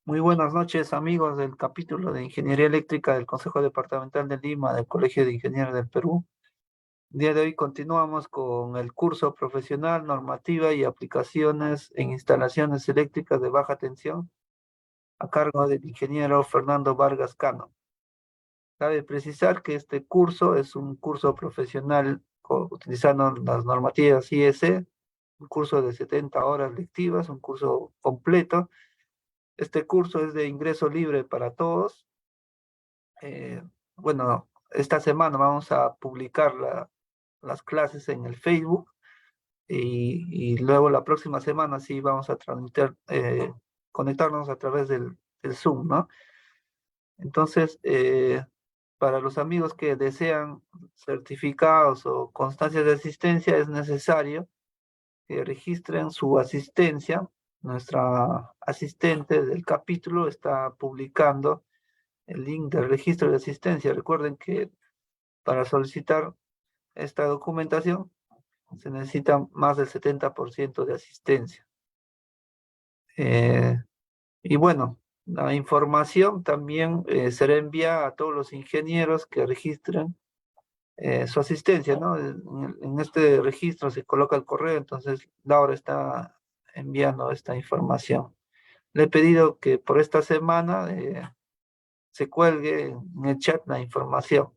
Muy buenas noches, amigos del capítulo de Ingeniería Eléctrica del Consejo Departamental de Lima del Colegio de Ingenieros del Perú. El día de hoy continuamos con el curso profesional, normativa y aplicaciones en instalaciones eléctricas de baja tensión a cargo del ingeniero Fernando Vargas Cano. Cabe precisar que este curso es un curso profesional utilizando las normativas IEC, un curso de 70 horas lectivas, un curso completo. Este curso es de ingreso libre para todos. Eh, bueno, esta semana vamos a publicar las clases en el Facebook y luego la próxima semana sí vamos a transmitir, conectarnos a través del Zoom, ¿no? Entonces, para los amigos que desean certificados o constancias de asistencia, es necesario que registren su asistencia. Nuestra asistente del capítulo está publicando el link del registro de asistencia. Recuerden que para solicitar esta documentación se necesita más del 70% de asistencia. Eh, y bueno, la información también será enviada a todos los ingenieros que registren su asistencia, ¿no? En este registro se coloca el correo, entonces Laura está enviando esta información. Le he pedido que por esta semana se cuelgue en el chat la información.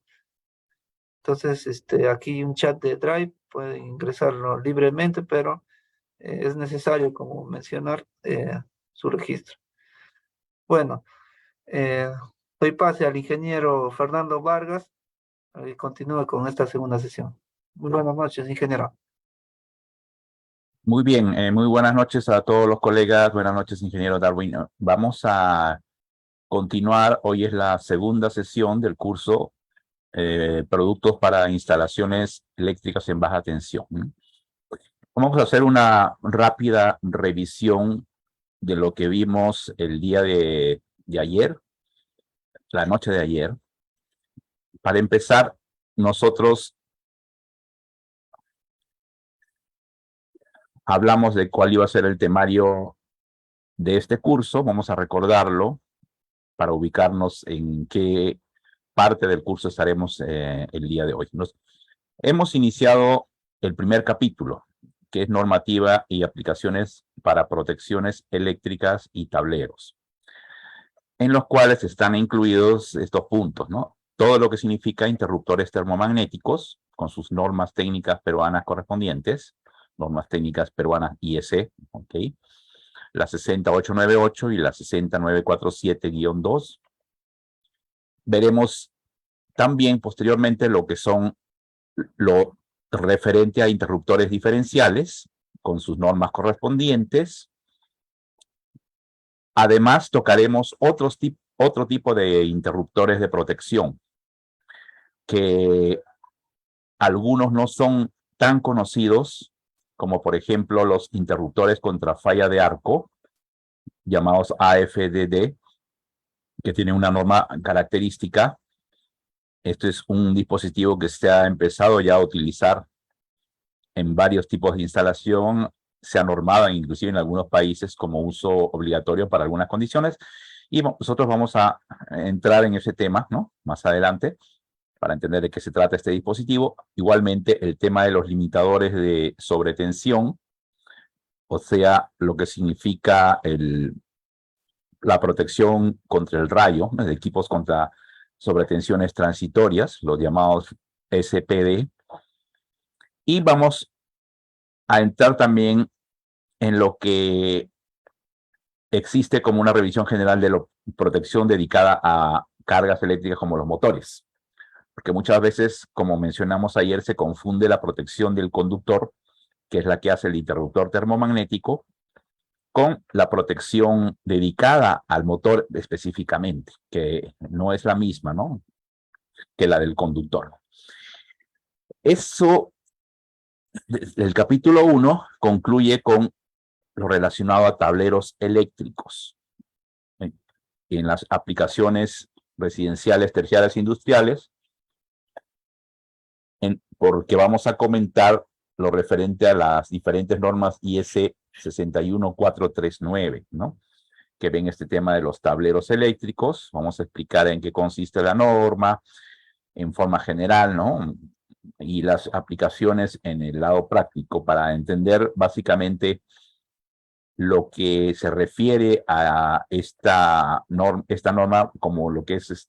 Entonces, aquí un chat de Drive, pueden ingresarlo libremente, pero es necesario, como mencionar, su registro. Bueno, eh, doy pase al ingeniero Fernando Vargas y continúe con esta segunda sesión. Muy buenas noches, ingeniero. Muy bien, muy buenas noches a todos los colegas. Buenas noches, ingeniero Darwin. Vamos a continuar. Hoy es la segunda sesión del curso Productos para instalaciones eléctricas en baja tensión. Vamos a hacer una rápida revisión de lo que vimos el día de ayer, la noche de ayer. Para empezar, nosotros hablamos de cuál iba a ser el temario de este curso. Vamos a recordarlo para ubicarnos en qué parte del curso estaremos el día de hoy. Hemos iniciado el primer capítulo, que es normativa y aplicaciones para protecciones eléctricas y tableros, en los cuales están incluidos estos puntos, ¿no? Todo lo que significa interruptores termomagnéticos, con sus normas técnicas peruanas correspondientes, normas técnicas peruanas IEC, ¿ok? La 60898 y la 60947-2. Veremos también posteriormente lo que son lo referente a interruptores diferenciales con sus normas correspondientes. Además, tocaremos otro tipo de interruptores de protección, que algunos no son tan conocidos, como por ejemplo los interruptores contra falla de arco, llamados AFDD, que tienen una norma característica. Este es un dispositivo que se ha empezado ya a utilizar en varios tipos de instalación, se ha normado inclusive en algunos países como uso obligatorio para algunas condiciones, y nosotros vamos a entrar en ese tema, ¿no?, más adelante, para entender de qué se trata este dispositivo. Igualmente, el tema de los limitadores de sobretensión, o sea, lo que significa la protección contra el rayo, de equipos contra sobretensiones transitorias, los llamados SPD. Y vamos a entrar también en lo que existe como una revisión general de la protección dedicada a cargas eléctricas como los motores. Porque muchas veces, como mencionamos ayer, se confunde la protección del conductor, que es la que hace el interruptor termomagnético, con la protección dedicada al motor específicamente, que no es la misma, ¿no?, que la del conductor. Eso, el capítulo 1 concluye con lo relacionado a tableros eléctricos en las aplicaciones residenciales, terciarias, industriales, porque vamos a comentar lo referente a las diferentes normas IS 61439, ¿no?, que ven este tema de los tableros eléctricos. Vamos a explicar en qué consiste la norma en forma general, ¿no? Y las aplicaciones en el lado práctico para entender básicamente lo que se refiere a esta norma como lo que es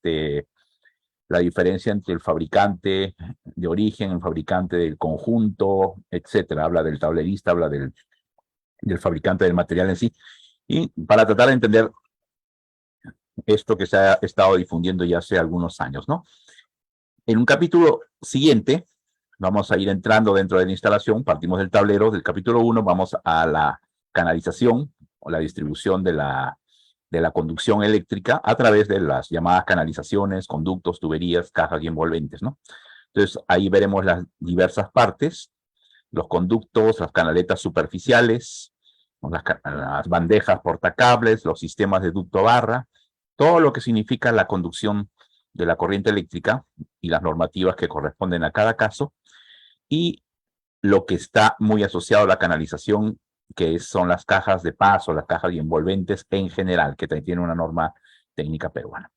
la diferencia entre el fabricante de origen, el fabricante del conjunto, etcétera. Habla del tablerista, habla del fabricante del material en sí. Y para tratar de entender esto que se ha estado difundiendo ya hace algunos años, ¿no? En un capítulo siguiente, vamos a ir entrando dentro de la instalación, partimos del tablero, del capítulo 1, vamos a la canalización o la distribución de la conducción eléctrica a través de las llamadas canalizaciones, conductos, tuberías, cajas y envolventes, ¿no? Entonces, ahí veremos las diversas partes, los conductos, las canaletas superficiales, las bandejas portacables, los sistemas de ducto barra, todo lo que significa la conducción de la corriente eléctrica y las normativas que corresponden a cada caso, y lo que está muy asociado a la canalización, que son las cajas de paso, las cajas y envolventes en general, que también tiene una norma técnica peruana.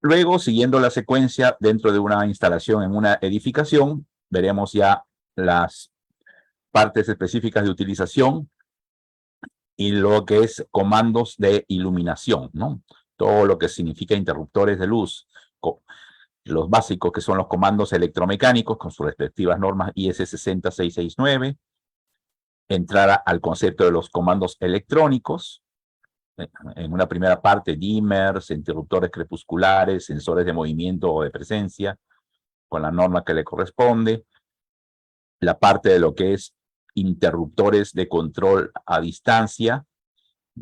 Luego, siguiendo la secuencia dentro de una instalación en una edificación, veremos ya las partes específicas de utilización y lo que es comandos de iluminación, ¿no? Todo lo que significa interruptores de luz, los básicos que son los comandos electromecánicos con sus respectivas normas IS 60669, entrar al concepto de los comandos electrónicos, en una primera parte dimmers, interruptores crepusculares, sensores de movimiento o de presencia, con la norma que le corresponde, la parte de lo que es interruptores de control a distancia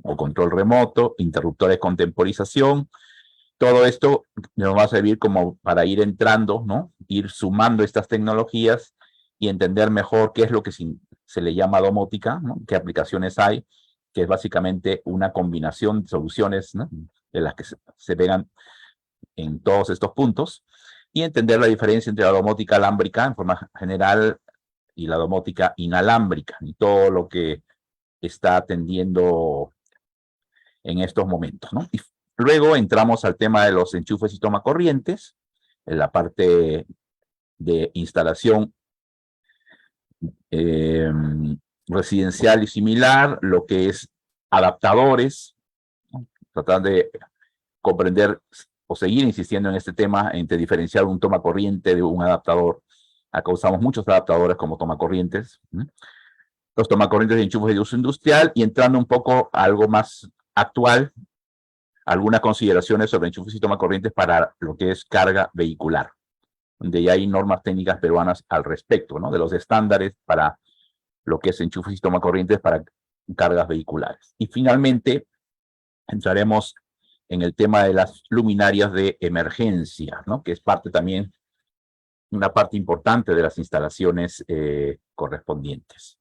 o control remoto, interruptores con temporización. Todo esto nos va a servir como para ir entrando, ¿no? Ir sumando estas tecnologías y entender mejor qué es lo que se le llama domótica, ¿no? Qué aplicaciones hay, que es básicamente una combinación de soluciones, ¿no? De las que se pegan en todos estos puntos, y entender la diferencia entre la domótica alámbrica en forma general y la domótica inalámbrica, y todo lo que está atendiendo en estos momentos, ¿no? Y luego entramos al tema de los enchufes y tomacorrientes, en la parte de instalación residencial y similar, lo que es adaptadores, ¿no? Tratar de comprender o seguir insistiendo en este tema entre diferenciar un tomacorriente de un adaptador. Acá usamos muchos adaptadores como tomacorrientes, ¿no? Los tomacorrientes de enchufes de uso industrial, y entrando un poco a algo más actual, algunas consideraciones sobre enchufes y tomacorrientes para lo que es carga vehicular, donde ya hay normas técnicas peruanas al respecto, ¿no? De los estándares para lo que es enchufes y tomacorrientes para cargas vehiculares. Y finalmente entraremos en el tema de las luminarias de emergencia, ¿no? Que es parte también, una parte importante de las instalaciones correspondientes.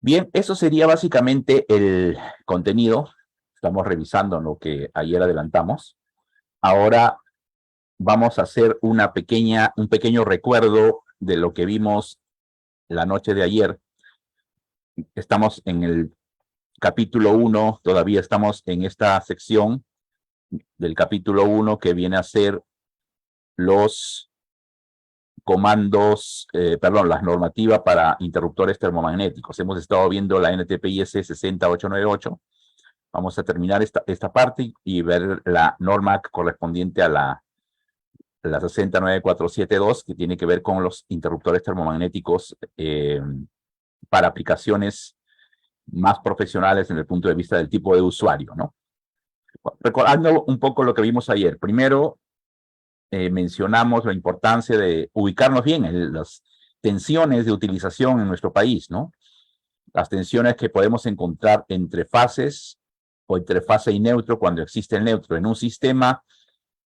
Bien, eso sería básicamente el contenido. Estamos revisando lo que ayer adelantamos. Ahora vamos a hacer un pequeño recuerdo de lo que vimos la noche de ayer. Estamos en el capítulo 1, todavía estamos en esta sección del capítulo 1 que viene a ser los comandos, las normativas para interruptores termomagnéticos. Hemos estado viendo la NTPIS 60898. Vamos a terminar esta parte y ver la norma correspondiente a la 69472, que tiene que ver con los interruptores termomagnéticos para aplicaciones más profesionales en el punto de vista del tipo de usuario, ¿no? Recordando un poco lo que vimos ayer. Primero, mencionamos la importancia de ubicarnos bien en las tensiones de utilización en nuestro país, ¿no? Las tensiones que podemos encontrar entre fases o entre fase y neutro cuando existe el neutro. En un sistema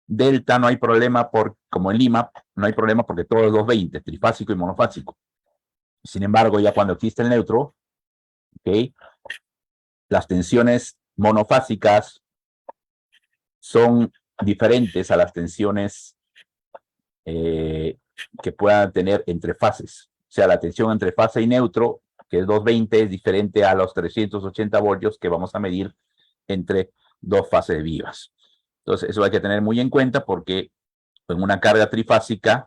delta no hay problema, como en Lima, no hay problema porque todo es 220, trifásico y monofásico. Sin embargo, ya cuando existe el neutro, ¿okay? Las tensiones monofásicas son diferentes a las tensiones que puedan tener entre fases. O sea, la tensión entre fase y neutro, que es 220, es diferente a los 380 voltios que vamos a medir entre dos fases vivas. Entonces, eso hay que tener muy en cuenta porque en una carga trifásica,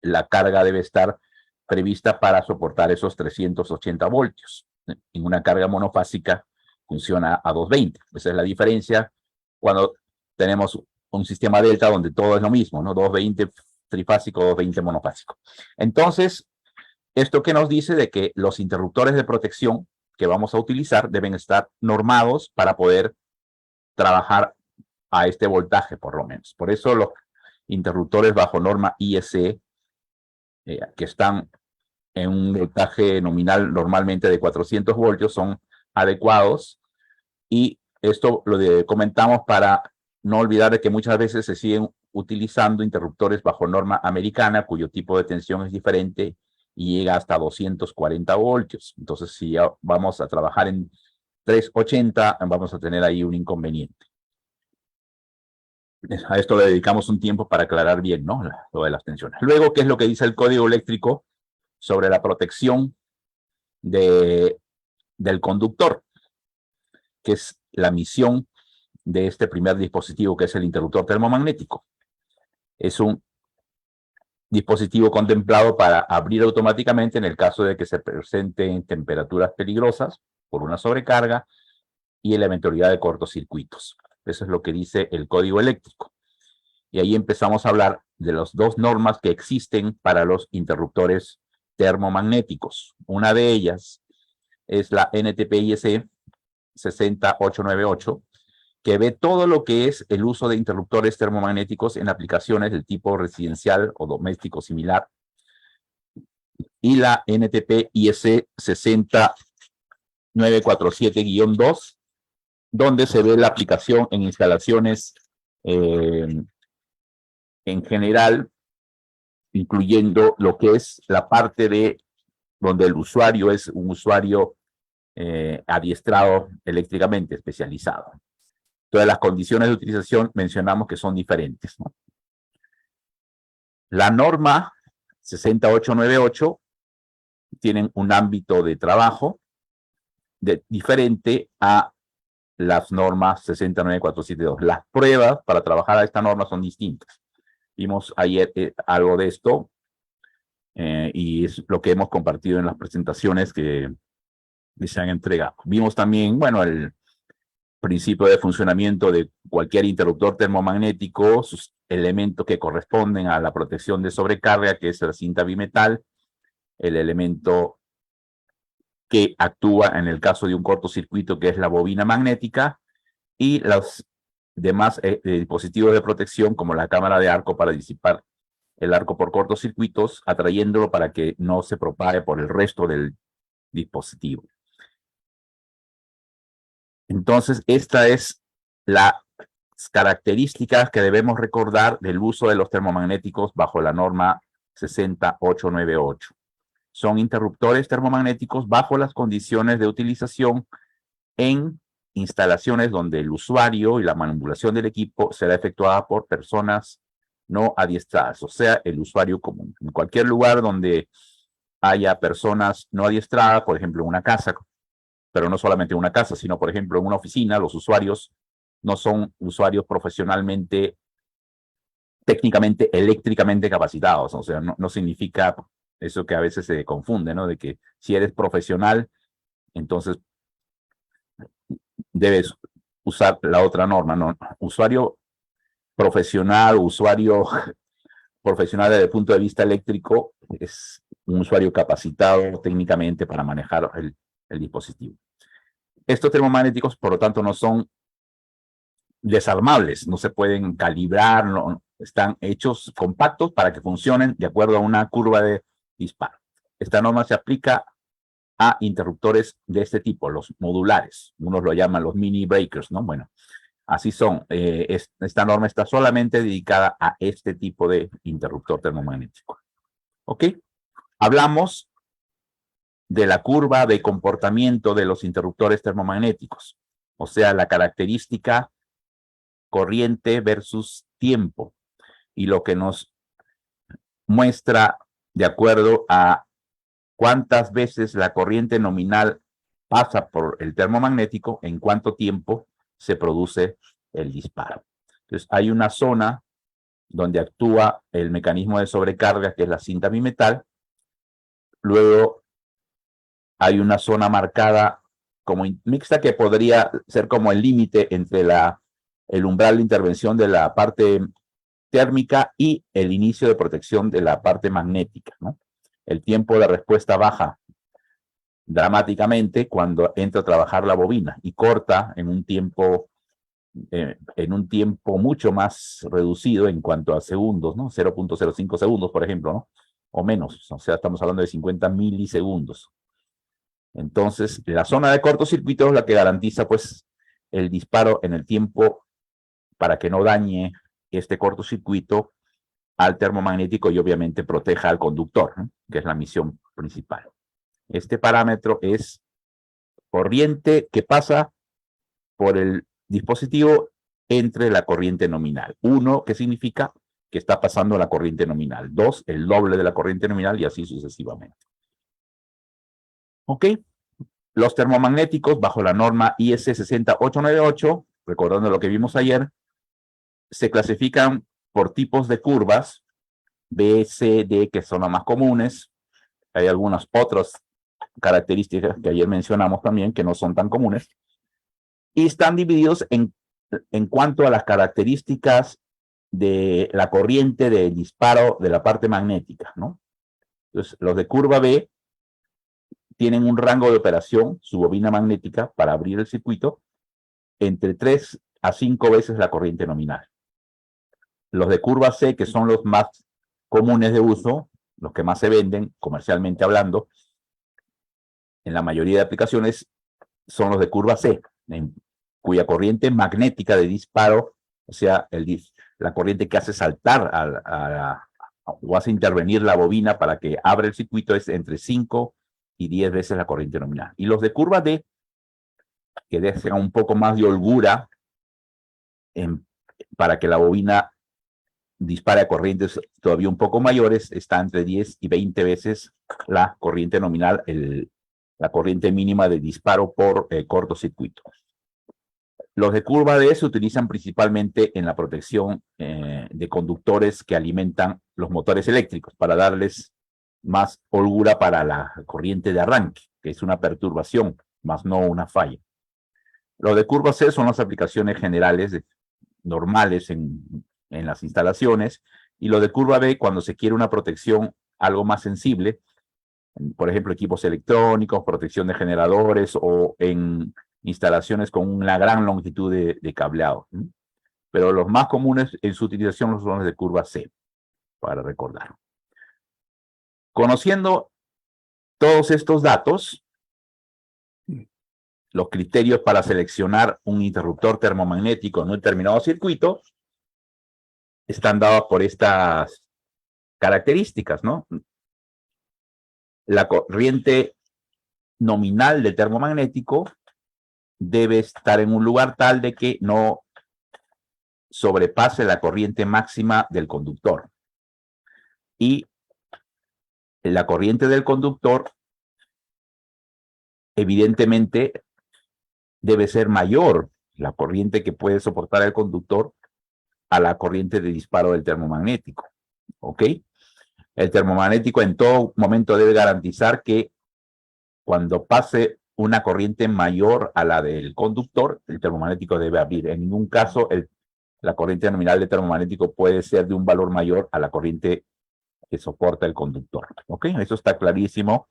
la carga debe estar prevista para soportar esos 380 voltios. En una carga monofásica funciona a 220. Esa es la diferencia cuando tenemos un sistema delta donde todo es lo mismo, ¿no? 220 trifásico, 220 monofásico. Entonces, ¿esto qué nos dice? De que los interruptores de protección que vamos a utilizar deben estar normados para poder trabajar a este voltaje, por lo menos. Por eso los interruptores bajo norma IEC, que están en un voltaje nominal normalmente de 400 voltios, son adecuados. Y esto comentamos para no olvidar de que muchas veces se siguen utilizando interruptores bajo norma americana, cuyo tipo de tensión es diferente y llega hasta 240 voltios. Entonces, si ya vamos a trabajar en 380, vamos a tener ahí un inconveniente. A esto le dedicamos un tiempo para aclarar bien, ¿no? Lo de las tensiones. Luego, ¿qué es lo que dice el código eléctrico sobre la protección del conductor? Que es la misión de este primer dispositivo, que es el interruptor termomagnético. Es un dispositivo contemplado para abrir automáticamente en el caso de que se presenten temperaturas peligrosas por una sobrecarga y la eventualidad de cortocircuitos. Eso es lo que dice el código eléctrico. Y ahí empezamos a hablar de las dos normas que existen para los interruptores termomagnéticos. Una de ellas es la NTP-IEC 60898, que ve todo lo que es el uso de interruptores termomagnéticos en aplicaciones del tipo residencial o doméstico similar. Y la NTP-IEC 60947-2, donde se ve la aplicación en instalaciones en general, incluyendo lo que es la parte de donde el usuario es un usuario adiestrado eléctricamente, especializado. Todas las condiciones de utilización mencionamos que son diferentes, ¿no? La norma 60898 tienen un ámbito de trabajo diferente a las normas 69472. Las pruebas para trabajar a esta norma son distintas. Vimos ayer algo de esto y es lo que hemos compartido en las presentaciones que se han entregado. Vimos también, bueno, el principio de funcionamiento de cualquier interruptor termomagnético, sus elementos que corresponden a la protección de sobrecarga, que es la cinta bimetal, el elemento que actúa en el caso de un cortocircuito, que es la bobina magnética, y los demás dispositivos de protección, como la cámara de arco para disipar el arco por cortocircuitos, atrayéndolo para que no se propague por el resto del dispositivo. Entonces, esta es las características que debemos recordar del uso de los termomagnéticos bajo la norma 60898. Son interruptores termomagnéticos bajo las condiciones de utilización en instalaciones donde el usuario y la manipulación del equipo será efectuada por personas no adiestradas, o sea, el usuario común. En cualquier lugar donde haya personas no adiestradas, por ejemplo, en una casa, pero no solamente en una casa, sino, por ejemplo, en una oficina, los usuarios no son usuarios profesionalmente, técnicamente, eléctricamente capacitados. O sea, no significa eso que a veces se confunde, ¿no? De que si eres profesional, entonces debes usar la otra norma, ¿no? Usuario profesional, usuario profesional desde el punto de vista eléctrico, es un usuario capacitado técnicamente para manejar el dispositivo. Estos termomagnéticos, por lo tanto, no son desarmables, no se pueden calibrar, no, están hechos compactos para que funcionen de acuerdo a una curva de disparo. Esta norma se aplica a interruptores de este tipo, los modulares. Unos lo llaman los mini breakers, ¿no? Bueno, así son. Esta norma está solamente dedicada a este tipo de interruptor termomagnético. ¿Ok? Hablamos de la curva de comportamiento de los interruptores termomagnéticos, o sea, la característica corriente versus tiempo, y lo que nos muestra de acuerdo a cuántas veces la corriente nominal pasa por el termomagnético, en cuánto tiempo se produce el disparo. Entonces, hay una zona donde actúa el mecanismo de sobrecarga, que es la cinta bimetal. Luego hay una zona marcada como mixta, que podría ser como el límite entre el umbral de intervención de la parte térmica y el inicio de protección de la parte magnética, ¿no? El tiempo de respuesta baja dramáticamente cuando entra a trabajar la bobina y corta en un tiempo mucho más reducido en cuanto a segundos, ¿no? 0.05 segundos, por ejemplo, ¿no? O menos, o sea, estamos hablando de 50 milisegundos. Entonces, la zona de cortocircuito es la que garantiza, pues, el disparo en el tiempo para que no dañe este cortocircuito al termomagnético y obviamente proteja al conductor, ¿no? Que es la misión principal. Este parámetro es corriente que pasa por el dispositivo entre la corriente nominal. 1, que significa que está pasando la corriente nominal. 2, el doble de la corriente nominal y así sucesivamente. ¿Ok? Los termomagnéticos, bajo la norma IS 60898, recordando lo que vimos ayer, se clasifican por tipos de curvas, B, C, D, que son las más comunes. Hay algunas otras características que ayer mencionamos también, que no son tan comunes. Y están divididos en cuanto a las características de la corriente de disparo de la parte magnética, ¿no? Entonces, los de curva B tienen un rango de operación, su bobina magnética, para abrir el circuito, entre 3 a 5 veces la corriente nominal. Los de curva C, que son los más comunes de uso, los que más se venden, comercialmente hablando, en la mayoría de aplicaciones, son los de curva C, cuya corriente magnética de disparo, o sea, la corriente que hace saltar o hace intervenir la bobina para que abra el circuito, es entre 5 y 10 veces la corriente nominal. Y los de curva D, que dejan un poco más de holgura para que la bobina dispare a corrientes todavía un poco mayores, está entre 10 y 20 veces la corriente nominal, la corriente mínima de disparo por cortocircuito. Los de curva D se utilizan principalmente en la protección de conductores que alimentan los motores eléctricos para darles más holgura para la corriente de arranque, que es una perturbación, más no una falla. Los de curva C son las aplicaciones generales normales en las instalaciones, y lo de curva B cuando se quiere una protección algo más sensible, por ejemplo, equipos electrónicos, protección de generadores o en instalaciones con una gran longitud de cableado. Pero los más comunes en su utilización son los de curva C, para recordar. Conociendo todos estos datos, los criterios para seleccionar un interruptor termomagnético en un determinado circuito están dados por estas características, ¿no? La corriente nominal del termomagnético debe estar en un lugar tal de que no sobrepase la corriente máxima del conductor. Y la corriente del conductor, evidentemente, debe ser mayor, la corriente que puede soportar el conductor, a la corriente de disparo del termomagnético. ¿Ok? El termomagnético en todo momento debe garantizar que cuando pase una corriente mayor a la del conductor, el termomagnético debe abrir. En ningún caso, la corriente nominal del termomagnético puede ser de un valor mayor a la corriente que soporta el conductor. ¿Ok? Eso está clarísimo,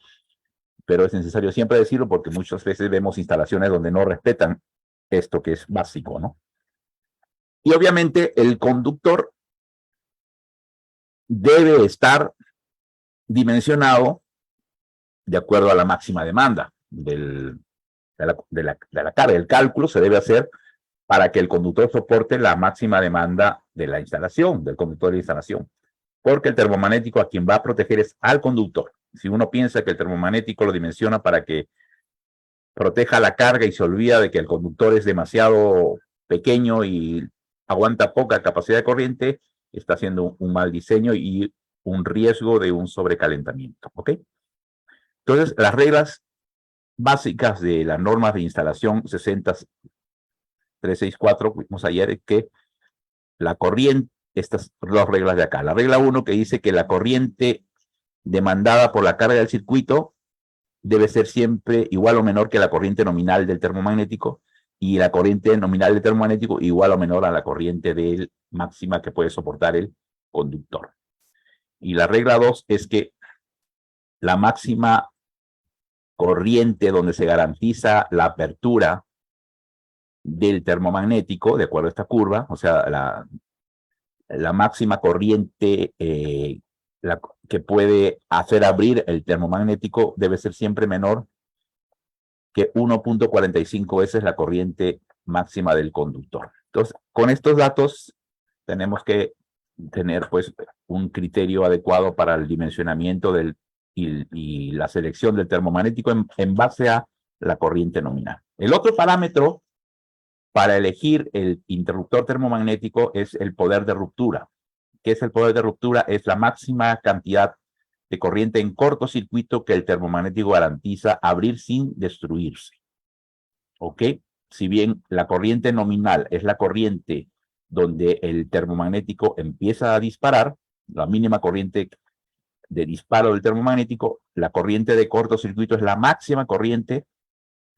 pero es necesario siempre decirlo porque muchas veces vemos instalaciones donde no respetan esto que es básico, ¿no? Y obviamente el conductor debe estar dimensionado de acuerdo a la máxima demanda de la carga. El cálculo se debe hacer para que el conductor soporte la máxima demanda de la instalación, del conductor de la instalación. Porque el termomagnético a quien va a proteger es al conductor. Si uno piensa que el termomagnético lo dimensiona para que proteja la carga y se olvida de que el conductor es demasiado pequeño y aguanta poca capacidad de corriente, está haciendo un mal diseño y un riesgo de un sobrecalentamiento. ¿Ok? Entonces, las reglas básicas de las normas de instalación 60 364, vimos ayer que la corriente, estas dos reglas de acá. La regla 1 que dice que la corriente demandada por la carga del circuito debe ser siempre igual o menor que la corriente nominal del termomagnético, y la corriente nominal del termomagnético igual o menor a la corriente máxima que puede soportar el conductor. Y la regla 2 es que la máxima corriente donde se garantiza la apertura del termomagnético, de acuerdo a esta curva, o sea, la máxima corriente que puede hacer abrir el termomagnético debe ser siempre menor que 1.45 veces la corriente máxima del conductor. Entonces, con estos datos tenemos que tener pues un criterio adecuado para el dimensionamiento y la selección del termomagnético en base a la corriente nominal. El otro parámetro para elegir el interruptor termomagnético es el poder de ruptura. ¿Qué es el poder de ruptura? Es la máxima cantidad de corriente en cortocircuito que el termomagnético garantiza abrir sin destruirse. ¿Ok? Si bien la corriente nominal es la corriente donde el termomagnético empieza a disparar, la mínima corriente de disparo del termomagnético, la corriente de cortocircuito es la máxima corriente,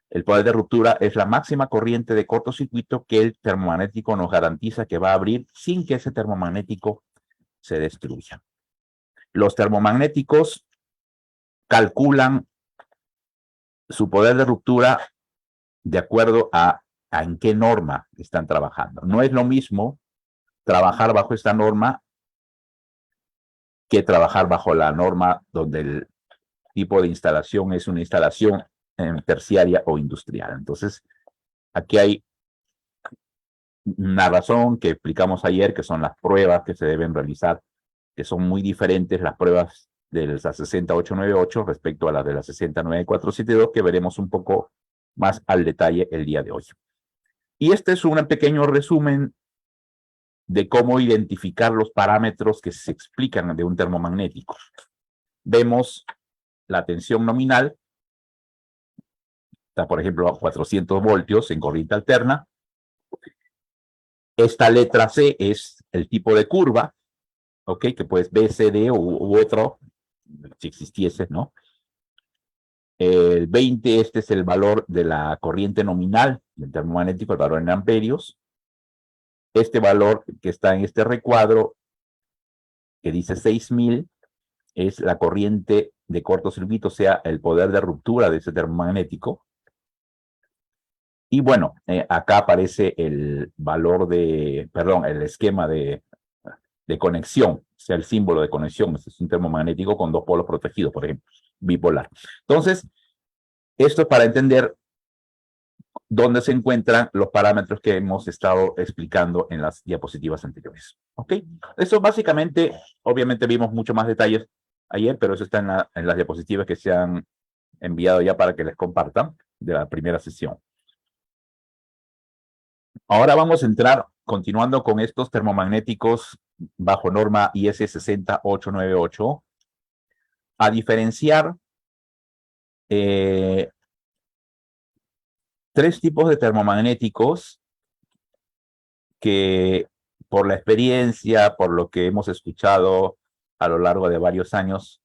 el poder de ruptura es la máxima corriente de cortocircuito que el termomagnético nos garantiza que va a abrir sin que ese termomagnético se destruya. Los termomagnéticos calculan su poder de ruptura de acuerdo a en qué norma están trabajando. No es lo mismo trabajar bajo esta norma que trabajar bajo la norma donde el tipo de instalación es una instalación terciaria o industrial. Entonces, aquí hay una razón que explicamos ayer, que son las pruebas que se deben realizar, que son muy diferentes las pruebas de la 60898 respecto a las de la 69472, que veremos un poco más al detalle el día de hoy. Y este es un pequeño resumen de cómo identificar los parámetros que se explican de un termomagnético. Vemos la tensión nominal, está por ejemplo a 400 voltios en corriente alterna. Esta letra C es el tipo de curva, ¿ok? Que pues BCD u otro, si existiese, ¿no? El 20, este es el valor de la corriente nominal del termomagnético, el valor en amperios. Este valor que está en este recuadro, que dice 6000, es la corriente de cortocircuito, o sea, el poder de ruptura de ese termomagnético. Y bueno, acá aparece el valor el esquema de conexión, o sea, el símbolo de conexión. Este es un termomagnético con dos polos protegidos, por ejemplo, bipolar. Entonces, esto es para entender dónde se encuentran los parámetros que hemos estado explicando en las diapositivas anteriores. ¿Ok? Eso básicamente, obviamente vimos mucho más detalles ayer, pero eso está en las diapositivas que se han enviado ya para que les compartan de la primera sesión. Ahora vamos a entrar, continuando con estos termomagnéticos bajo norma IS 60898, a diferenciar tres tipos de termomagnéticos que por la experiencia, por lo que hemos escuchado a lo largo de varios años,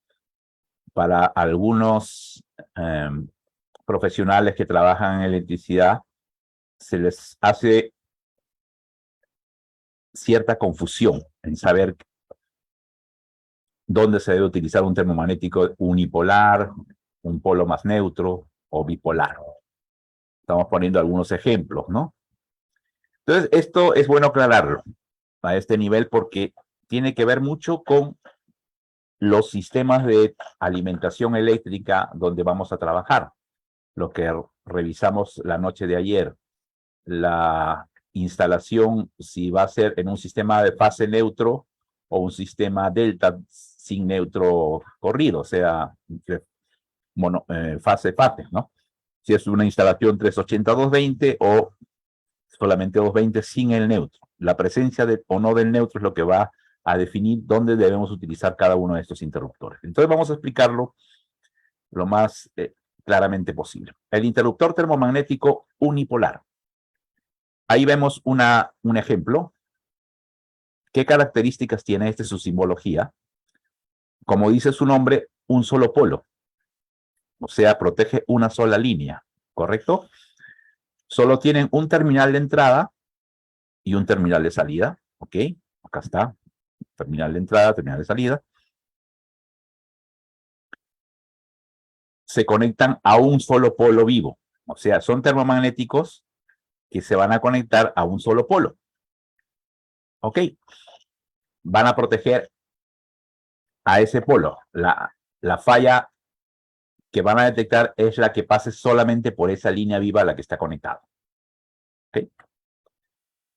para algunos profesionales que trabajan en electricidad, se les hace cierta confusión en saber dónde se debe utilizar un termomagnético unipolar, un polo más neutro o bipolar. Estamos poniendo algunos ejemplos, ¿no? Entonces, esto es bueno aclararlo a este nivel porque tiene que ver mucho con los sistemas de alimentación eléctrica donde vamos a trabajar. Lo que revisamos la noche de ayer, la instalación, si va a ser en un sistema de fase neutro o un sistema delta sin neutro corrido, o sea, fase-fase, ¿no? Si es una instalación 380-220 o solamente 220 sin el neutro. La presencia o no del neutro es lo que va a definir dónde debemos utilizar cada uno de estos interruptores. Entonces vamos a explicarlo lo más claramente posible. El interruptor termomagnético unipolar. ahí vemos un ejemplo. ¿Qué características tiene su simbología? Como dice su nombre, un solo polo. O sea, protege una sola línea, ¿correcto? Solo tienen un terminal de entrada y un terminal de salida, ¿ok? Acá está, terminal de entrada, terminal de salida. Se conectan a un solo polo vivo. O sea, son termomagnéticos que se van a conectar a un solo polo. ¿Ok? Van a proteger a ese polo. La falla que van a detectar es la que pase solamente por esa línea viva a la que está conectado. ¿Ok?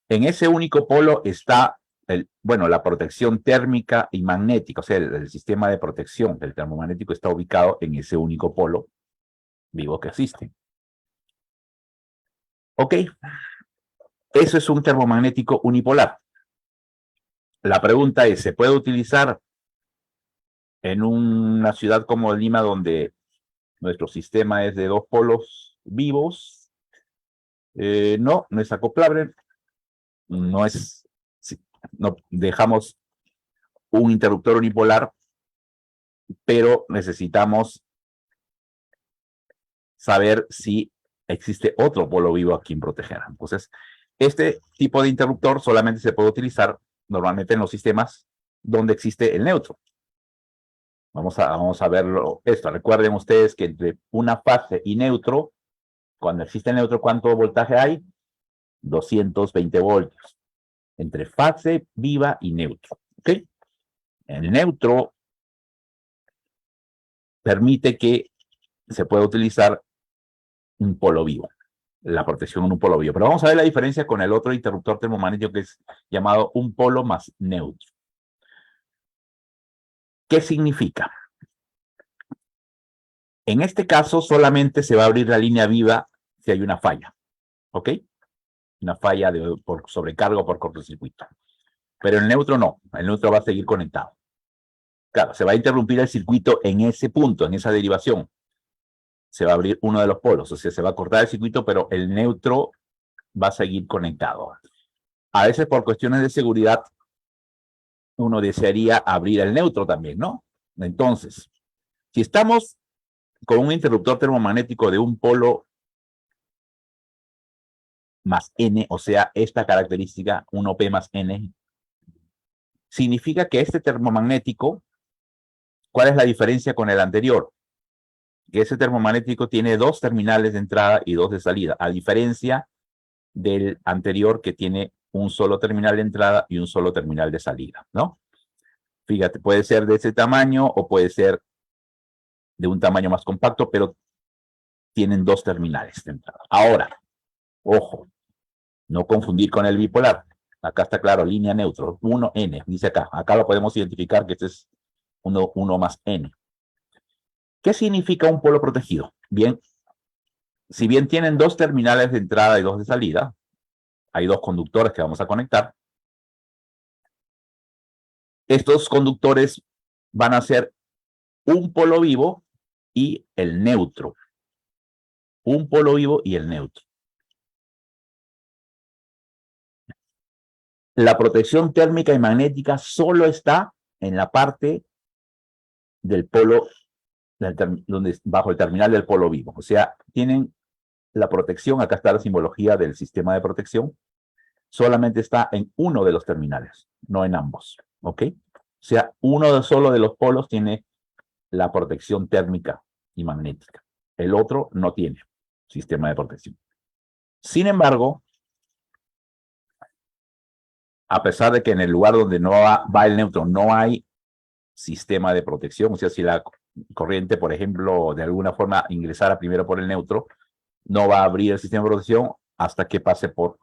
En ese único polo está, la protección térmica y magnética, o sea, el sistema de protección del termomagnético está ubicado en ese único polo vivo que existe. ¿Ok? Eso es un termomagnético unipolar. La pregunta es, ¿se puede utilizar en una ciudad como Lima, donde nuestro sistema es de dos polos vivos? No, no es acoplable. No es, no dejamos un interruptor unipolar, pero necesitamos saber si existe otro polo vivo a quien proteger. Entonces, este tipo de interruptor solamente se puede utilizar normalmente en los sistemas donde existe el neutro. Vamos a verlo esto. Recuerden ustedes que entre una fase y neutro, cuando existe el neutro, ¿cuánto voltaje hay? 220 voltios. Entre fase viva y neutro. ¿Ok? El neutro permite que se pueda utilizar un polo vivo, la protección en un polo vivo. Pero vamos a ver la diferencia con el otro interruptor termomagnético que es llamado un polo más neutro. ¿Qué significa? En este caso solamente se va a abrir la línea viva si hay una falla. ¿Ok? Una falla por sobrecarga o por cortocircuito. Pero el neutro no, el neutro va a seguir conectado. Claro, se va a interrumpir el circuito en ese punto, en esa derivación. Se va a abrir uno de los polos, o sea, se va a cortar el circuito, pero el neutro va a seguir conectado. A veces por cuestiones de seguridad, uno desearía abrir el neutro también, ¿no? Entonces, si estamos con un interruptor termomagnético de un polo más N, o sea, esta característica, 1P más N, significa que este termomagnético, ¿cuál es la diferencia con el anterior? Que ese termomagnético tiene dos terminales de entrada y dos de salida, a diferencia del anterior que tiene un solo terminal de entrada y un solo terminal de salida, ¿no? Fíjate, puede ser de ese tamaño o puede ser de un tamaño más compacto, pero tienen dos terminales de entrada. Ahora, ojo, no confundir con el bipolar. Acá está claro, línea neutro, 1N, dice acá. Acá lo podemos identificar que este es 1 más N. ¿Qué significa un polo protegido? Bien, si bien tienen dos terminales de entrada y dos de salida, hay dos conductores que vamos a conectar. Estos conductores van a ser un polo vivo y el neutro. Un polo vivo y el neutro. La protección térmica y magnética solo está en la parte del polo, bajo el terminal del polo vivo. O sea, tienen la protección, acá está la simbología del sistema de protección, solamente está en uno de los terminales, no en ambos. ¿Ok? O sea, uno solo de los polos tiene la protección térmica y magnética. El otro no tiene sistema de protección. Sin embargo, a pesar de que en el lugar donde no va el neutro no hay sistema de protección, o sea, si la corriente, por ejemplo, de alguna forma ingresara primero por el neutro, no va a abrir el sistema de protección hasta que pase por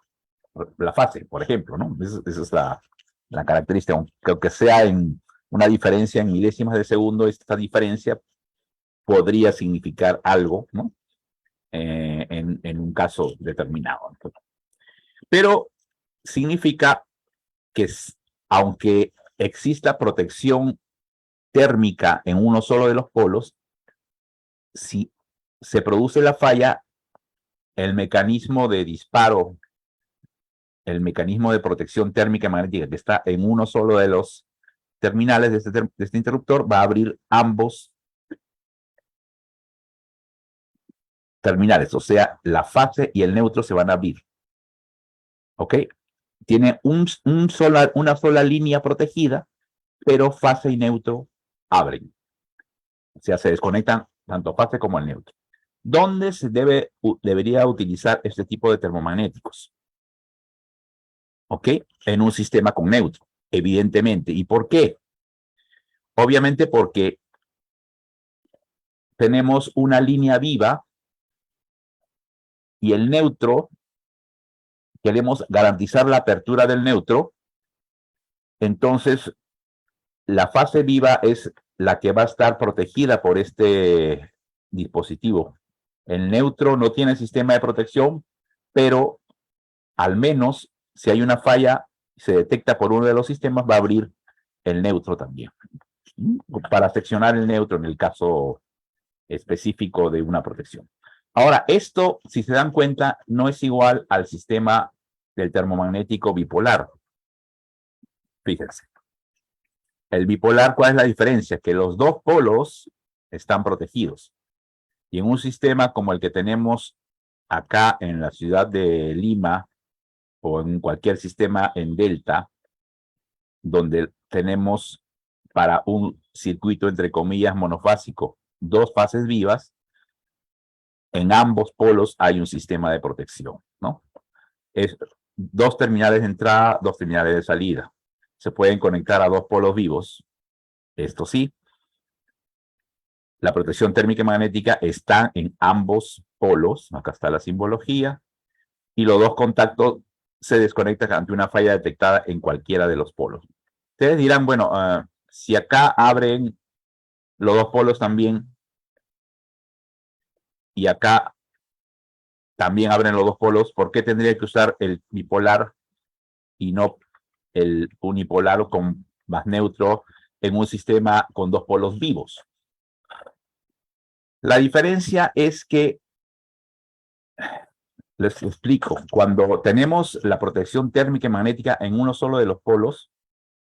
la fase, por ejemplo, ¿no? Esa es la característica, aunque sea en una diferencia en milésimas de segundo, esta diferencia podría significar algo, ¿no? En un caso determinado. Pero significa que aunque exista protección térmica en uno solo de los polos, si se produce la falla, el mecanismo de disparo el mecanismo de protección térmica magnética que está en uno solo de los terminales de este interruptor va a abrir ambos terminales, o sea, la fase y el neutro se van a abrir. ¿Ok? Tiene una sola línea protegida, pero fase y neutro abren. O sea, se desconectan tanto fase como el neutro. ¿Dónde se debería utilizar este tipo de termomagnéticos? ¿Ok? En un sistema con neutro, evidentemente. ¿Y por qué? Obviamente porque tenemos una línea viva y el neutro, queremos garantizar la apertura del neutro, entonces la fase viva es la que va a estar protegida por este dispositivo. El neutro no tiene sistema de protección, pero al menos si hay una falla, se detecta por uno de los sistemas, va a abrir el neutro también. Para seccionar el neutro en el caso específico de una protección. Ahora, esto, si se dan cuenta, no es igual al sistema del termomagnético bipolar. Fíjense. El bipolar, ¿cuál es la diferencia? Que los dos polos están protegidos. Y en un sistema como el que tenemos acá en la ciudad de Lima o en cualquier sistema en Delta, donde tenemos para un circuito, entre comillas, monofásico, dos fases vivas, en ambos polos hay un sistema de protección, ¿no? Es dos terminales de entrada, dos terminales de salida. Se pueden conectar a dos polos vivos. Esto sí, la protección térmica y magnética está en ambos polos. Acá está la simbología. Y los dos contactos se desconectan ante una falla detectada en cualquiera de los polos. Ustedes dirán, bueno, si acá abren los dos polos también y acá también abren los dos polos, ¿por qué tendría que usar el bipolar y no el unipolar con más neutro en un sistema con dos polos vivos? La diferencia es que, les explico, cuando tenemos la protección térmica y magnética en uno solo de los polos,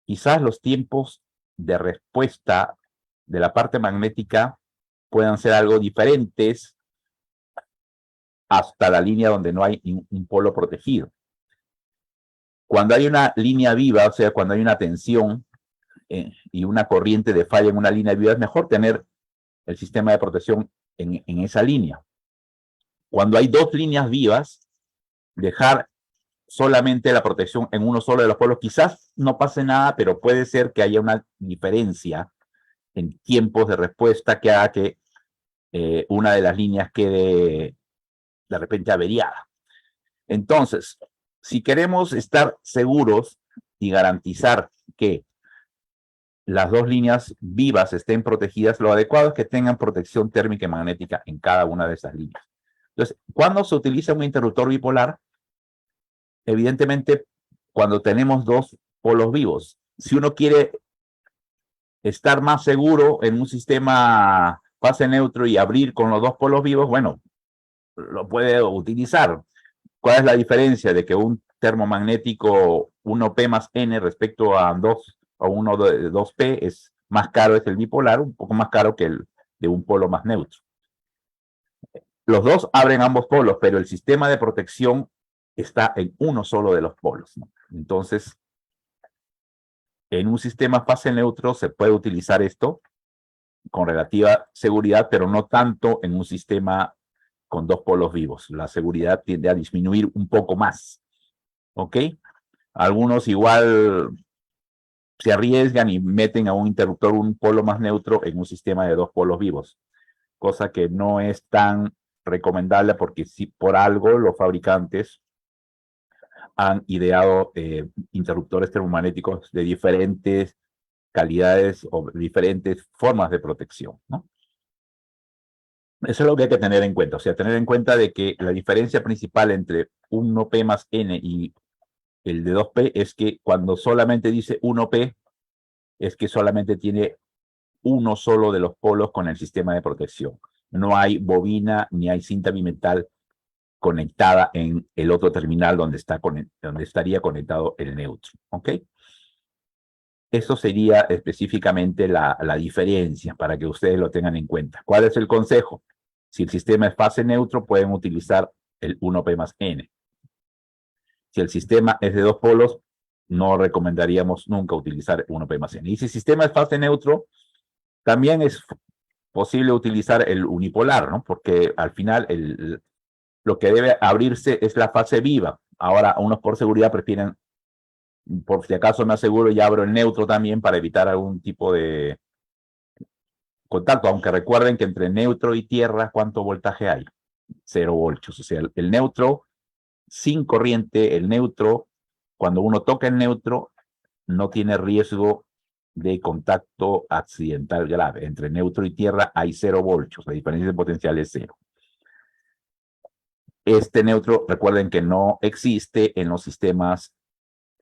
quizás los tiempos de respuesta de la parte magnética puedan ser algo diferentes hasta la línea donde no hay un polo protegido. Cuando hay una línea viva, o sea, cuando hay una tensión y una corriente de falla en una línea viva, es mejor tener el sistema de protección en esa línea. Cuando hay dos líneas vivas, dejar solamente la protección en uno solo de los polos, quizás no pase nada, pero puede ser que haya una diferencia en tiempos de respuesta que haga que una de las líneas quede de repente averiada. Entonces, si queremos estar seguros y garantizar que las dos líneas vivas estén protegidas, lo adecuado es que tengan protección térmica y magnética en cada una de esas líneas. Entonces, ¿cuándo se utiliza un interruptor bipolar? Evidentemente, cuando tenemos dos polos vivos. Si uno quiere estar más seguro en un sistema fase neutro y abrir con los dos polos vivos, bueno, lo puede utilizar. ¿Cuál es la diferencia de que un termomagnético 1P más N respecto a 2 o 1 de 2P es más caro, es el bipolar, un poco más caro que el de un polo más neutro? Los dos abren ambos polos, pero el sistema de protección está en uno solo de los polos, ¿no? Entonces, en un sistema fase neutro se puede utilizar esto con relativa seguridad, pero no tanto en un sistema con dos polos vivos. La seguridad tiende a disminuir un poco más. ¿Ok? Algunos igual se arriesgan y meten a un interruptor un polo más neutro en un sistema de dos polos vivos, cosa que no es tan recomendable porque si por algo los fabricantes han ideado interruptores termomagnéticos de diferentes calidades o diferentes formas de protección, ¿no? Eso es lo que hay que tener en cuenta, o sea, tener en cuenta de que la diferencia principal entre 1P más N y el de 2P es que cuando solamente dice 1P, es que solamente tiene uno solo de los polos con el sistema de protección. No hay bobina ni hay cinta bimetal conectada en el otro terminal donde estaría conectado el neutro. ¿Ok? Eso sería específicamente la diferencia para que ustedes lo tengan en cuenta. ¿Cuál es el consejo? Si el sistema es fase neutro, pueden utilizar el 1P más N. Si el sistema es de dos polos, no recomendaríamos nunca utilizar 1P más N. Y si el sistema es fase neutro, también es posible utilizar el unipolar, ¿no? Porque al final lo que debe abrirse es la fase viva. Ahora, unos por seguridad prefieren, por si acaso me aseguro, y abro el neutro también para evitar algún tipo de contacto, aunque recuerden que entre neutro y tierra, ¿cuánto voltaje hay? 0 voltios. O sea, el neutro sin corriente, el neutro, cuando uno toca el neutro, no tiene riesgo de contacto accidental grave. Entre neutro y tierra hay 0 voltios. La diferencia de potencial es 0. Este neutro, recuerden que no existe en los sistemas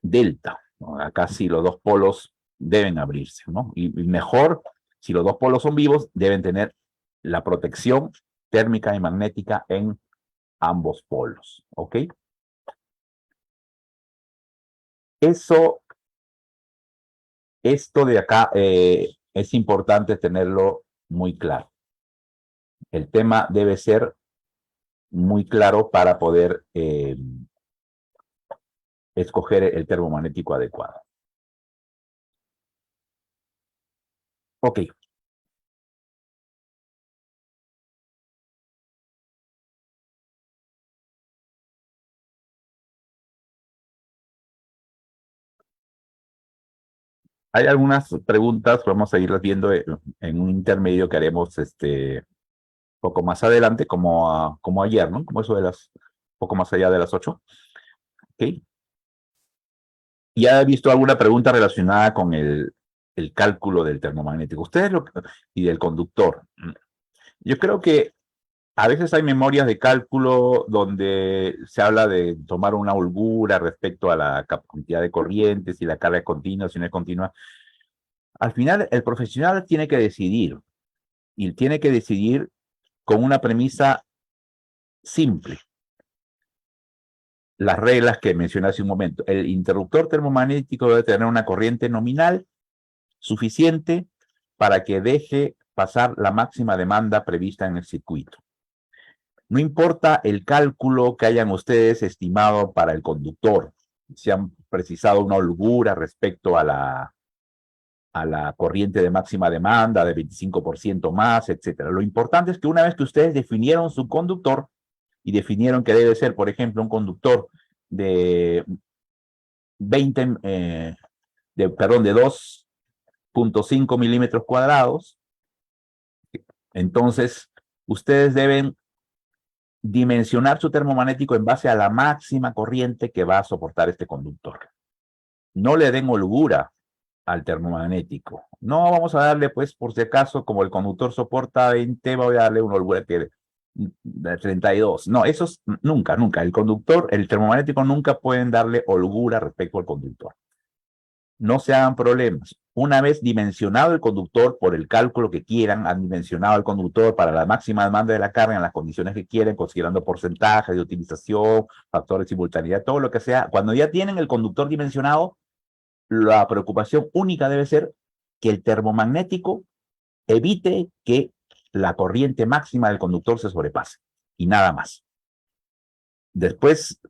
delta, ¿no? Acá sí los dos polos deben abrirse, ¿no? Y mejor, si los dos polos son vivos, deben tener la protección térmica y magnética en ambos polos, ¿ok? Esto de acá es importante tenerlo muy claro. El tema debe ser muy claro para poder escoger el termomagnético adecuado. Ok. Hay algunas preguntas, vamos a irlas viendo en un intermedio que haremos poco más adelante, como ayer, ¿no? Como eso de poco más allá de las 8. ¿Ok? Ya he visto alguna pregunta relacionada con el cálculo del termomagnético. Y del conductor. Yo creo que a veces hay memorias de cálculo donde se habla de tomar una holgura respecto a la cantidad de corriente, si la carga es continua, si no es continua. Al final, el profesional tiene que decidir, y tiene que decidir con una premisa simple. Las reglas que mencioné hace un momento. El interruptor termomagnético debe tener una corriente nominal suficiente para que deje pasar la máxima demanda prevista en el circuito. No importa el cálculo que hayan ustedes estimado para el conductor, si han precisado una holgura respecto a la corriente de máxima demanda de 25% más, etcétera. Lo importante es que una vez que ustedes definieron su conductor y definieron que debe ser, por ejemplo, un conductor de 2.5 milímetros cuadrados, entonces ustedes deben dimensionar su termomagnético en base a la máxima corriente que va a soportar este conductor. No le den holgura al termomagnético. No vamos a darle, pues, por si acaso, como el conductor soporta 20, voy a darle una holgura de 32. No, eso es, nunca. El termomagnético nunca pueden darle holgura respecto al conductor. No se hagan problemas. Una vez dimensionado el conductor por el cálculo que quieran, han dimensionado el conductor para la máxima demanda de la carga en las condiciones que quieren, considerando porcentaje de utilización, factores de simultaneidad, todo lo que sea. Cuando ya tienen el conductor dimensionado, la preocupación única debe ser que el termomagnético evite que la corriente máxima del conductor se sobrepase y nada más. Después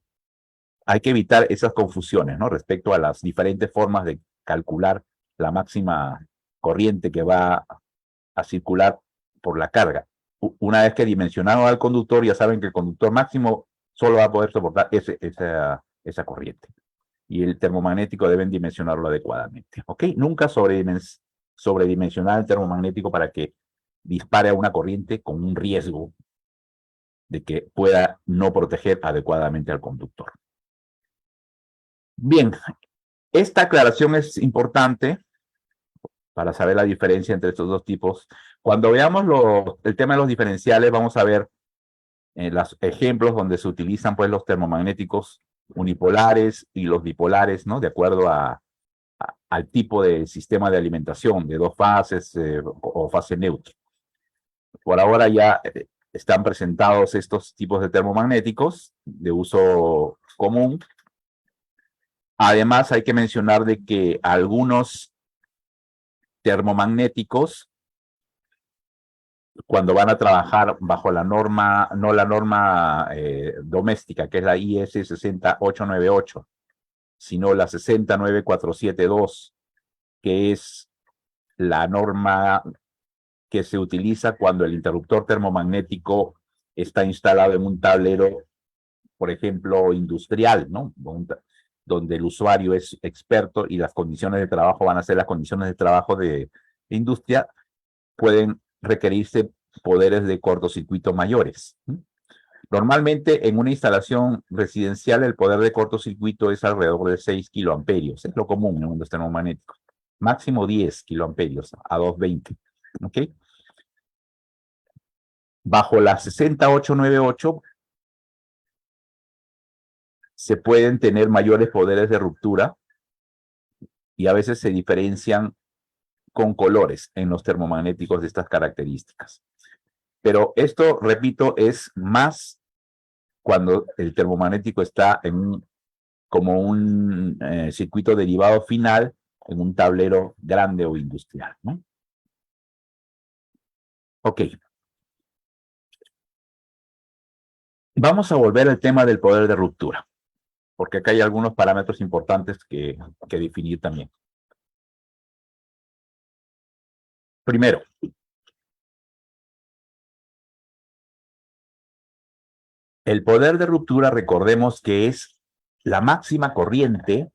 hay que evitar esas confusiones, ¿no? Respecto a las diferentes formas de calcular la máxima corriente que va a circular por la carga. Una vez que dimensionado al conductor, ya saben que el conductor máximo solo va a poder soportar esa corriente. Y el termomagnético deben dimensionarlo adecuadamente. ¿Ok? Nunca sobredimensionar el termomagnético para que dispare a una corriente con un riesgo de que pueda no proteger adecuadamente al conductor. Bien, esta aclaración es importante para saber la diferencia entre estos dos tipos. Cuando veamos el tema de los diferenciales, vamos a ver los ejemplos donde se utilizan, pues, los termomagnéticos unipolares y los bipolares, ¿no? De acuerdo al tipo de sistema de alimentación, de dos fases o fase neutra. Por ahora ya están presentados estos tipos de termomagnéticos de uso común. Además, hay que mencionar de que algunos termomagnéticos, cuando van a trabajar bajo la norma, no la norma doméstica, que es la IS 60898, sino la 69472, que es la norma que se utiliza cuando el interruptor termomagnético está instalado en un tablero, por ejemplo, industrial, ¿no? Donde el usuario es experto y las condiciones de trabajo van a ser las condiciones de trabajo de industria, pueden requerirse poderes de cortocircuito mayores. Normalmente en una instalación residencial el poder de cortocircuito es alrededor de 6 kiloamperios, es lo común en los termomagnéticos. Máximo 10 kiloamperios a 220. ¿Ok? Bajo la 60898 se pueden tener mayores poderes de ruptura y a veces se diferencian con colores en los termomagnéticos de estas características. Pero esto, repito, es más cuando el termomagnético está en como un circuito derivado final en un tablero grande o industrial, ¿no? Ok. Vamos a volver al tema del poder de ruptura, porque acá hay algunos parámetros importantes que definir también. Primero, el poder de ruptura, recordemos que es la máxima corriente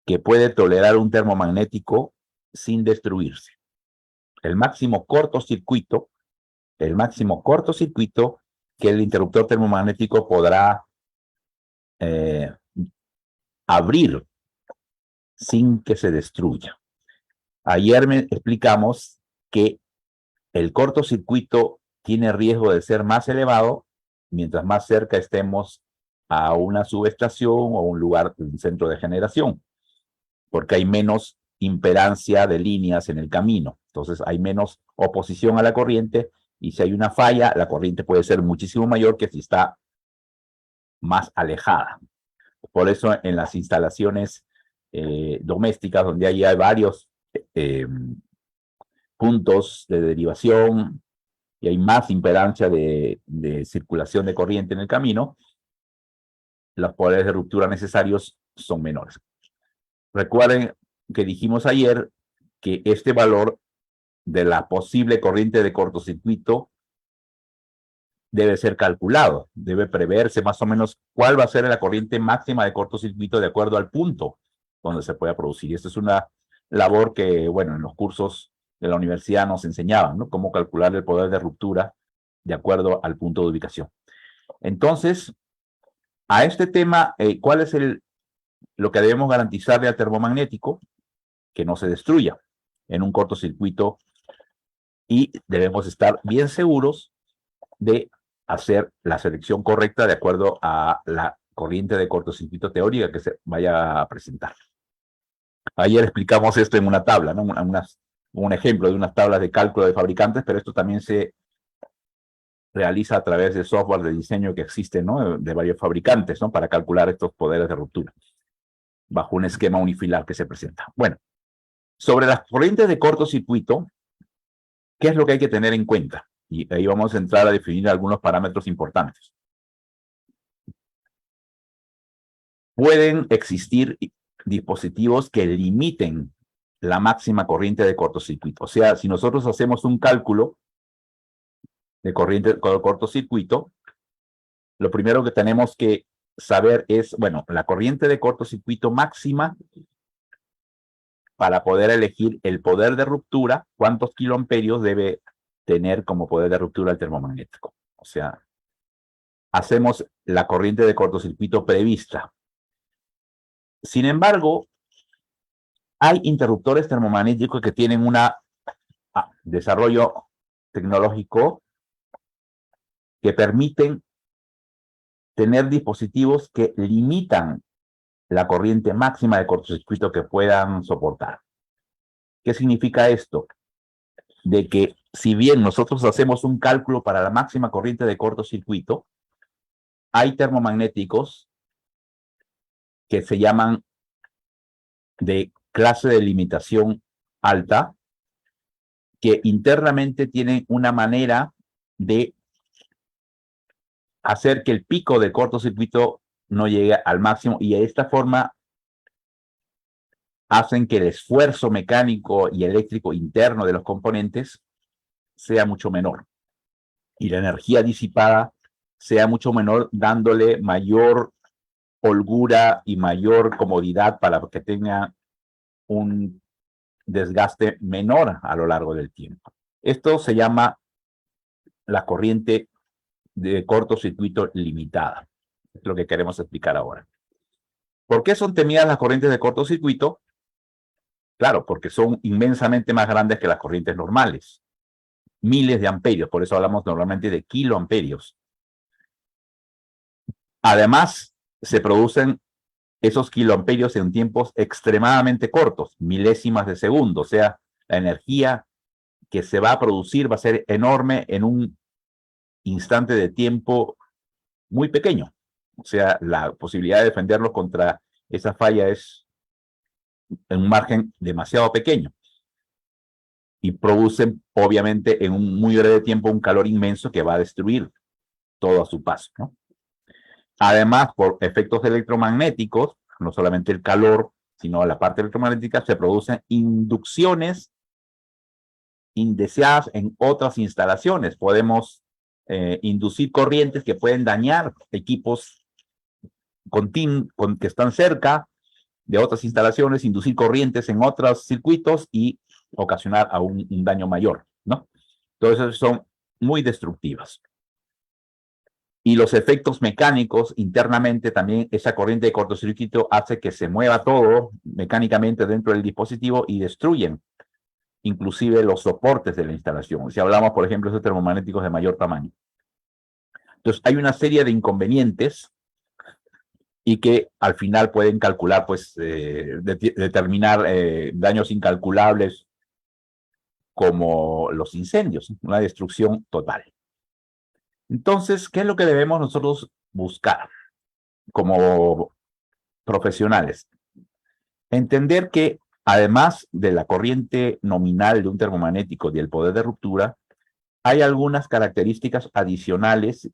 que puede tolerar un termomagnético sin destruirse. El máximo cortocircuito que el interruptor termomagnético podrá abrir sin que se destruya. Ayer explicamos que el cortocircuito tiene riesgo de ser más elevado mientras más cerca estemos a una subestación o un lugar, un centro de generación, porque hay menos impedancia de líneas en el camino. Entonces hay menos oposición a la corriente y si hay una falla, la corriente puede ser muchísimo mayor que si está más alejada. Por eso en las instalaciones domésticas donde hay varios puntos de derivación y hay más impedancia de circulación de corriente en el camino, los poderes de ruptura necesarios son menores. Recuerden que dijimos ayer que este valor de la posible corriente de cortocircuito debe ser calculado, debe preverse más o menos cuál va a ser la corriente máxima de cortocircuito de acuerdo al punto donde se pueda producir. Y esta es una labor que, bueno, en los cursos de la universidad nos enseñaban, ¿no? Cómo calcular el poder de ruptura de acuerdo al punto de ubicación. Entonces, a este tema, ¿cuál es lo que debemos garantizarle al termomagnético? Que no se destruya en un cortocircuito y debemos estar bien seguros de hacer la selección correcta de acuerdo a la corriente de cortocircuito teórica que se vaya a presentar. Ayer explicamos esto en una tabla, ¿no? Un ejemplo de unas tablas de cálculo de fabricantes, pero esto también se realiza a través de software de diseño que existe, ¿no? De varios fabricantes, ¿no? Para calcular estos poderes de ruptura bajo un esquema unifilar que se presenta. Bueno, sobre las corrientes de cortocircuito, ¿qué es lo que hay que tener en cuenta? Y ahí vamos a entrar a definir algunos parámetros importantes. Pueden existir dispositivos que limiten la máxima corriente de cortocircuito. O sea, si nosotros hacemos un cálculo de corriente de cortocircuito, lo primero que tenemos que saber es, bueno, la corriente de cortocircuito máxima para poder elegir el poder de ruptura, cuántos kiloamperios debe tener como poder de ruptura el termomagnético. O sea, hacemos la corriente de cortocircuito prevista. Sin embargo, hay interruptores termomagnéticos que tienen un desarrollo tecnológico que permiten tener dispositivos que limitan la corriente máxima de cortocircuito que puedan soportar. ¿Qué significa esto? De que si bien nosotros hacemos un cálculo para la máxima corriente de cortocircuito, hay termomagnéticos que se llaman de clase de limitación alta, que internamente tienen una manera de hacer que el pico de cortocircuito no llegue al máximo, y de esta forma hacen que el esfuerzo mecánico y eléctrico interno de los componentes sea mucho menor y la energía disipada sea mucho menor, dándole mayor holgura y mayor comodidad para que tenga un desgaste menor a lo largo del tiempo. Esto se llama la corriente de cortocircuito limitada. Es lo que queremos explicar ahora. ¿Por qué son temidas las corrientes de cortocircuito? Claro, porque son inmensamente más grandes que las corrientes normales. Miles de amperios, por eso hablamos normalmente de kiloamperios. Además, se producen esos kiloamperios en tiempos extremadamente cortos, milésimas de segundo. O sea, la energía que se va a producir va a ser enorme en un instante de tiempo muy pequeño. O sea, la posibilidad de defenderlos contra esa falla es en un margen demasiado pequeño. Y producen, obviamente, en un muy breve tiempo un calor inmenso que va a destruir todo a su paso, ¿no? Además, por efectos electromagnéticos, no solamente el calor, sino la parte electromagnética, se producen inducciones indeseadas en otras instalaciones. Podemos inducir corrientes que pueden dañar equipos que están cerca de otras instalaciones, inducir corrientes en otros circuitos y ocasionar aún un daño mayor, ¿no? Entonces son muy destructivas. Y los efectos mecánicos internamente también, esa corriente de cortocircuito hace que se mueva todo mecánicamente dentro del dispositivo y destruyen inclusive los soportes de la instalación. Si hablamos, por ejemplo, de termomagnéticos de mayor tamaño. Entonces, hay una serie de inconvenientes y que al final pueden calcular, pues, determinar daños incalculables como los incendios, una destrucción total. Entonces, ¿qué es lo que debemos nosotros buscar como profesionales? Entender que además de la corriente nominal de un termomagnético y el poder de ruptura, hay algunas características adicionales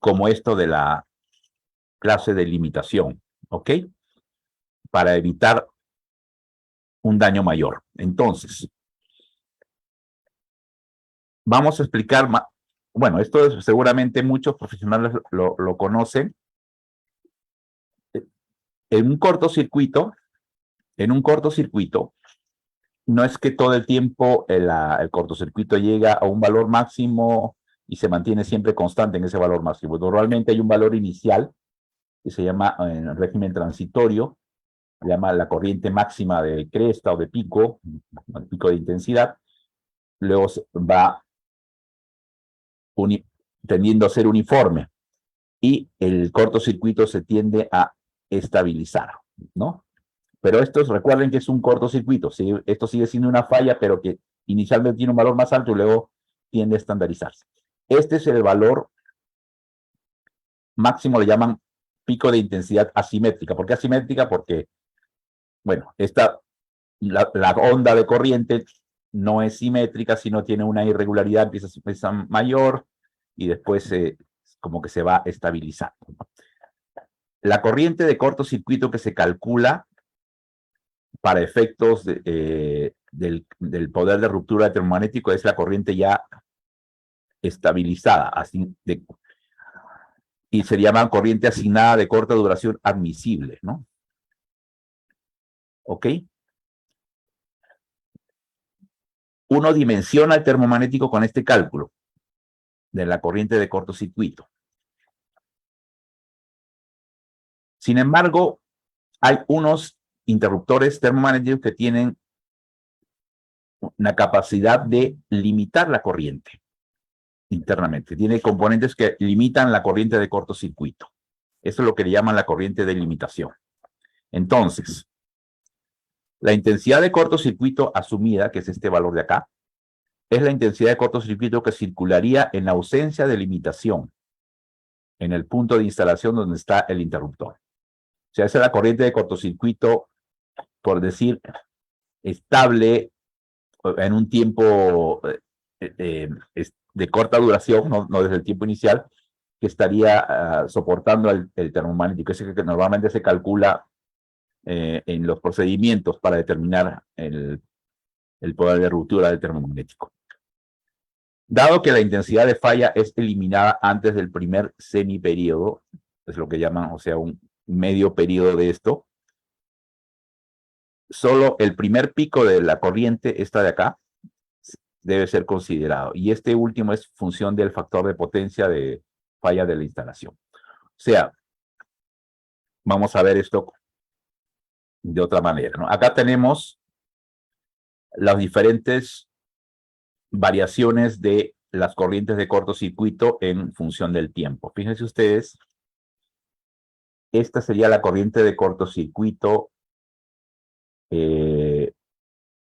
como esto de la clase de limitación, ¿ok? Para evitar un daño mayor. Entonces, vamos a explicar, bueno, esto seguramente muchos profesionales lo conocen. En un cortocircuito, no es que todo el tiempo el cortocircuito llega a un valor máximo y se mantiene siempre constante en ese valor máximo. Normalmente hay un valor inicial que se llama, en el régimen transitorio, se llama la corriente máxima de cresta o de pico, el pico de intensidad. Luego va tendiendo a ser uniforme y el cortocircuito se tiende a estabilizar, ¿no? Pero recuerden que es un cortocircuito, ¿sí? Esto sigue siendo una falla, pero que inicialmente tiene un valor más alto y luego tiende a estandarizarse. Este es el valor máximo, le llaman pico de intensidad asimétrica. ¿Por qué asimétrica? Porque, bueno, la onda de corriente no es simétrica, sino tiene una irregularidad, empieza mayor y después como que se va estabilizando. La corriente de cortocircuito que se calcula para efectos del poder de ruptura termomagnético es la corriente ya estabilizada, y se llama corriente asignada de corta duración admisible, ¿no? ¿Ok? Uno dimensiona el termomagnético con este cálculo de la corriente de cortocircuito. Sin embargo, hay unos interruptores termomagnéticos que tienen una capacidad de limitar la corriente internamente. Tiene componentes que limitan la corriente de cortocircuito. Eso es lo que le llaman la corriente de limitación. Entonces, la intensidad de cortocircuito asumida, que es este valor de acá, es la intensidad de cortocircuito que circularía en ausencia de limitación en el punto de instalación donde está el interruptor. O sea, esa es la corriente de cortocircuito, por decir, estable en un tiempo de corta duración, no desde el tiempo inicial, que estaría soportando el termomagnético. Ese que normalmente se calcula en los procedimientos para determinar el poder de ruptura del termomagnético. Dado que la intensidad de falla es eliminada antes del primer semiperíodo, es lo que llaman, o sea, un medio periodo de esto, solo el primer pico de la corriente, esta de acá, debe ser considerado. Y este último es función del factor de potencia de falla de la instalación. O sea, vamos a ver esto de otra manera, ¿no? Acá tenemos las diferentes variaciones de las corrientes de cortocircuito en función del tiempo. Fíjense ustedes, esta sería la corriente de cortocircuito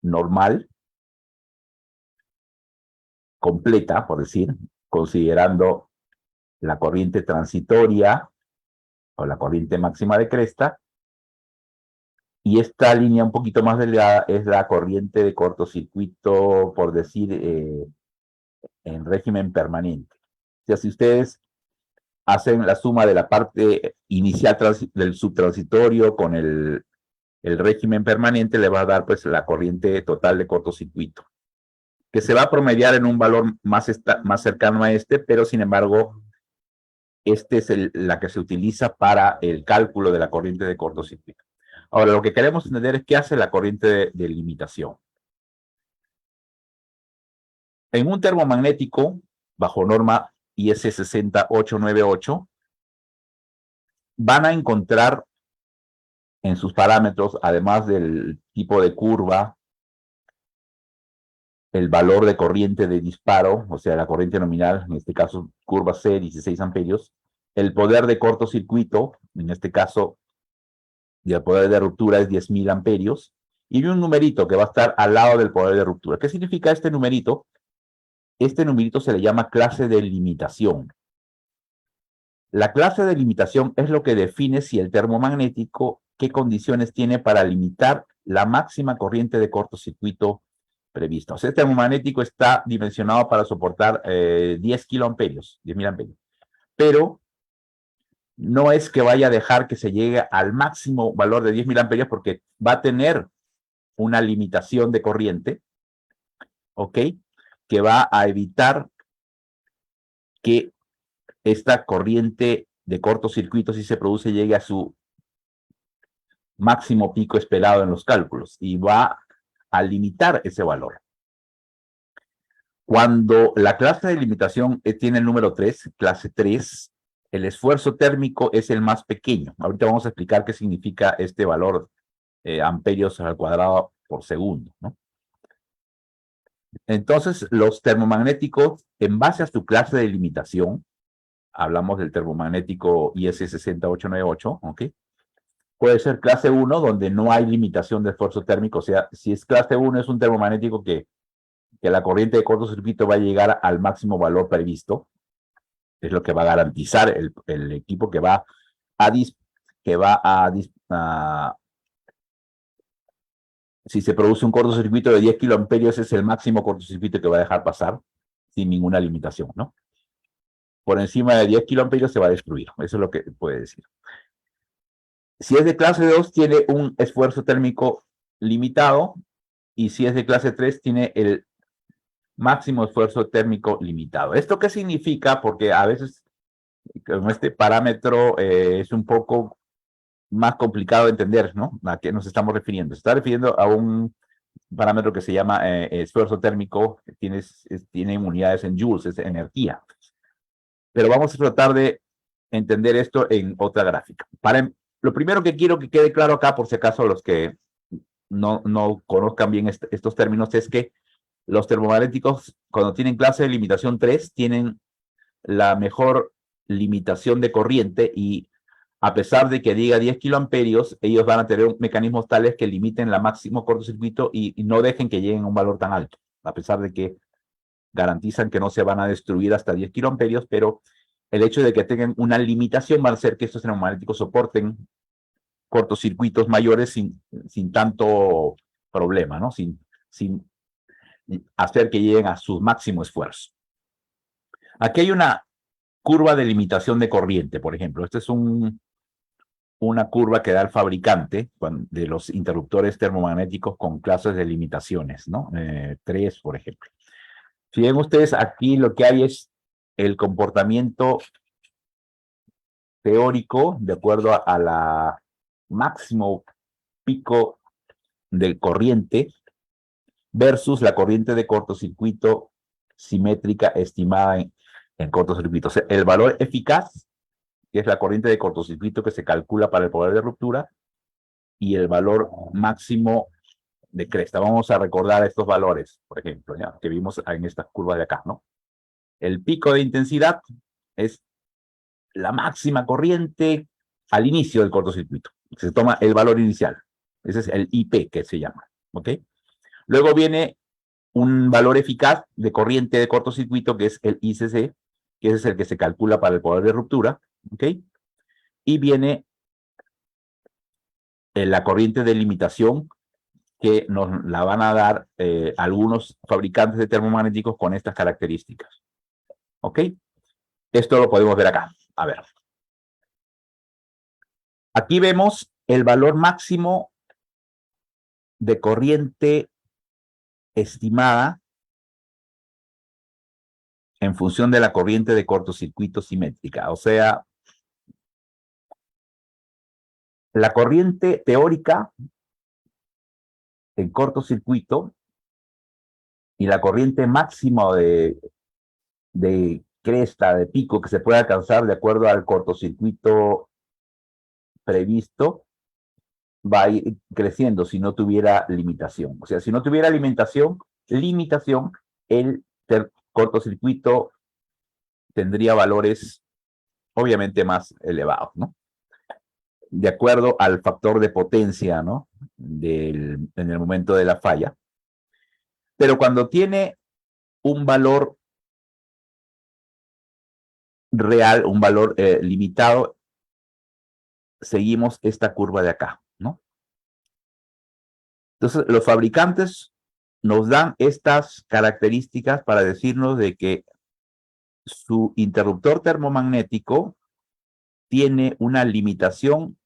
normal, completa, por decir, considerando la corriente transitoria o la corriente máxima de cresta. Y esta línea un poquito más delgada es la corriente de cortocircuito, por decir, en régimen permanente. O sea, si ustedes hacen la suma de la parte inicial del subtransitorio con el régimen permanente, le va a dar pues la corriente total de cortocircuito, que se va a promediar en un valor más cercano a este, pero sin embargo, este es la que se utiliza para el cálculo de la corriente de cortocircuito. Ahora, lo que queremos entender es qué hace la corriente de limitación. En un termomagnético, bajo norma IS 60898, van a encontrar en sus parámetros, además del tipo de curva, el valor de corriente de disparo, o sea, la corriente nominal, en este caso curva C, 16 amperios, el poder de cortocircuito, en este caso, y el poder de ruptura es 10.000 amperios, y un numerito que va a estar al lado del poder de ruptura. ¿Qué significa este numerito? Este numerito se le llama clase de limitación. La clase de limitación es lo que define si el termomagnético, qué condiciones tiene para limitar la máxima corriente de cortocircuito prevista. O sea, el termomagnético está dimensionado para soportar 10 kiloamperios, 10.000 amperios. Pero no es que vaya a dejar que se llegue al máximo valor de 10.000 amperios porque va a tener una limitación de corriente, ¿ok? Que va a evitar que esta corriente de cortocircuito, si se produce, llegue a su máximo pico esperado en los cálculos y va a limitar ese valor. Cuando la clase de limitación tiene el número 3, clase 3, el esfuerzo térmico es el más pequeño. Ahorita vamos a explicar qué significa este valor amperios al cuadrado por segundo, ¿no? Entonces, los termomagnéticos, en base a su clase de limitación, hablamos del termomagnético IS 60898, ¿ok? Puede ser clase 1, donde no hay limitación de esfuerzo térmico. O sea, si es clase 1, es un termomagnético que la corriente de cortocircuito va a llegar al máximo valor previsto. Es lo que va a garantizar el equipo que va a si se produce un cortocircuito de 10 kiloamperios, es el máximo cortocircuito que va a dejar pasar sin ninguna limitación, ¿no? Por encima de 10 kiloamperios se va a destruir. Eso es lo que puede decir. Si es de clase 2, tiene un esfuerzo térmico limitado, y si es de clase 3, tiene el máximo esfuerzo térmico limitado. ¿Esto qué significa? Porque a veces con este parámetro es un poco más complicado de entender, ¿no? ¿A qué nos estamos refiriendo? Se está refiriendo a un parámetro que se llama esfuerzo térmico, que tiene unidades en joules, es energía. Pero vamos a tratar de entender esto en otra gráfica. Lo primero que quiero que quede claro acá, por si acaso los que no conozcan bien estos términos, es que los termomagnéticos, cuando tienen clase de limitación 3, tienen la mejor limitación de corriente, y a pesar de que diga 10 kiloamperios, ellos van a tener mecanismos tales que limiten la máximo cortocircuito y no dejen que lleguen a un valor tan alto, a pesar de que garantizan que no se van a destruir hasta 10 kiloamperios, pero el hecho de que tengan una limitación va a hacer que estos termomagnéticos soporten cortocircuitos mayores sin tanto problema, ¿no? Sin hacer que lleguen a su máximo esfuerzo. Aquí hay una curva de limitación de corriente, por ejemplo. Esta es una curva que da el fabricante de los interruptores termomagnéticos con clases de limitaciones, ¿no? 3, por ejemplo. Si ven ustedes, aquí lo que hay es el comportamiento teórico de acuerdo a la máximo pico de corriente versus la corriente de cortocircuito simétrica estimada en cortocircuito. O sea, el valor eficaz, que es la corriente de cortocircuito que se calcula para el poder de ruptura, y el valor máximo de cresta. Vamos a recordar estos valores, por ejemplo, ¿ya? Que vimos en estas curvas de acá, ¿no? El pico de intensidad es la máxima corriente al inicio del cortocircuito. Se toma el valor inicial. Ese es el IP que se llama, ¿ok? Luego viene un valor eficaz de corriente de cortocircuito, que es el ICC, que ese es el que se calcula para el poder de ruptura, ¿ok? Y viene la corriente de limitación, que nos la van a dar algunos fabricantes de termomagnéticos con estas características, ¿ok? Esto lo podemos ver acá. A ver. Aquí vemos el valor máximo de corriente estimada en función de la corriente de cortocircuito simétrica. O sea, la corriente teórica en cortocircuito y la corriente máxima de cresta, de pico, que se puede alcanzar de acuerdo al cortocircuito previsto, va a ir creciendo si no tuviera limitación. O sea, si no tuviera limitación, el cortocircuito tendría valores obviamente más elevados, ¿no? De acuerdo al factor de potencia, ¿no? En el momento de la falla. Pero cuando tiene un valor real, un valor limitado, seguimos esta curva de acá, ¿no? Entonces, los fabricantes nos dan estas características para decirnos de que su interruptor termomagnético tiene una limitación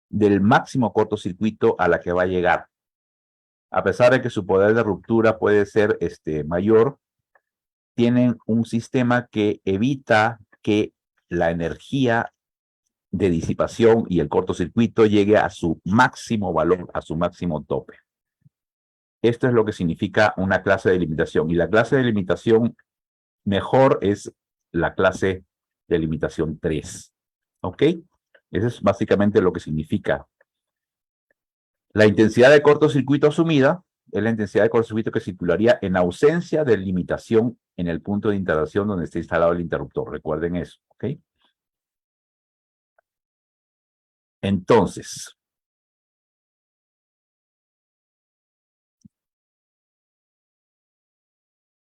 del máximo cortocircuito a la que va a llegar. A pesar de que su poder de ruptura puede ser mayor, tienen un sistema que evita que la energía de disipación y el cortocircuito llegue a su máximo valor, a su máximo tope. Esto es lo que significa una clase de limitación. Y la clase de limitación mejor es la clase de limitación 3. ¿Ok? Eso es básicamente lo que significa. La intensidad de cortocircuito asumida es la intensidad de cortocircuito que circularía en ausencia de limitación en el punto de integración donde está instalado el interruptor. Recuerden eso. ¿Ok? Entonces,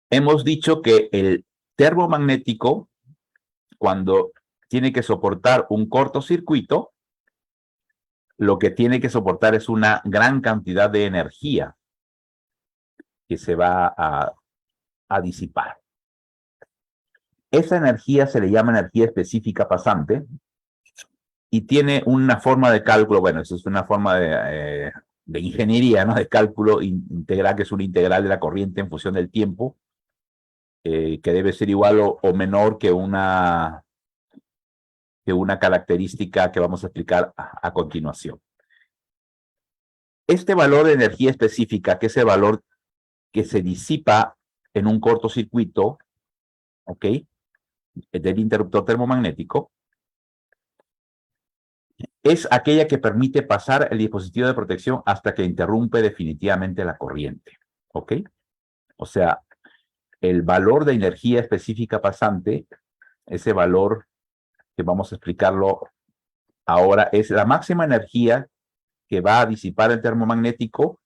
hemos dicho que el termomagnético, cuando tiene que soportar un cortocircuito, lo que tiene que soportar es una gran cantidad de energía que se va a disipar. Esa energía se le llama energía específica pasante y tiene una forma de cálculo, bueno, eso es una forma de ingeniería, ¿no? De cálculo integral, que es una integral de la corriente en función del tiempo, que debe ser igual o menor que una característica que vamos a explicar a continuación. Este valor de energía específica, que es el valor que se disipa en un cortocircuito, ¿ok? Del interruptor termomagnético, es aquella que permite pasar el dispositivo de protección hasta que interrumpe definitivamente la corriente, ¿ok? O sea, el valor de energía específica pasante, ese valor que vamos a explicarlo ahora, es la máxima energía que va a disipar el termomagnético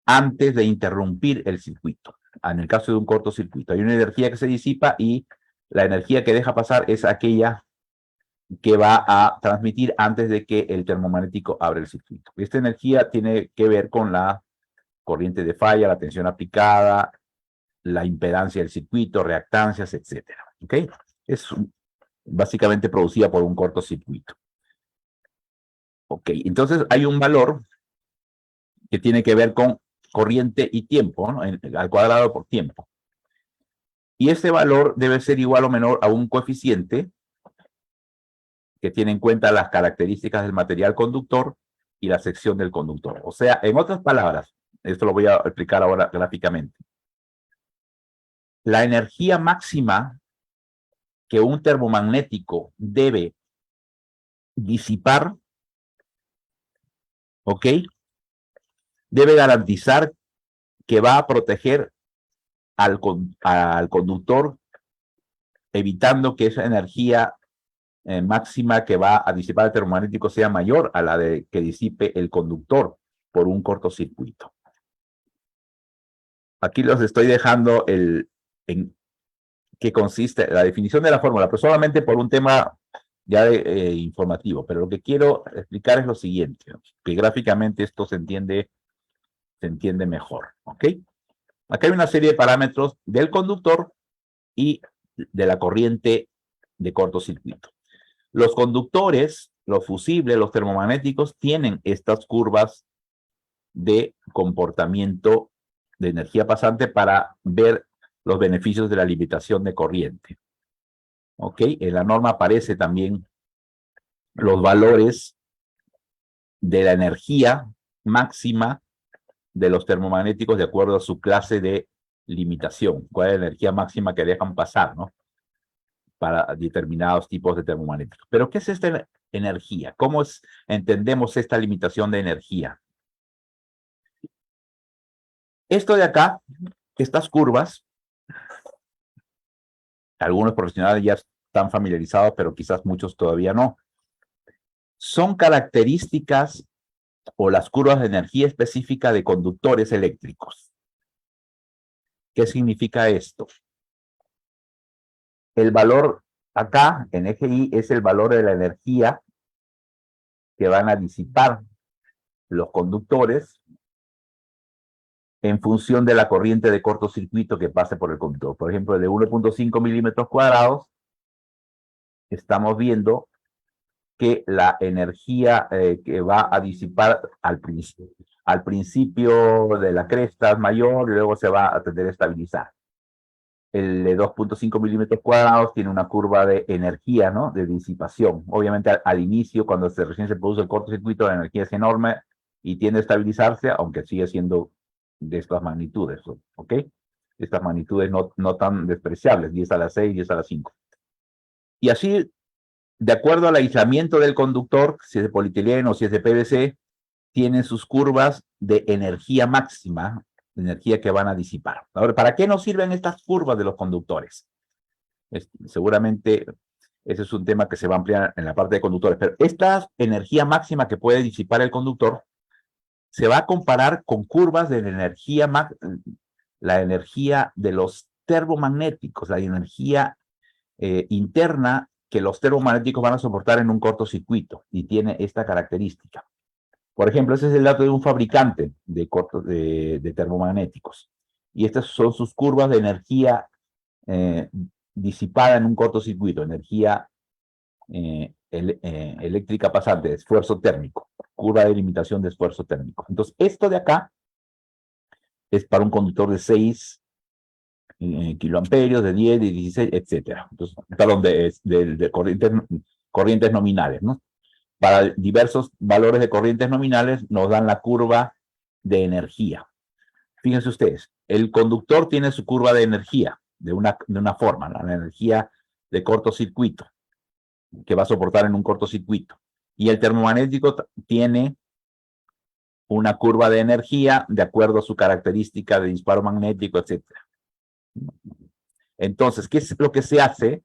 antes de interrumpir el circuito, En el caso de un cortocircuito, hay una energía que se disipa y la energía que deja pasar es aquella que va a transmitir antes de que el termomagnético abra el circuito. Esta energía tiene que ver con la corriente de falla, la tensión aplicada, la impedancia del circuito, reactancias, etcétera. ¿Ok? Es básicamente producida por un cortocircuito. Ok, entonces hay un valor que tiene que ver con corriente y tiempo, ¿no? Al cuadrado por tiempo. Y este valor debe ser igual o menor a un coeficiente que tiene en cuenta las características del material conductor y la sección del conductor. O sea, en otras palabras, esto lo voy a explicar ahora gráficamente. La energía máxima que un termomagnético debe disipar, ¿ok? Debe garantizar que va a proteger al conductor, evitando que esa energía máxima que va a disipar el termomagnético sea mayor a la de que disipe el conductor por un cortocircuito. Aquí los estoy dejando en qué consiste la definición de la fórmula, pero solamente por un tema ya informativo. Pero lo que quiero explicar es lo siguiente, que gráficamente esto se entiende mejor. ¿Ok? Acá hay una serie de parámetros del conductor y de la corriente de cortocircuito. Los conductores, los fusibles, los termomagnéticos, tienen estas curvas de comportamiento de energía pasante para ver los beneficios de la limitación de corriente. ¿Ok? En la norma aparece también los valores de la energía máxima de los termomagnéticos de acuerdo a su clase de limitación. ¿Cuál es la energía máxima que dejan pasar, ¿no? Para determinados tipos de termomagnéticos. Pero, ¿qué es esta energía? ¿Cómo entendemos esta limitación de energía? Esto de acá, estas curvas, algunos profesionales ya están familiarizados, pero quizás muchos todavía no. Son características o las curvas de energía específica de conductores eléctricos. ¿Qué significa esto? El valor acá, en eje Y, es el valor de la energía que van a disipar los conductores en función de la corriente de cortocircuito que pase por el conductor. Por ejemplo, de 1.5 milímetros cuadrados, estamos viendo que la energía que va a disipar al principio de la cresta es mayor y luego se va a tender a estabilizar. El de 2.5 milímetros cuadrados tiene una curva de energía, ¿no? De disipación. Obviamente al inicio, cuando recién se produce el cortocircuito, la energía es enorme y tiende a estabilizarse, aunque sigue siendo de estas magnitudes, ¿ok? Estas magnitudes no tan despreciables, 10 a la 6, 10 a la 5. Y así, de acuerdo al aislamiento del conductor, si es de polietileno o si es de PVC, tienen sus curvas de energía máxima, de energía que van a disipar. Ahora, ¿para qué nos sirven estas curvas de los conductores? Seguramente ese es un tema que se va a ampliar en la parte de conductores, pero esta energía máxima que puede disipar el conductor se va a comparar con curvas de la energía de los termomagnéticos, la energía interna que los termomagnéticos van a soportar en un cortocircuito y tiene esta característica. Por ejemplo, ese es el dato de un fabricante de termomagnéticos. Y estas son sus curvas de energía disipada en un cortocircuito, energía eléctrica pasante, de esfuerzo térmico, curva de limitación de esfuerzo térmico. Entonces, esto de acá es para un conductor de 6 kiloamperios, de 10, de 16, etcétera. Entonces, perdón, de corrientes nominales, ¿no? Para diversos valores de corrientes nominales nos dan la curva de energía. Fíjense ustedes, el conductor tiene su curva de energía de una forma, ¿no? La energía de cortocircuito que va a soportar en un cortocircuito. Y el termomagnético tiene una curva de energía de acuerdo a su característica de disparo magnético, etcétera. Entonces, ¿qué es lo que se hace?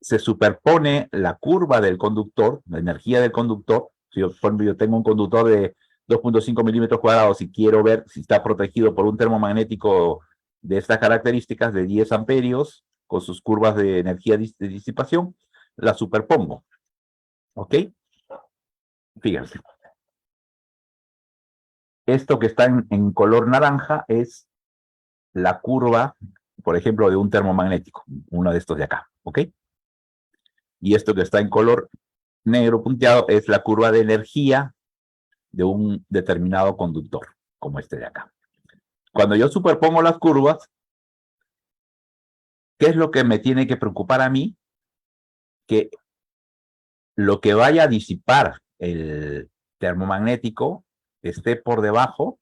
Se superpone la curva del conductor, la energía del conductor. Si yo tengo un conductor de 2.5 milímetros cuadrados y quiero ver si está protegido por un termomagnético de estas características de 10 amperios con sus curvas de energía de disipación, la superpongo. ¿Ok? Fíjense. Esto que está en color naranja es la curva, por ejemplo, de un termomagnético, uno de estos de acá. ¿Ok? Y esto que está en color negro punteado es la curva de energía de un determinado conductor, como este de acá. Cuando yo superpongo las curvas, ¿qué es lo que me tiene que preocupar a mí? Que lo que vaya a disipar el termomagnético esté por debajo,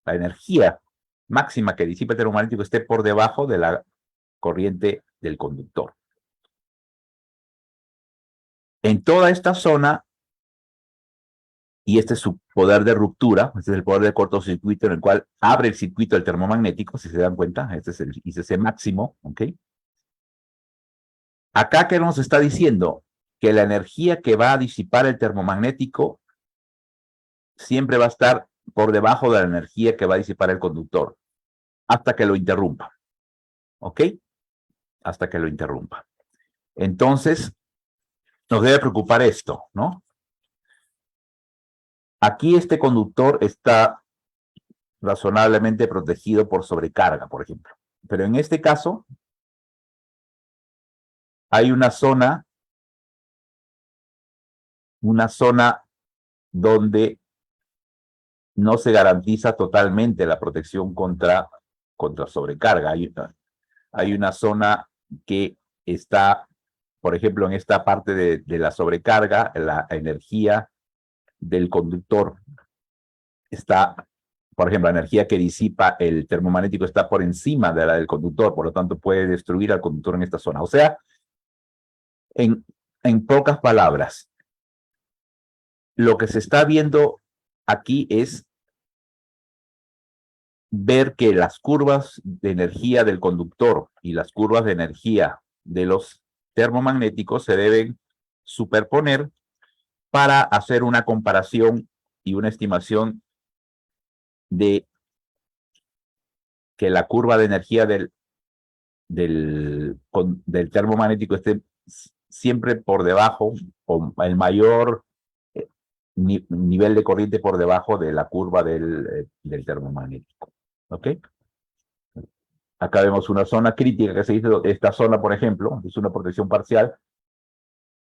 la energía máxima que disipa el termomagnético esté por debajo de la corriente del conductor. En toda esta zona, y este es su poder de ruptura, este es el poder de cortocircuito en el cual abre el circuito del termomagnético, si se dan cuenta, este es el ICC máximo, ¿ok? Acá, ¿qué nos está diciendo? Que la energía que va a disipar el termomagnético siempre va a estar por debajo de la energía que va a disipar el conductor, hasta que lo interrumpa, ¿ok? Hasta que lo interrumpa. Entonces, nos debe preocupar esto, ¿no? Aquí este conductor está razonablemente protegido por sobrecarga, por ejemplo. Pero en este caso, hay una zona donde no se garantiza totalmente la protección contra sobrecarga. Hay una zona que está, por ejemplo, en esta parte de la sobrecarga, la energía del conductor está, por ejemplo, la energía que disipa el termomagnético está por encima de la del conductor, por lo tanto puede destruir al conductor en esta zona. O sea, en pocas palabras, lo que se está viendo aquí es ver que las curvas de energía del conductor y las curvas de energía de los termomagnéticos se deben superponer para hacer una comparación y una estimación de que la curva de energía del termomagnético esté siempre por debajo o el mayor nivel de corriente por debajo de la curva del termomagnético. ¿Ok? Acá vemos una zona crítica que se dice, esta zona, por ejemplo, es una protección parcial.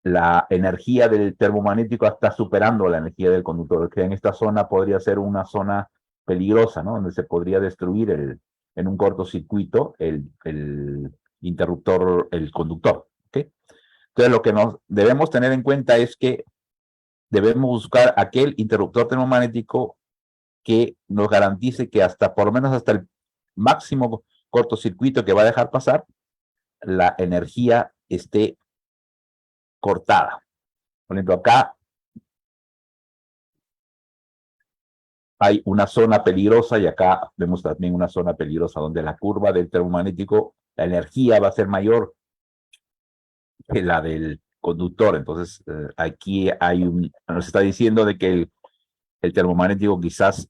La energía del termomagnético está superando la energía del conductor, que en esta zona podría ser una zona peligrosa, ¿no? Donde se podría destruir en un cortocircuito el interruptor, el conductor. ¿Okay? Entonces, lo que nos debemos tener en cuenta es que debemos buscar aquel interruptor termomagnético que nos garantice que por lo menos hasta el máximo cortocircuito que va a dejar pasar, la energía esté cortada. Por ejemplo, acá hay una zona peligrosa y acá vemos también una zona peligrosa donde la curva del termomagnético, la energía va a ser mayor que la del conductor. Entonces, aquí nos está diciendo de que el termomagnético quizás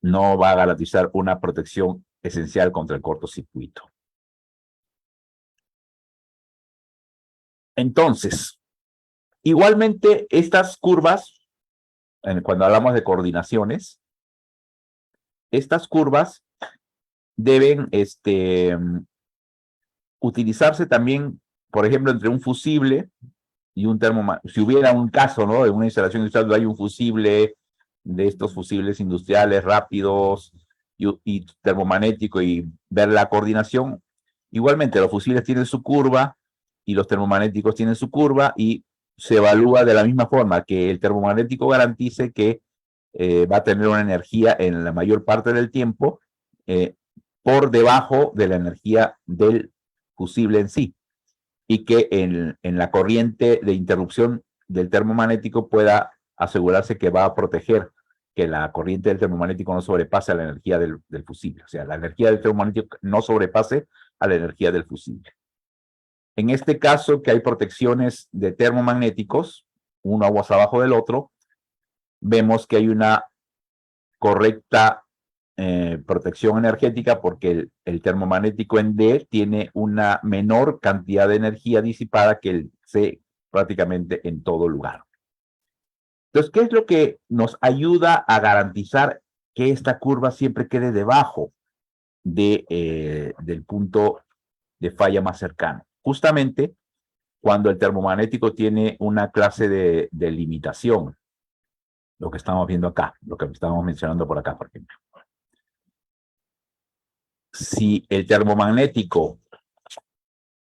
no va a garantizar una protección esencial contra el cortocircuito. Entonces, igualmente estas curvas, cuando hablamos de coordinaciones, estas curvas deben utilizarse también, por ejemplo, entre un fusible y un termomagnético. Si hubiera un caso, ¿no? De una instalación industrial donde hay un fusible, de estos fusibles industriales rápidos y termomagnético, y ver la coordinación. Igualmente, los fusibles tienen su curva y los termomagnéticos tienen su curva, y se evalúa de la misma forma, que el termomagnético garantice que va a tener una energía en la mayor parte del tiempo por debajo de la energía del fusible en sí, y que en la corriente de interrupción del termomagnético pueda asegurarse que va a proteger que la corriente del termomagnético no sobrepase a la energía del fusible. O sea, la energía del termomagnético no sobrepase a la energía del fusible. En este caso, que hay protecciones de termomagnéticos, uno aguas abajo del otro, vemos que hay una correcta protección energética, porque el termomagnético en D tiene una menor cantidad de energía disipada que el C prácticamente en todo lugar. Entonces, ¿qué es lo que nos ayuda a garantizar que esta curva siempre quede debajo del punto de falla más cercano? Justamente cuando el termomagnético tiene una clase de limitación, lo que estamos viendo acá, lo que estamos mencionando por acá, por ejemplo. Si el termomagnético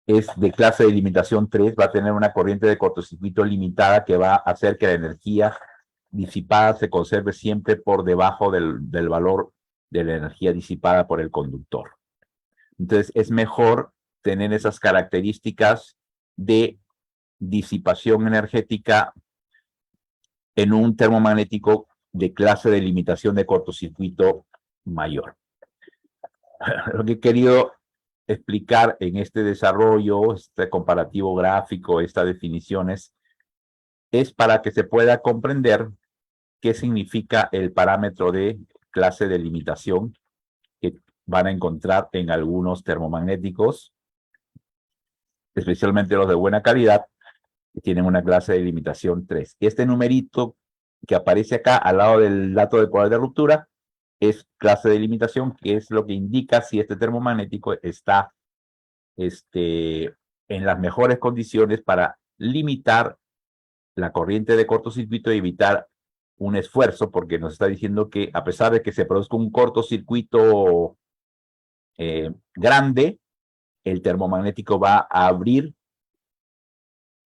es de clase de limitación 3, va a tener una corriente de cortocircuito limitada que va a hacer que la energía disipada se conserve siempre por debajo del valor de la energía disipada por el conductor. Entonces, es mejor tener esas características de disipación energética en un termomagnético de clase de limitación de cortocircuito mayor. Lo que he querido explicar en este desarrollo, este comparativo gráfico, estas definiciones, es para que se pueda comprender qué significa el parámetro de clase de limitación que van a encontrar en algunos termomagnéticos, especialmente los de buena calidad, que tienen una clase de limitación 3. Este numerito que aparece acá al lado del dato de poder de ruptura es clase de limitación, que es lo que indica si este termomagnético está en las mejores condiciones para limitar la corriente de cortocircuito y evitar un esfuerzo, porque nos está diciendo que a pesar de que se produzca un cortocircuito grande, el termomagnético va a abrir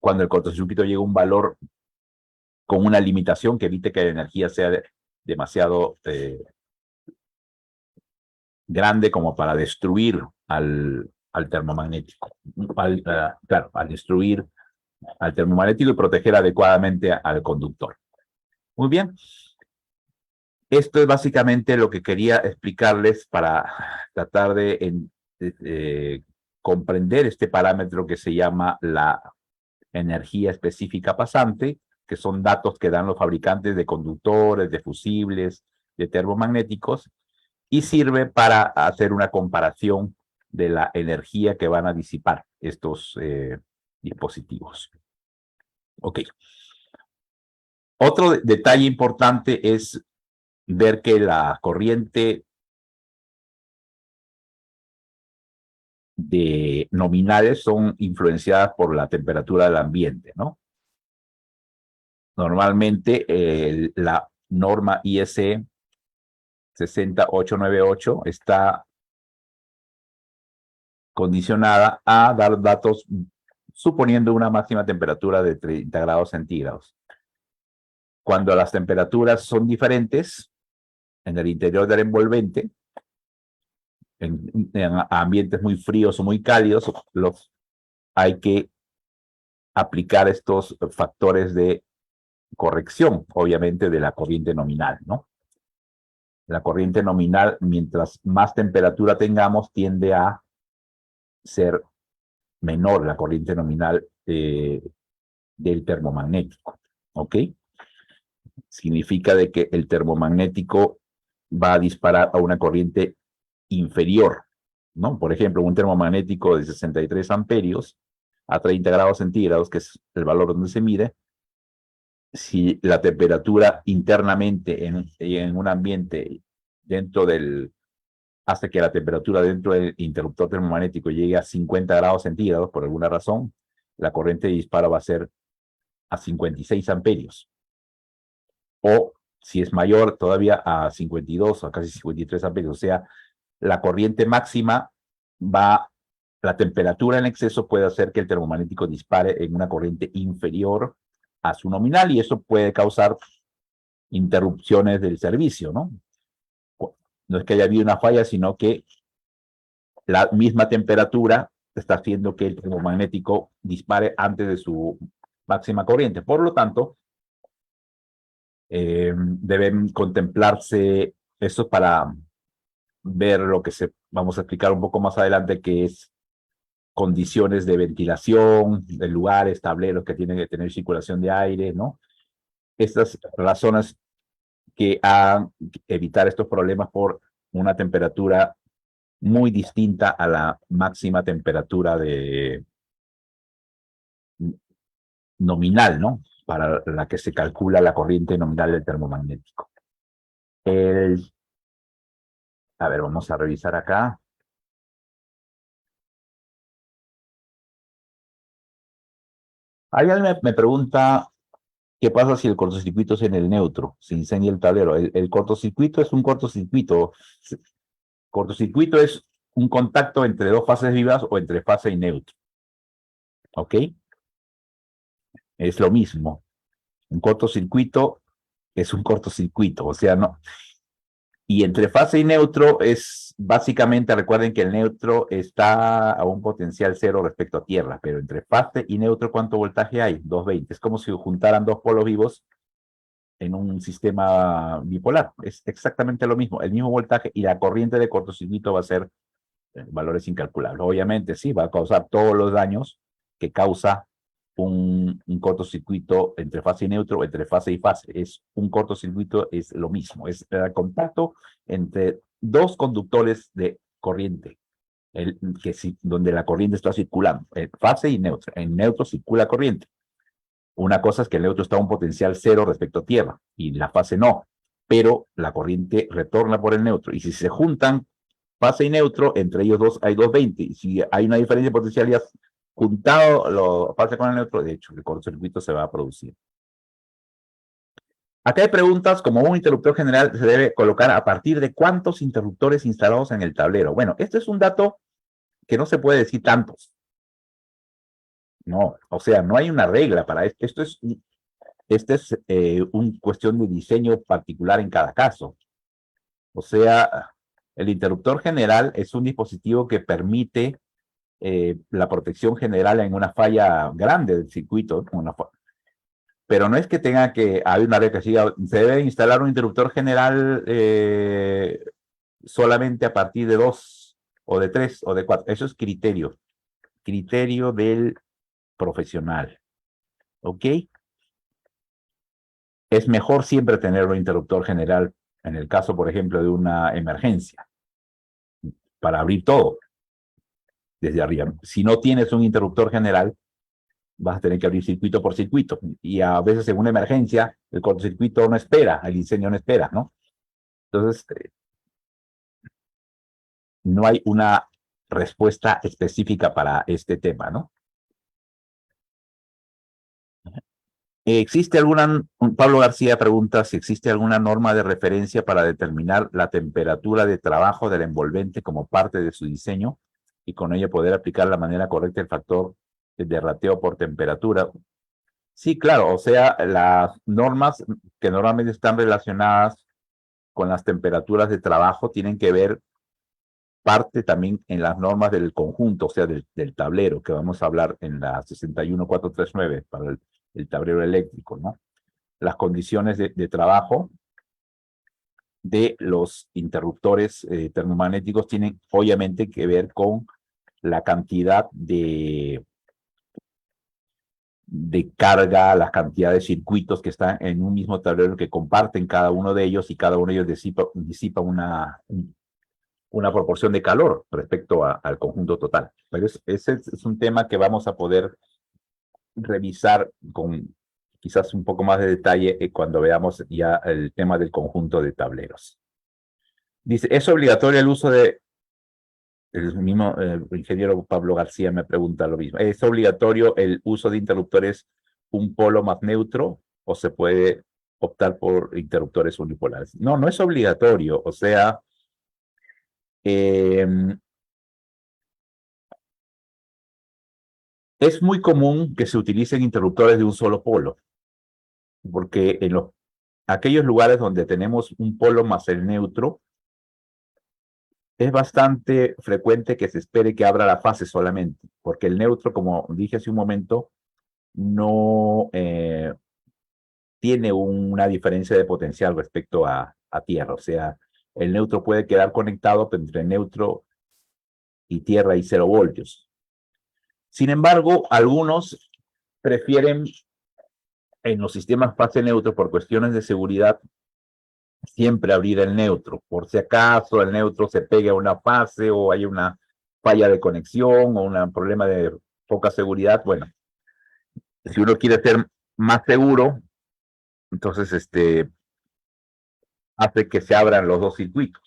cuando el cortocircuito llega a un valor con una limitación que evite que la energía sea demasiado grande como para destruir al termomagnético, claro, al destruir al termomagnético y proteger adecuadamente al conductor. Muy bien. Esto es básicamente lo que quería explicarles para tratar de comprender este parámetro que se llama la energía específica pasante, que son datos que dan los fabricantes de conductores, de fusibles, de termomagnéticos, y sirve para hacer una comparación de la energía que van a disipar estos dispositivos. Ok. Otro detalle importante es ver que la corriente de nominales son influenciadas por la temperatura del ambiente, ¿no? Normalmente la norma IEC 60898 está condicionada a dar datos suponiendo una máxima temperatura de 30 grados centígrados. Cuando las temperaturas son diferentes en el interior del envolvente, en ambientes muy fríos o muy cálidos, hay que aplicar estos factores de corrección, obviamente, de la corriente nominal, ¿no? La corriente nominal, mientras más temperatura tengamos, tiende a ser menor la corriente nominal del termomagnético, ¿ok? Significa de que el termomagnético va a disparar a una corriente inferior, ¿no? Por ejemplo, un termomagnético de 63 amperios a 30 grados centígrados, que es el valor donde se mide, si la temperatura internamente en un ambiente hace que la temperatura dentro del interruptor termomagnético llegue a 50 grados centígrados por alguna razón, la corriente de disparo va a ser a 56 amperios. O si es mayor todavía a 52 o casi 53 amperios, o sea, la corriente máxima la temperatura en exceso puede hacer que el termomagnético dispare en una corriente inferior a su nominal y eso puede causar interrupciones del servicio, ¿no? No es que haya habido una falla, sino que la misma temperatura está haciendo que el termomagnético dispare antes de su máxima corriente. Por lo tanto, deben contemplarse eso para ver lo que vamos a explicar un poco más adelante, que es condiciones de ventilación, de lugares, tableros que tienen que tener circulación de aire, ¿no? Estas razones que a evitar estos problemas por una temperatura muy distinta a la máxima temperatura nominal, ¿no? Para la que se calcula la corriente nominal del termomagnético. A ver, vamos a revisar acá. Alguien me pregunta qué pasa si el cortocircuito es en el neutro, se incendia el tablero. El cortocircuito es un cortocircuito. Cortocircuito es un contacto entre dos fases vivas o entre fase y neutro. ¿Ok? Es lo mismo. Un cortocircuito es un cortocircuito, o sea, no. Y entre fase y neutro es básicamente, recuerden que el neutro está a un potencial cero respecto a tierra, pero entre fase y neutro, ¿cuánto voltaje hay? 220. Es como si juntaran dos polos vivos en un sistema bipolar. Es exactamente lo mismo, el mismo voltaje y la corriente de cortocircuito va a ser valores incalculables. Obviamente, sí, va a causar todos los daños que causa un cortocircuito entre fase y neutro, entre fase y fase. Es un cortocircuito, es lo mismo, es el contacto entre dos conductores de corriente, donde la corriente está circulando, fase y neutro. En neutro circula corriente. Una cosa es que el neutro está a un potencial cero respecto a tierra y la fase no, pero la corriente retorna por el neutro. Y si se juntan fase y neutro, entre ellos dos hay 220. Y si hay una diferencia de potencialidad juntado lo fase con el neutro, de hecho, el cortocircuito se va a producir. Acá hay preguntas como un interruptor general se debe colocar a partir de cuántos interruptores instalados en el tablero. Bueno, este es un dato que no se puede decir tantos. No, o sea, no hay una regla para esto. Esto es una cuestión de diseño particular en cada caso. O sea, el interruptor general es un dispositivo que permite la protección general en una falla grande del circuito, pero no es que tenga que haber una regla que siga, se debe instalar un interruptor general solamente a partir de 2 o de 3 o de 4. Eso es criterio del profesional. ¿Ok? Es mejor siempre tener un interruptor general en el caso, por ejemplo, de una emergencia, para abrir todo desde arriba. Si no tienes un interruptor general, vas a tener que abrir circuito por circuito. Y a veces en una emergencia, el cortocircuito no espera, el incendio no espera, ¿no? Entonces, no hay una respuesta específica para este tema, ¿no? Pablo García pregunta si existe alguna norma de referencia para determinar la temperatura de trabajo del envolvente como parte de su diseño y con ello poder aplicar de la manera correcta el factor de rateo por temperatura. Sí, claro, o sea, las normas que normalmente están relacionadas con las temperaturas de trabajo tienen que ver parte también en las normas del conjunto, o sea, del tablero, que vamos a hablar en la 61439 para el tablero eléctrico, ¿no? Las condiciones de trabajo de los interruptores termomagnéticos tienen obviamente que ver con la cantidad de carga, la cantidad de circuitos que están en un mismo tablero que comparten cada uno de ellos y cada uno de ellos disipa una proporción de calor respecto al conjunto total. Pero ese es un tema que vamos a poder revisar con quizás un poco más de detalle cuando veamos ya el tema del conjunto de tableros. Dice, ¿es obligatorio el uso de... El mismo ingeniero Pablo García me pregunta lo mismo. ¿Es obligatorio el uso de interruptores un polo más neutro o se puede optar por interruptores unipolares? No, no es obligatorio. O sea, es muy común que se utilicen interruptores de un solo polo, porque en aquellos lugares donde tenemos un polo más el neutro, es bastante frecuente que se espere que abra la fase solamente, porque el neutro, como dije hace un momento, no tiene una diferencia de potencial respecto a tierra. O sea, el neutro puede quedar conectado, pero entre neutro y tierra hay 0 voltios. Sin embargo, algunos prefieren en los sistemas fase neutro por cuestiones de seguridad siempre abrir el neutro, por si acaso el neutro se pegue a una fase o hay una falla de conexión o un problema de poca seguridad. Bueno, si uno quiere ser más seguro, entonces hace que se abran los dos circuitos.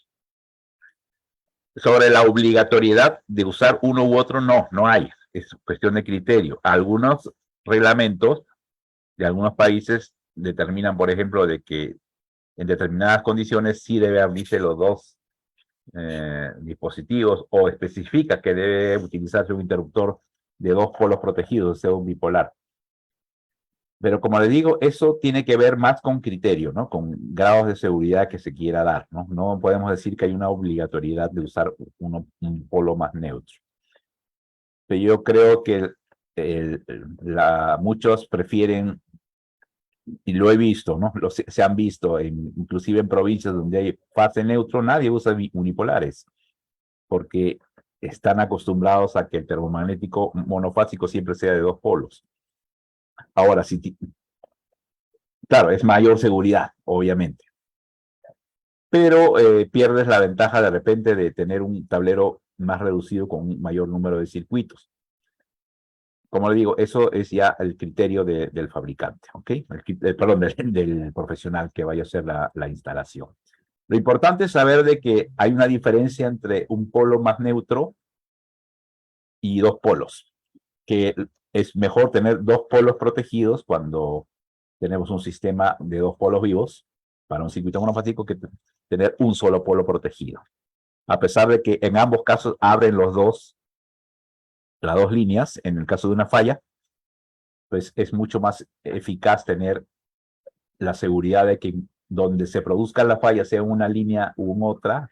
Sobre la obligatoriedad de usar uno u otro, no hay. Es cuestión de criterio. Algunos reglamentos de algunos países determinan, por ejemplo, de que en determinadas condiciones sí debe abrirse los dos dispositivos, o especifica que debe utilizarse un interruptor de dos polos protegidos, o sea, un bipolar. Pero como le digo, eso tiene que ver más con criterio, ¿no? Con grados de seguridad que se quiera dar, ¿no? No podemos decir que hay una obligatoriedad de usar un polo más neutro. Pero yo creo que muchos prefieren, y lo he visto, ¿no? Se han visto, inclusive en provincias donde hay fase neutro, nadie usa unipolares, porque están acostumbrados a que el termomagnético monofásico siempre sea de dos polos. Ahora, claro, es mayor seguridad, obviamente, pero pierdes la ventaja de repente de tener un tablero más reducido con un mayor número de circuitos. Como le digo, eso es ya el criterio del fabricante, ¿ok? Perdón, del profesional que vaya a hacer la instalación. Lo importante es saber de que hay una diferencia entre un polo más neutro y dos polos, que es mejor tener dos polos protegidos cuando tenemos un sistema de dos polos vivos para un circuito monofásico que tener un solo polo protegido. A pesar de que en ambos casos abren las dos líneas, en el caso de una falla, pues es mucho más eficaz tener la seguridad de que donde se produzca la falla, sea una línea u otra,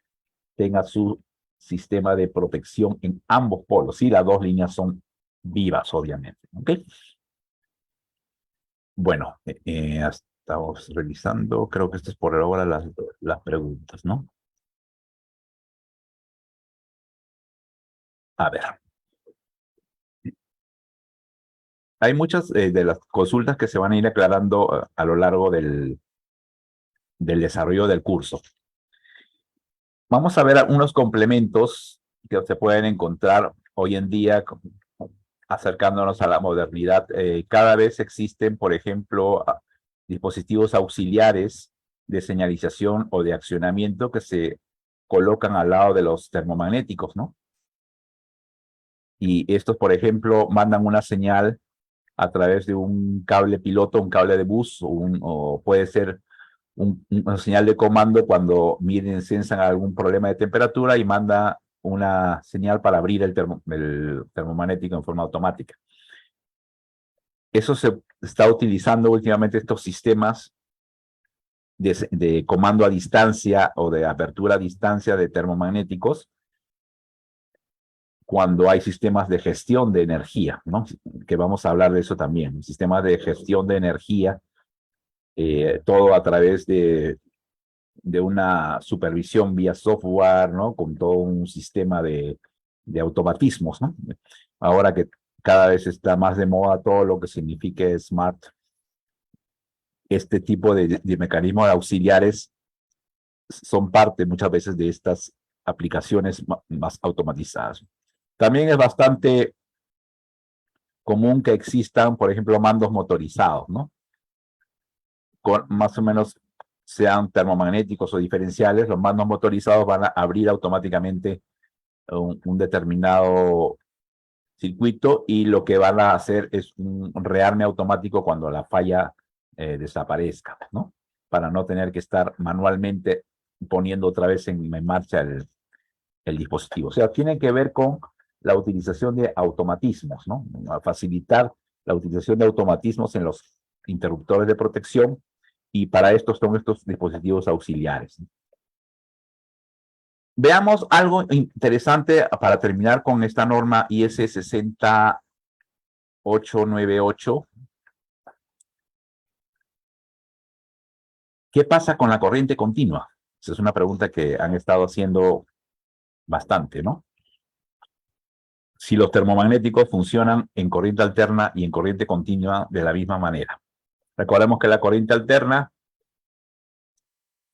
tenga su sistema de protección en ambos polos. Y las dos líneas son vivas, obviamente. ¿Ok? Bueno, estamos revisando, creo que esto es por ahora las preguntas, ¿no? A ver. Hay muchas de las consultas que se van a ir aclarando a lo largo del desarrollo del curso. Vamos a ver unos complementos que se pueden encontrar hoy en día acercándonos a la modernidad. Cada vez existen, por ejemplo, dispositivos auxiliares de señalización o de accionamiento que se colocan al lado de los termomagnéticos, ¿no? Y estos, por ejemplo, mandan una señal a través de un cable piloto, un cable de bus, o puede ser una señal de comando cuando miren, sensan algún problema de temperatura y manda una señal para abrir el termomagnético en forma automática. Eso se está utilizando últimamente, estos sistemas de comando a distancia o de apertura a distancia de termomagnéticos, cuando hay sistemas de gestión de energía, ¿no? Que vamos a hablar de eso también, sistemas de gestión de energía, todo a través de una supervisión vía software, ¿no? Con todo un sistema de automatismos, ¿no? Ahora que cada vez está más de moda todo lo que signifique smart, este tipo de mecanismos auxiliares son parte muchas veces de estas aplicaciones más automatizadas. También es bastante común que existan, por ejemplo, mandos motorizados, ¿no? Más o menos sean termomagnéticos o diferenciales, los mandos motorizados van a abrir automáticamente un determinado circuito y lo que van a hacer es un rearme automático cuando la falla desaparezca, ¿no? Para no tener que estar manualmente poniendo otra vez en marcha el dispositivo. O sea, tiene que ver con la utilización de automatismos, ¿no? A facilitar la utilización de automatismos en los interruptores de protección, y para esto son estos dispositivos auxiliares. Veamos algo interesante para terminar con esta norma IS 60898. ¿Qué pasa con la corriente continua? Esa es una pregunta que han estado haciendo bastante, ¿no? Si los termomagnéticos funcionan en corriente alterna y en corriente continua de la misma manera. Recordemos que la corriente alterna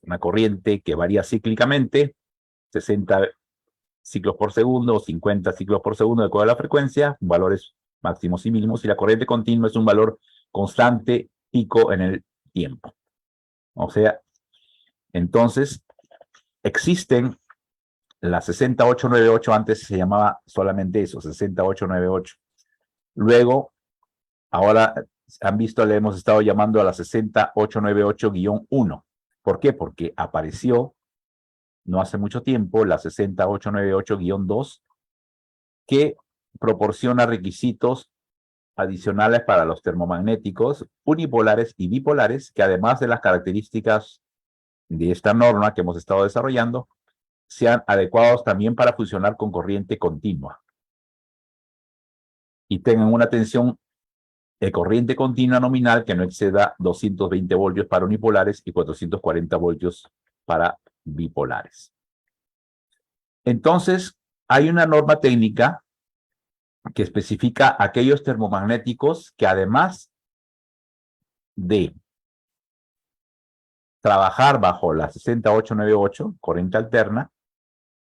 una corriente que varía cíclicamente, 60 ciclos por segundo o 50 ciclos por segundo de acuerdo a la frecuencia, valores máximos y mínimos, y la corriente continua es un valor constante, pico en el tiempo. O sea, entonces, existen las 6898, antes se llamaba solamente eso, 6898. Luego, ahora han visto, le hemos estado llamando a la 6898-1. ¿Por qué? Porque apareció no hace mucho tiempo la 6898-2, que proporciona requisitos adicionales para los termomagnéticos unipolares y bipolares, que además de las características de esta norma que hemos estado desarrollando, sean adecuados también para funcionar con corriente continua. Y tengan una tensión de corriente continua nominal que no exceda 220 voltios para unipolares y 440 voltios para bipolares. Entonces, hay una norma técnica que especifica aquellos termomagnéticos que además de trabajar bajo la 6898, corriente alterna,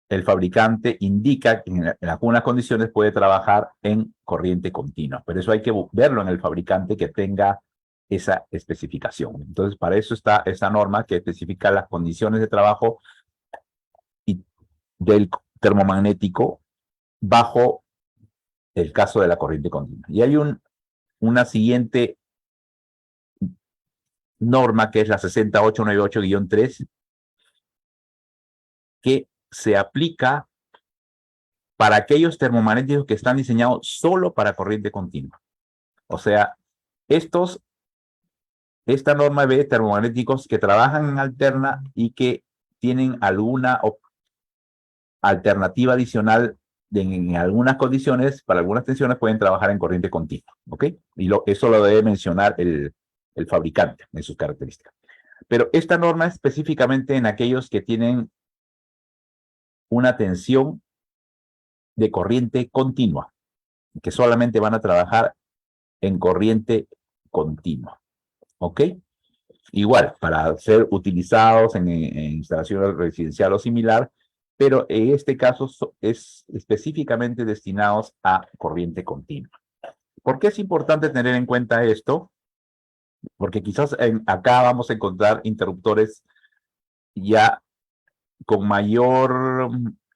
el fabricante indica que en algunas condiciones puede trabajar en corriente continua, pero eso hay que verlo en el fabricante que tenga esa especificación. Entonces, para eso está esa norma que especifica las condiciones de trabajo del termomagnético bajo el caso de la corriente continua. Y hay una siguiente norma que es la 6898-3, que se aplica para aquellos termomagnéticos que están diseñados solo para corriente continua. O sea, esta norma ve termomagnéticos que trabajan en alterna y que tienen alguna alternativa adicional en algunas condiciones, para algunas tensiones pueden trabajar en corriente continua, ¿ok? Y eso lo debe mencionar el fabricante en sus características. Pero esta norma es específicamente en aquellos que tienen una tensión de corriente continua, que solamente van a trabajar en corriente continua, ¿ok? Igual, para ser utilizados en instalaciones residencial o similar, pero en este caso es específicamente destinados a corriente continua. ¿Por qué es importante tener en cuenta esto? Porque quizás acá vamos a encontrar interruptores ya con mayor,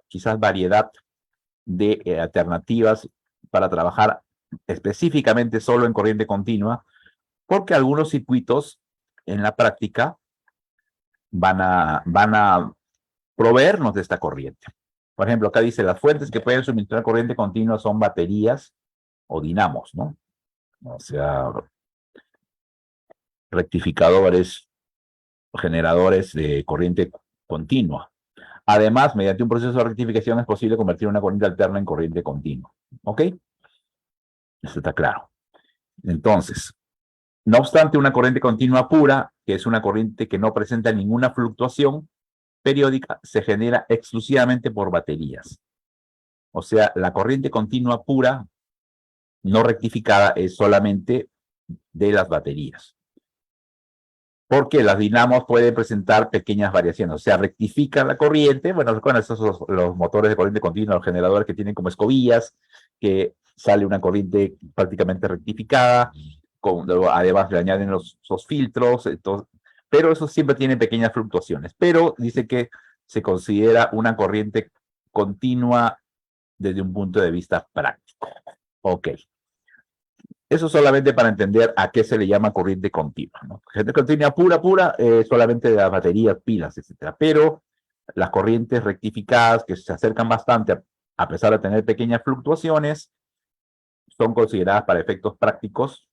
quizás, variedad de alternativas para trabajar específicamente solo en corriente continua, porque algunos circuitos en la práctica van a proveernos de esta corriente. Por ejemplo, acá dice, las fuentes que pueden suministrar corriente continua son baterías o dinamos, ¿no? O sea, rectificadores, generadores de corriente continua. Además, mediante un proceso de rectificación es posible convertir una corriente alterna en corriente continua. ¿Ok? Eso está claro. Entonces, no obstante, una corriente continua pura, que es una corriente que no presenta ninguna fluctuación periódica, se genera exclusivamente por baterías. O sea, la corriente continua pura, no rectificada, es solamente de las baterías. Porque las dinamos pueden presentar pequeñas variaciones. O sea, rectifican la corriente. Bueno, recuerden, esos son los motores de corriente continua, los generadores que tienen como escobillas, que sale una corriente prácticamente rectificada. Además, le añaden los filtros. Entonces, pero eso siempre tiene pequeñas fluctuaciones. Pero dice que se considera una corriente continua desde un punto de vista práctico. Ok. Eso solamente para entender a qué se le llama corriente continua, ¿no? Corriente continua pura, solamente de las baterías, pilas, etcétera. Pero las corrientes rectificadas que se acercan bastante, a pesar de tener pequeñas fluctuaciones, son consideradas para efectos prácticos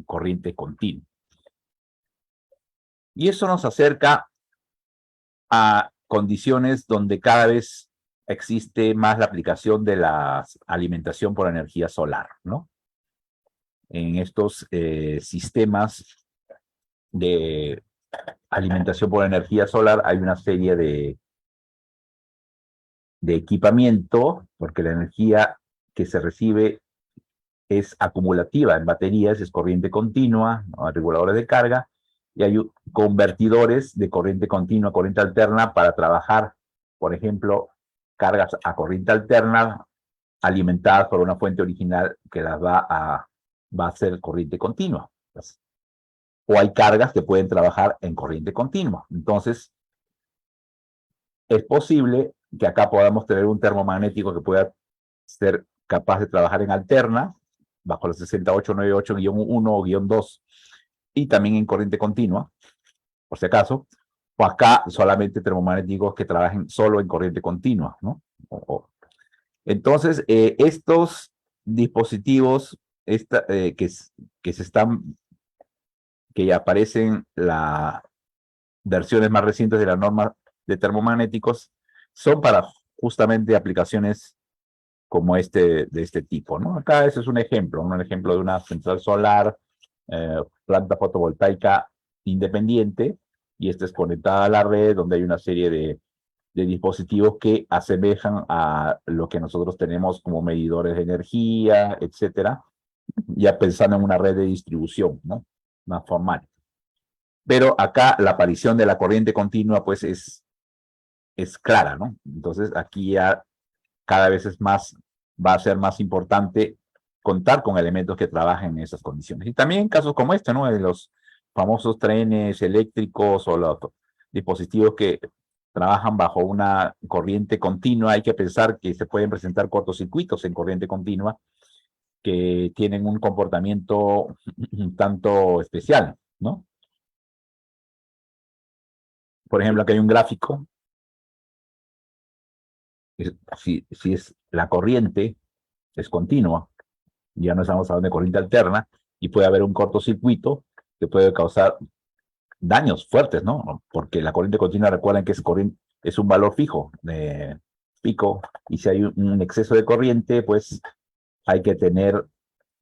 corriente continua. Y eso nos acerca a condiciones donde cada vez existe más la aplicación de la alimentación por energía solar, ¿no? En estos sistemas de alimentación por energía solar hay una serie de equipamiento, porque la energía que se recibe es acumulativa en baterías, es corriente continua, ¿no? Reguladores de carga, y hay convertidores de corriente continua a corriente alterna para trabajar, por ejemplo, cargas a corriente alterna alimentadas por una fuente original que las va a hacer corriente continua. O hay cargas que pueden trabajar en corriente continua. Entonces, es posible que acá podamos tener un termomagnético que pueda ser capaz de trabajar en alterna, bajo la 6898-1 o -2, y también en corriente continua, por si acaso, o acá solamente termomagnéticos que trabajen solo en corriente continua, ¿no? Entonces, estos dispositivos que aparecen las versiones más recientes de la norma de termomagnéticos, son para justamente aplicaciones como de este tipo, ¿no? Acá ese es un ejemplo de una central solar, planta fotovoltaica independiente, y esta es conectada a la red, donde hay una serie de dispositivos que asemejan a lo que nosotros tenemos como medidores de energía, etcétera, ya pensando en una red de distribución, ¿no? Más formal. Pero acá la aparición de la corriente continua, pues, es clara, ¿no? Entonces, aquí ya cada vez va a ser más importante contar con elementos que trabajen en esas condiciones. Y también en casos como este, ¿no? De los famosos trenes eléctricos o los dispositivos que trabajan bajo una corriente continua, hay que pensar que se pueden presentar cortocircuitos en corriente continua que tienen un comportamiento un tanto especial, ¿no? Por ejemplo, aquí hay un gráfico. Si es la corriente es continua, ya no estamos hablando de corriente alterna, y puede haber un cortocircuito que puede causar daños fuertes, ¿no? Porque la corriente continua, recuerden que es un valor fijo de pico, y si hay un exceso de corriente, pues hay que tener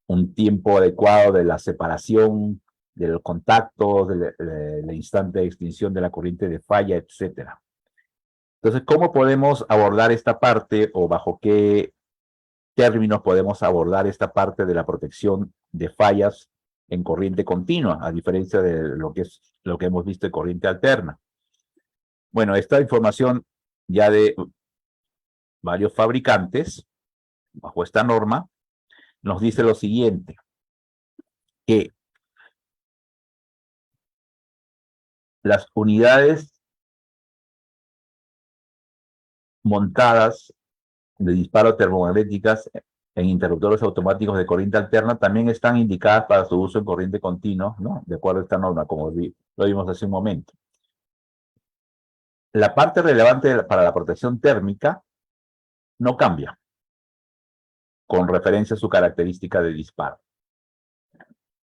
un tiempo adecuado de la separación de los contactos, del instante de extinción de la corriente de falla, etcétera. Entonces, ¿cómo podemos abordar esta parte, o bajo qué términos podemos abordar esta parte de la protección de fallas en corriente continua, a diferencia de lo que hemos visto en corriente alterna? Bueno, esta información ya de varios fabricantes, bajo esta norma, nos dice lo siguiente, que las unidades montadas de disparo termomagnéticas en interruptores automáticos de corriente alterna también están indicadas para su uso en corriente continua, ¿no? De acuerdo a esta norma, como lo vimos hace un momento. La parte relevante para la protección térmica no cambia con referencia a su característica de disparo.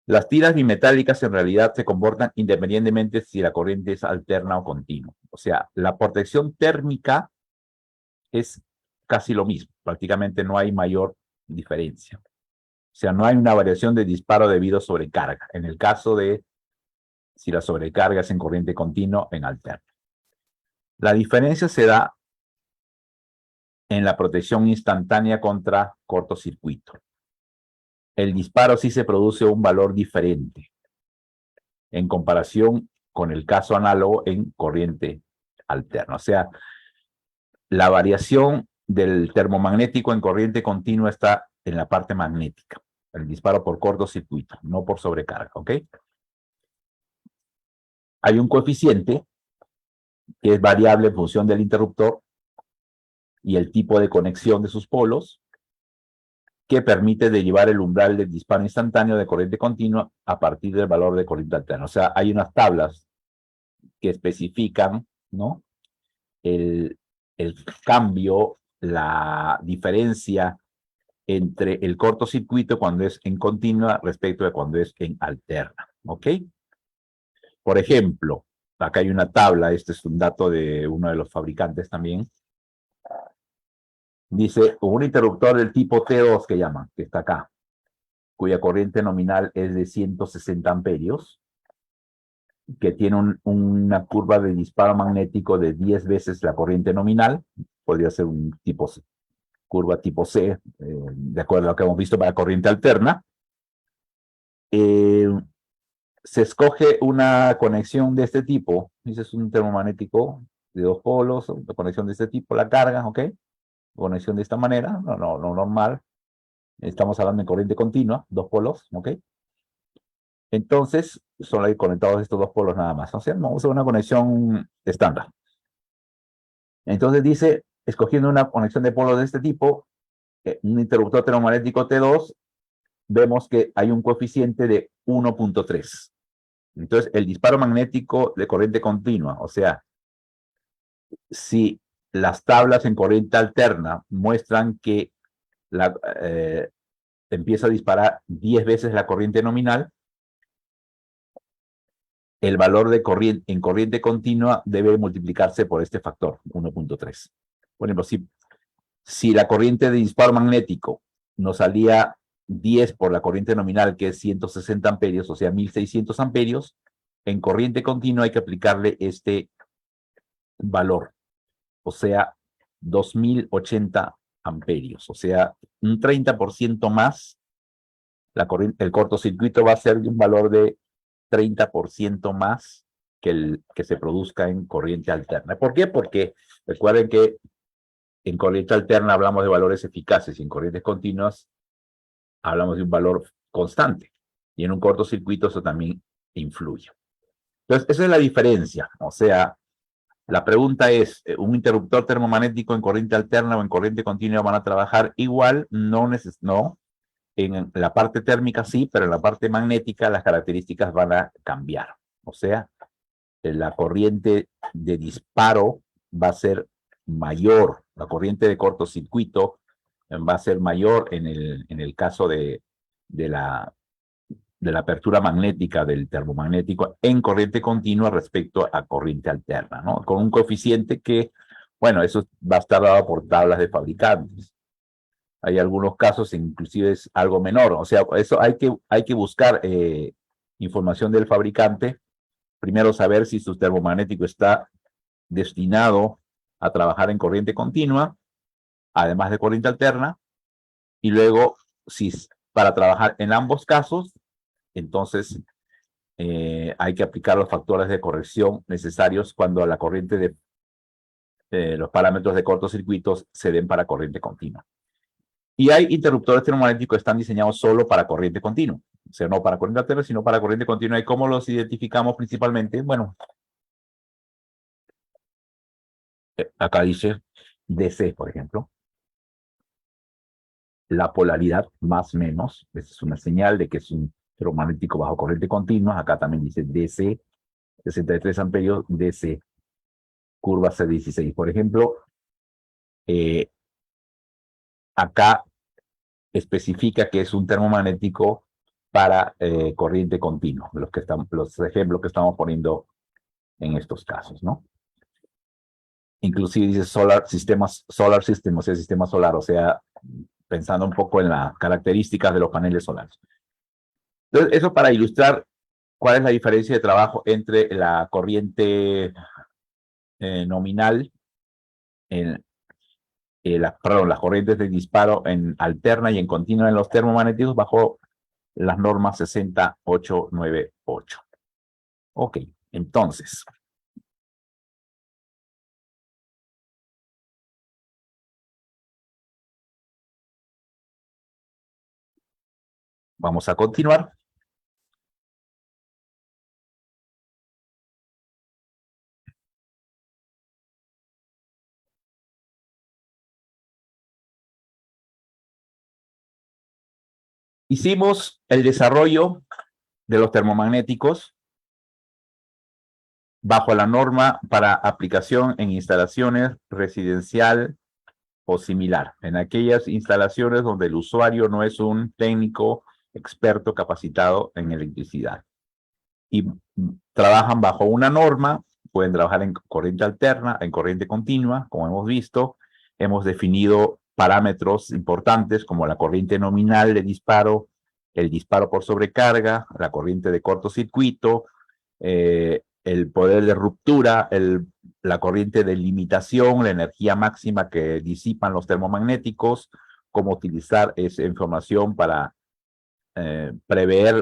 Las tiras bimetálicas en realidad se comportan independientemente si la corriente es alterna o continua. O sea, la protección térmica es casi lo mismo, prácticamente no hay mayor diferencia. O sea, no hay una variación de disparo debido a sobrecarga, en el caso de si la sobrecarga es en corriente continua o en alterna. La diferencia se da en la protección instantánea contra cortocircuito. El disparo sí se produce un valor diferente en comparación con el caso análogo en corriente alterna. O sea, la variación del termomagnético en corriente continua está en la parte magnética, el disparo por cortocircuito, no por sobrecarga, ¿ok? Hay un coeficiente que es variable en función del interruptor y el tipo de conexión de sus polos, que permite derivar el umbral del disparo instantáneo de corriente continua a partir del valor de corriente alterna. O sea, hay unas tablas que especifican, ¿no?, el cambio, la diferencia entre el cortocircuito cuando es en continua respecto de cuando es en alterna, ¿ok? Por ejemplo, acá hay una tabla, este es un dato de uno de los fabricantes también. Dice, un interruptor del tipo T2 que llaman, que está acá, cuya corriente nominal es de 160 amperios, que tiene una curva de disparo magnético de 10 veces la corriente nominal, podría ser un tipo C, curva tipo C, de acuerdo a lo que hemos visto para corriente alterna. se escoge una conexión de este tipo. Ese es un termomagnético de dos polos, una conexión de este tipo, la carga, ¿ok? Conexión de esta manera, no normal. Estamos hablando de corriente continua, dos polos, ¿ok? Entonces, son ahí conectados estos dos polos nada más. O sea, vamos a una conexión estándar. Entonces dice, escogiendo una conexión de polos de este tipo, un interruptor termomagnético T2, vemos que hay un coeficiente de 1.3. Entonces, el disparo magnético de corriente continua, o sea, si las tablas en corriente alterna muestran que empieza a disparar 10 veces la corriente nominal, el valor de corriente en corriente continua debe multiplicarse por este factor, 1.3. Por ejemplo, si la corriente de disparo magnético nos salía 10 por la corriente nominal, que es 160 amperios, o sea, 1600 amperios, en corriente continua hay que aplicarle este valor, o sea, 2080 amperios, o sea, un 30% más. El cortocircuito va a ser de un valor de 30% más que el que se produzca en corriente alterna. ¿Por qué? Porque recuerden que en corriente alterna hablamos de valores eficaces y en corrientes continuas hablamos de un valor constante. Y en un cortocircuito eso también influye. Entonces, esa es la diferencia. O sea, la pregunta es, ¿un interruptor termomagnético en corriente alterna o en corriente continua van a trabajar igual? No, en la parte térmica sí, pero en la parte magnética las características van a cambiar. O sea, la corriente de disparo va a ser mayor, la corriente de cortocircuito va a ser mayor en el caso de la apertura magnética del termomagnético en corriente continua respecto a corriente alterna, ¿no? Con un coeficiente que, bueno, eso va a estar dado por tablas de fabricantes. Hay algunos casos, inclusive es algo menor. O sea, eso hay que buscar información del fabricante. Primero saber si su termomagnético está destinado a trabajar en corriente continua, además de corriente alterna. Y luego, si para trabajar en ambos casos, entonces hay que aplicar los factores de corrección necesarios cuando la corriente los parámetros de cortocircuitos se den para corriente continua. Y hay interruptores termomagnéticos que están diseñados solo para corriente continua. O sea, no para corriente alterna, sino para corriente continua. ¿Y cómo los identificamos principalmente? Bueno, acá dice DC, por ejemplo. La polaridad más menos. Esa es una señal de que es un termomagnético bajo corriente continua. Acá también dice DC, 63 amperios, DC, curva C16. Por ejemplo, acá especifica que es un termomagnético para corriente continua, los ejemplos que estamos poniendo en estos casos, ¿no? Inclusive dice solar system, o sea, sistema solar, o sea, pensando un poco en las características de los paneles solares. Entonces, eso para ilustrar cuál es la diferencia de trabajo entre la corriente nominal, las corrientes de disparo en alterna y en continua en los termomagnéticos bajo las normas 60898. Ok, entonces, vamos a continuar. Hicimos el desarrollo de los termomagnéticos bajo la norma para aplicación en instalaciones residencial o similar, en aquellas instalaciones donde el usuario no es un técnico experto capacitado en electricidad. Y trabajan bajo una norma, pueden trabajar en corriente alterna, en corriente continua, como hemos visto. Hemos definido parámetros importantes como la corriente nominal de disparo, el disparo por sobrecarga, la corriente de cortocircuito, el poder de ruptura, la corriente de limitación, la energía máxima que disipan los termomagnéticos, cómo utilizar esa información para prever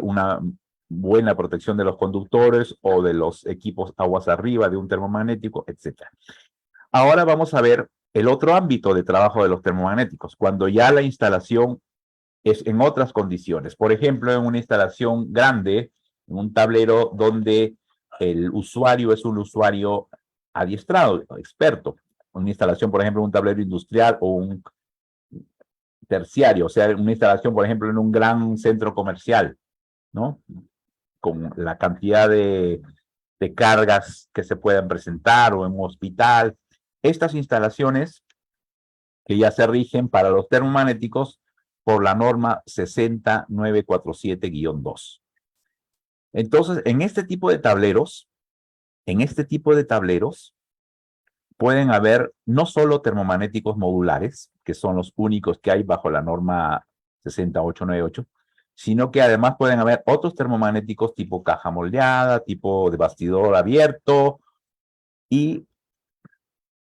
buena protección de los conductores o de los equipos aguas arriba de un termomagnético, etc. Ahora vamos a ver el otro ámbito de trabajo de los termomagnéticos, cuando ya la instalación es en otras condiciones. Por ejemplo, en una instalación grande, en un tablero donde el usuario es un usuario adiestrado, experto. Una instalación, por ejemplo, en un tablero industrial o un terciario, o sea, una instalación, por ejemplo, en un gran centro comercial, ¿no? Con la cantidad de cargas que se puedan presentar o en un hospital. Estas instalaciones que ya se rigen para los termomagnéticos por la norma 60947-2. Entonces, en este tipo de tableros, pueden haber no solo termomagnéticos modulares, que son los únicos que hay bajo la norma 60898, sino que además pueden haber otros termomagnéticos tipo caja moldeada, tipo de bastidor abierto, y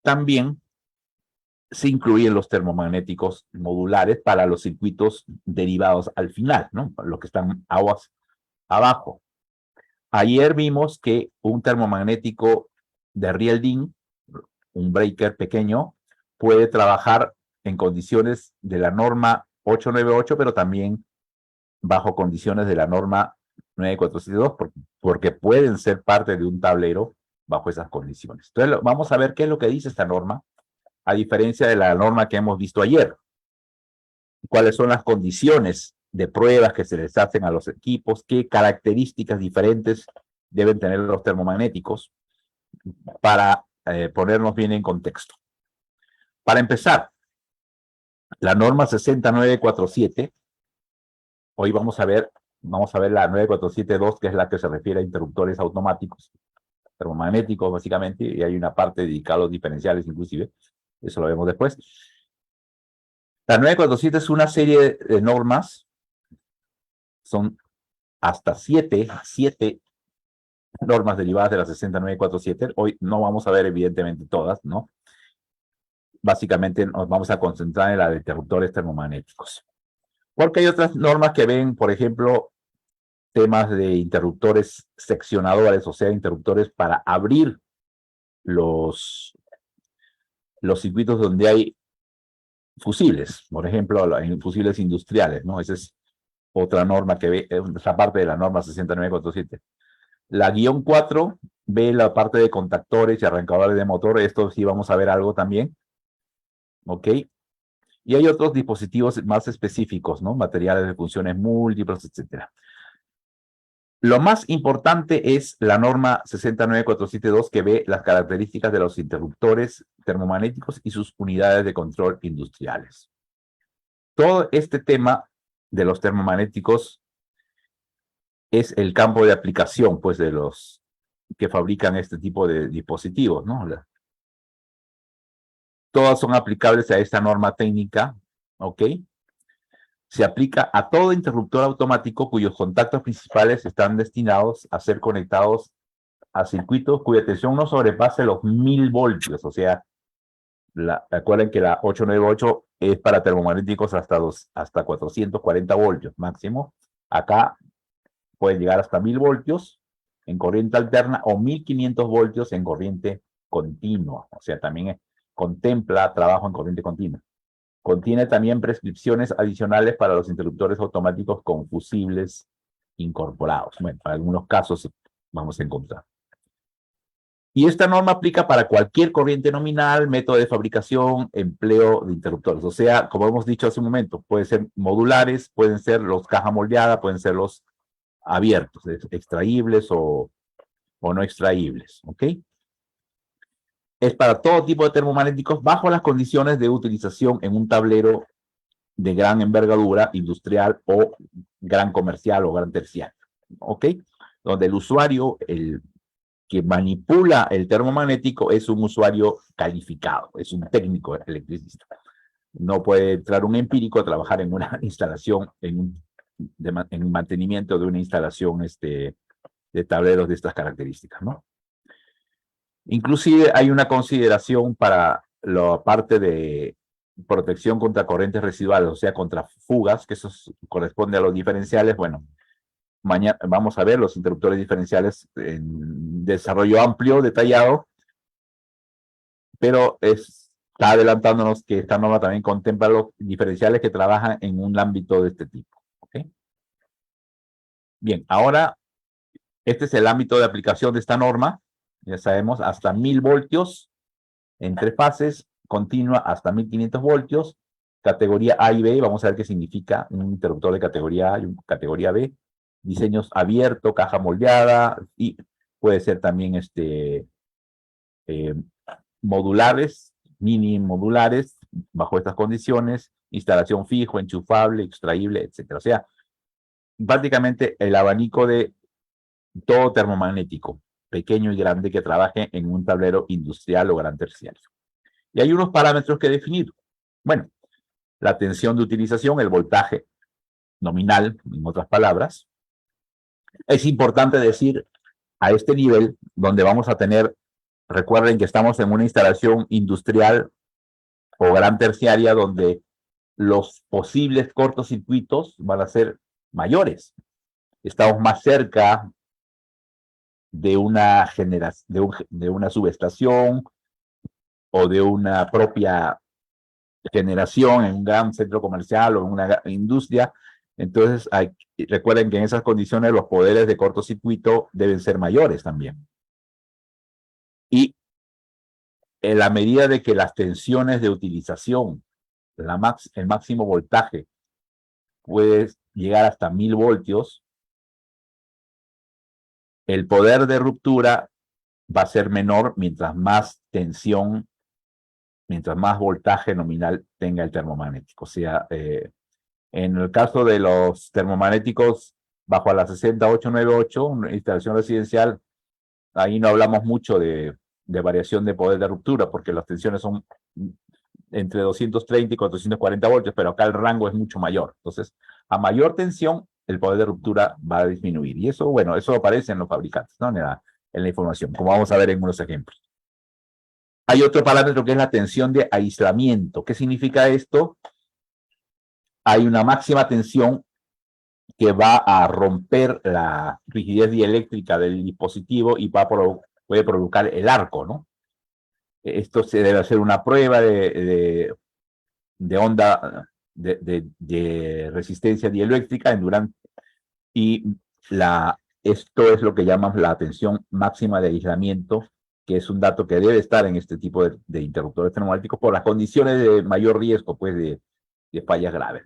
también se incluyen los termomagnéticos modulares para los circuitos derivados al final, ¿no? Los que están aguas abajo. Ayer vimos que un termomagnético de Rielding, un breaker pequeño, puede trabajar en condiciones de la norma 898, pero también bajo condiciones de la norma 9472, porque pueden ser parte de un tablero bajo esas condiciones. Entonces, vamos a ver qué es lo que dice esta norma, a diferencia de la norma que hemos visto ayer. ¿Cuáles son las condiciones de pruebas que se les hacen a los equipos? ¿Qué características diferentes deben tener los termomagnéticos para ponernos bien en contexto? Para empezar, la norma 60947, hoy vamos a ver la 9472, que es la que se refiere a interruptores automáticos, termomagnéticos básicamente, y hay una parte dedicada a los diferenciales inclusive, eso lo vemos después. La 947 es una serie de normas, son hasta siete normas derivadas de la 60947. Hoy no vamos a ver evidentemente todas, ¿no? Básicamente nos vamos a concentrar en la de interruptores termomagnéticos. Porque hay otras normas que ven, por ejemplo, temas de interruptores seccionadores, o sea, interruptores para abrir los circuitos donde hay fusibles, por ejemplo, fusibles industriales, ¿no? Esa es otra norma que ve, esa parte de la norma 60947. La guión 4 ve la parte de contactores y arrancadores de motor. Esto sí vamos a ver algo también. ¿Ok? Y hay otros dispositivos más específicos, ¿no? Materiales de funciones múltiples, etcétera. Lo más importante es la norma 69472, que ve las características de los interruptores termomagnéticos y sus unidades de control industriales. Todo este tema de los termomagnéticos es el campo de aplicación, pues, de los que fabrican este tipo de dispositivos, ¿no? Todas son aplicables a esta norma técnica, ¿ok? Se aplica a todo interruptor automático cuyos contactos principales están destinados a ser conectados a circuitos cuya tensión no sobrepase los 1000 voltios, o sea, recuerden que la 898 es para termomagnéticos hasta 440 voltios máximo. Acá puede llegar hasta 1000 voltios en corriente alterna o 1500 voltios en corriente continua, o sea, también contempla trabajo en corriente continua. Contiene también prescripciones adicionales para los interruptores automáticos con fusibles incorporados. Bueno, para algunos casos vamos a encontrar. Y esta norma aplica para cualquier corriente nominal, método de fabricación, empleo de interruptores. O sea, como hemos dicho hace un momento, pueden ser modulares, pueden ser los caja moldeada, pueden ser los abiertos, extraíbles o no extraíbles. ¿Ok? Es para todo tipo de termomagnéticos bajo las condiciones de utilización en un tablero de gran envergadura industrial o gran comercial o gran terciario. ¿Ok? Donde el usuario, el que manipula el termomagnético, es un usuario calificado, es un técnico electricista. No puede entrar un empírico a trabajar en una instalación, en un mantenimiento de una instalación de tableros de estas características, ¿no? Inclusive hay una consideración para la parte de protección contra corrientes residuales, o sea, contra fugas, que eso corresponde a los diferenciales. Bueno, mañana vamos a ver los interruptores diferenciales en desarrollo amplio, detallado, pero está adelantándonos que esta norma también contempla los diferenciales que trabajan en un ámbito de este tipo. ¿Okay? Bien, ahora este es el ámbito de aplicación de esta norma. Ya sabemos, hasta 1000 voltios en 3 fases, continua hasta 1500 voltios, categoría A y B. Vamos a ver qué significa un interruptor de categoría A y categoría B. Diseños abierto, caja moldeada, y puede ser también modulares, mini modulares, bajo estas condiciones, instalación fijo, enchufable, extraíble, etcétera. O sea, prácticamente el abanico de todo termomagnético, pequeño y grande, que trabaje en un tablero industrial o gran terciario. Y hay unos parámetros que definir. Bueno, la tensión de utilización, el voltaje nominal, en otras palabras. Es importante decir, a este nivel, donde vamos a tener, recuerden que estamos en una instalación industrial o gran terciaria, donde los posibles cortocircuitos van a ser mayores. Estamos más cerca de una generación, de una subestación o de una propia generación en un gran centro comercial o en una industria. Entonces, recuerden que en esas condiciones los poderes de cortocircuito deben ser mayores también. Y en la medida de que las tensiones de utilización, el máximo voltaje, puede llegar hasta 1000 voltios, el poder de ruptura va a ser menor mientras más tensión, mientras más voltaje nominal tenga el termomagnético. O sea, en el caso de los termomagnéticos bajo la 60898, una instalación residencial, ahí no hablamos mucho de variación de poder de ruptura, porque las tensiones son entre 230 y 440 voltios, pero acá el rango es mucho mayor. Entonces, a mayor tensión, el poder de ruptura va a disminuir. Y eso, bueno, eso aparece en los fabricantes, ¿no? En la información, como vamos a ver en unos ejemplos. Hay otro parámetro que es la tensión de aislamiento. ¿Qué significa esto? Hay una máxima tensión que va a romper la rigidez dieléctrica del dispositivo y puede provocar el arco, ¿no? Esto se debe hacer una prueba de onda de resistencia dieléctrica y esto es lo que llamamos la tensión máxima de aislamiento, que es un dato que debe estar en este tipo de interruptores termomagnéticos por las condiciones de mayor riesgo, pues, de fallas graves.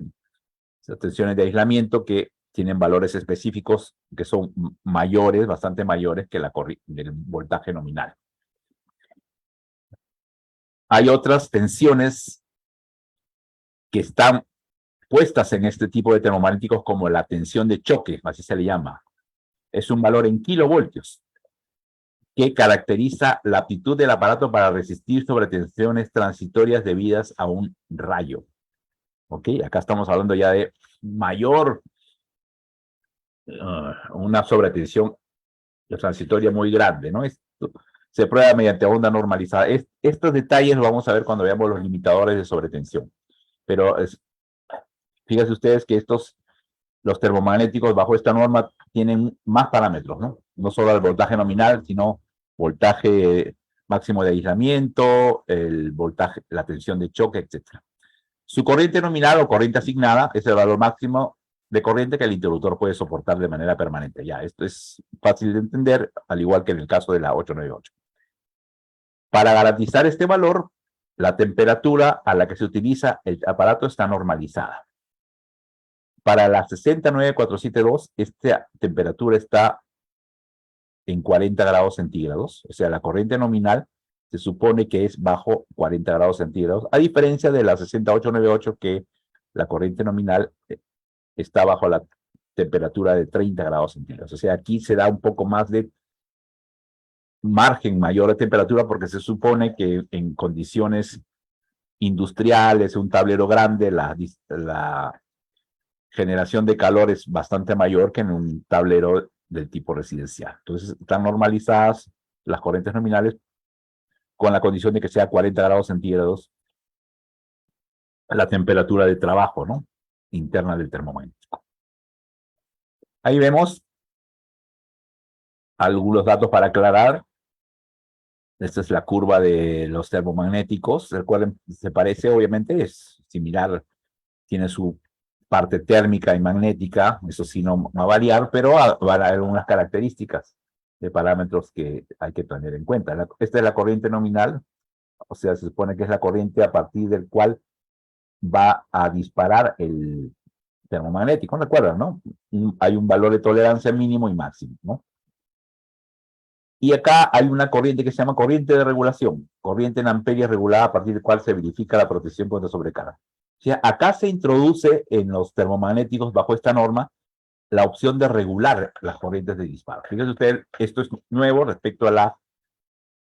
Esas tensiones de aislamiento que tienen valores específicos que son mayores, bastante mayores que del voltaje nominal. Hay otras tensiones que están puestas en este tipo de termomagnéticos como la tensión de choque, así se le llama. Es un valor en kilovoltios que caracteriza la aptitud del aparato para resistir sobre tensiones transitorias debidas a un rayo. ¿Ok? Acá estamos hablando ya de mayor, una sobretensión transitoria muy grande, ¿no? Esto se prueba mediante onda normalizada. Estos detalles los vamos a ver cuando veamos los limitadores de sobretensión. Pero fíjense ustedes que los termomagnéticos bajo esta norma tienen más parámetros, ¿no? No solo el voltaje nominal, sino voltaje máximo de aislamiento, el voltaje, la tensión de choque, etc. Su corriente nominal o corriente asignada es el valor máximo de corriente que el interruptor puede soportar de manera permanente. Ya, esto es fácil de entender, al igual que en el caso de la 898. Para garantizar este valor, la temperatura a la que se utiliza el aparato está normalizada. Para la 69472, esta temperatura está en 40 grados centígrados, o sea, la corriente nominal se supone que es bajo 40 grados centígrados, a diferencia de la 6898, que la corriente nominal está bajo la temperatura de 30 grados centígrados. O sea, aquí se da un poco más de margen mayor de temperatura porque se supone que en condiciones industriales, un tablero grande, la generación de calor es bastante mayor que en un tablero del tipo residencial. Entonces, están normalizadas las corrientes nominales con la condición de que sea 40 grados centígrados la temperatura de trabajo, ¿no? Interna del termomagnético. Ahí vemos Algunos datos para aclarar. Esta es la curva de los termomagnéticos. Recuerden, se parece, obviamente, es similar, tiene su parte térmica y magnética, eso sí no va a variar, pero va a haber algunas características de parámetros que hay que tener en cuenta. Esta es la corriente nominal, o sea, se supone que es la corriente a partir del cual va a disparar el termomagnético. ¿Recuerdan, no? Hay un valor de tolerancia mínimo y máximo, ¿no? Y acá hay una corriente que se llama corriente de regulación, corriente en amperios regulada a partir del cual se verifica la protección contra sobrecarga. O sea, acá se introduce en los termomagnéticos, bajo esta norma, la opción de regular las corrientes de disparo. Fíjense ustedes, esto es nuevo respecto a la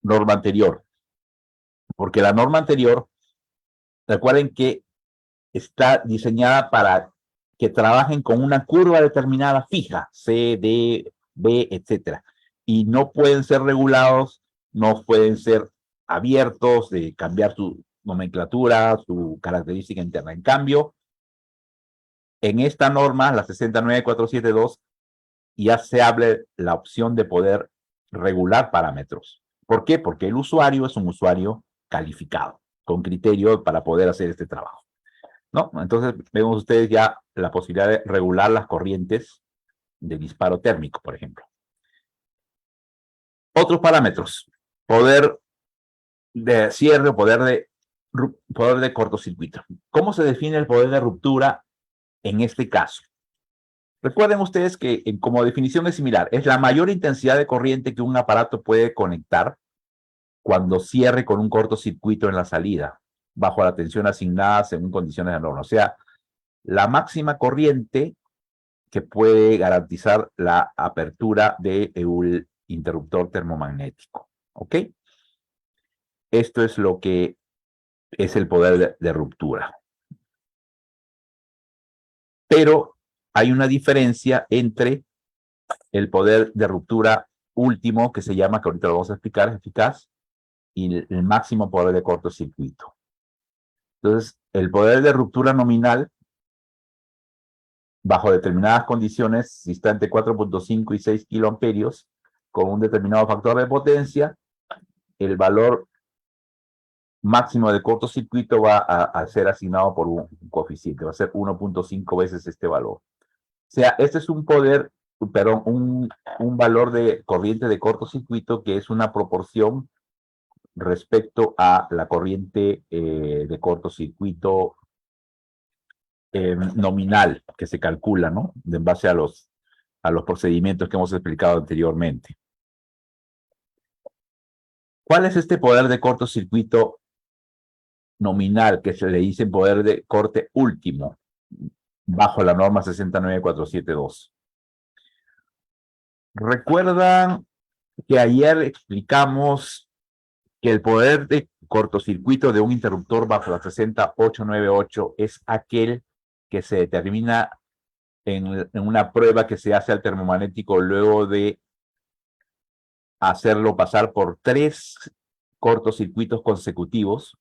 norma anterior. Porque la norma anterior, recuerden que está diseñada para que trabajen con una curva determinada fija, C, D, B, etcétera. Y no pueden ser regulados, no pueden ser abiertos, de cambiar su nomenclatura, su característica interna. En cambio, en esta norma, la 69472, ya se abre la opción de poder regular parámetros. ¿Por qué? Porque el usuario es un usuario calificado, con criterio para poder hacer este trabajo, ¿no? Entonces, vemos ustedes ya la posibilidad de regular las corrientes de disparo térmico, por ejemplo. Otros parámetros. Poder de cierre o poder de cortocircuito. ¿Cómo se define el poder de ruptura en este caso? Recuerden ustedes que como definición es similar. Es la mayor intensidad de corriente que un aparato puede conectar cuando cierre con un cortocircuito en la salida, bajo la tensión asignada según condiciones de norma. O sea, la máxima corriente que puede garantizar la apertura del interruptor termomagnético. ¿Ok? Esto es lo que es el poder de ruptura. Pero hay una diferencia entre el poder de ruptura último, que se llama, que ahorita lo vamos a explicar, eficaz, y el máximo poder de cortocircuito. Entonces, el poder de ruptura nominal, bajo determinadas condiciones, si está entre 4.5 y 6 kiloamperios, con un determinado factor de potencia, el valor máximo de cortocircuito va a ser asignado por un coeficiente, va a ser 1.5 veces este valor. O sea, este es un poder, perdón, un valor de corriente de cortocircuito que es una proporción respecto a la corriente de cortocircuito nominal que se calcula, ¿no? En base a los procedimientos que hemos explicado anteriormente. ¿Cuál es este poder de cortocircuito nominal que se le dice poder de corte último bajo la norma 69472? ¿Recuerdan que ayer explicamos que el poder de cortocircuito de un interruptor bajo la 60898 es aquel que se determina en una prueba que se hace al termomagnético luego de hacerlo pasar por 3 cortocircuitos consecutivos,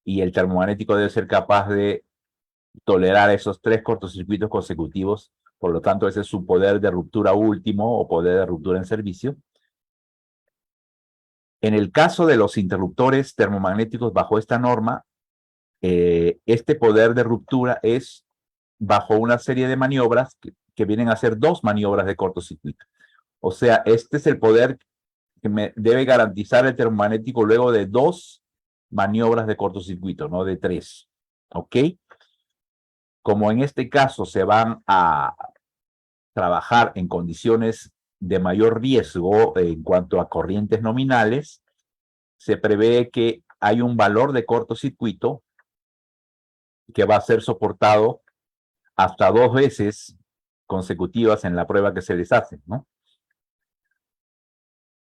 y el termomagnético debe ser capaz de tolerar esos 3 cortocircuitos consecutivos? Por lo tanto, ese es su poder de ruptura último o poder de ruptura en servicio. En el caso de los interruptores termomagnéticos bajo esta norma, este poder de ruptura es bajo una serie de maniobras que vienen a ser 2 maniobras de cortocircuito. O sea, este es el poder que me debe garantizar el termomagnético luego de 2 maniobras de cortocircuito, no de 3. ¿Ok? Como en este caso se van a trabajar en condiciones de mayor riesgo en cuanto a corrientes nominales, se prevé que hay un valor de cortocircuito que va a ser soportado hasta 2 veces consecutivas en la prueba que se les hace, ¿no?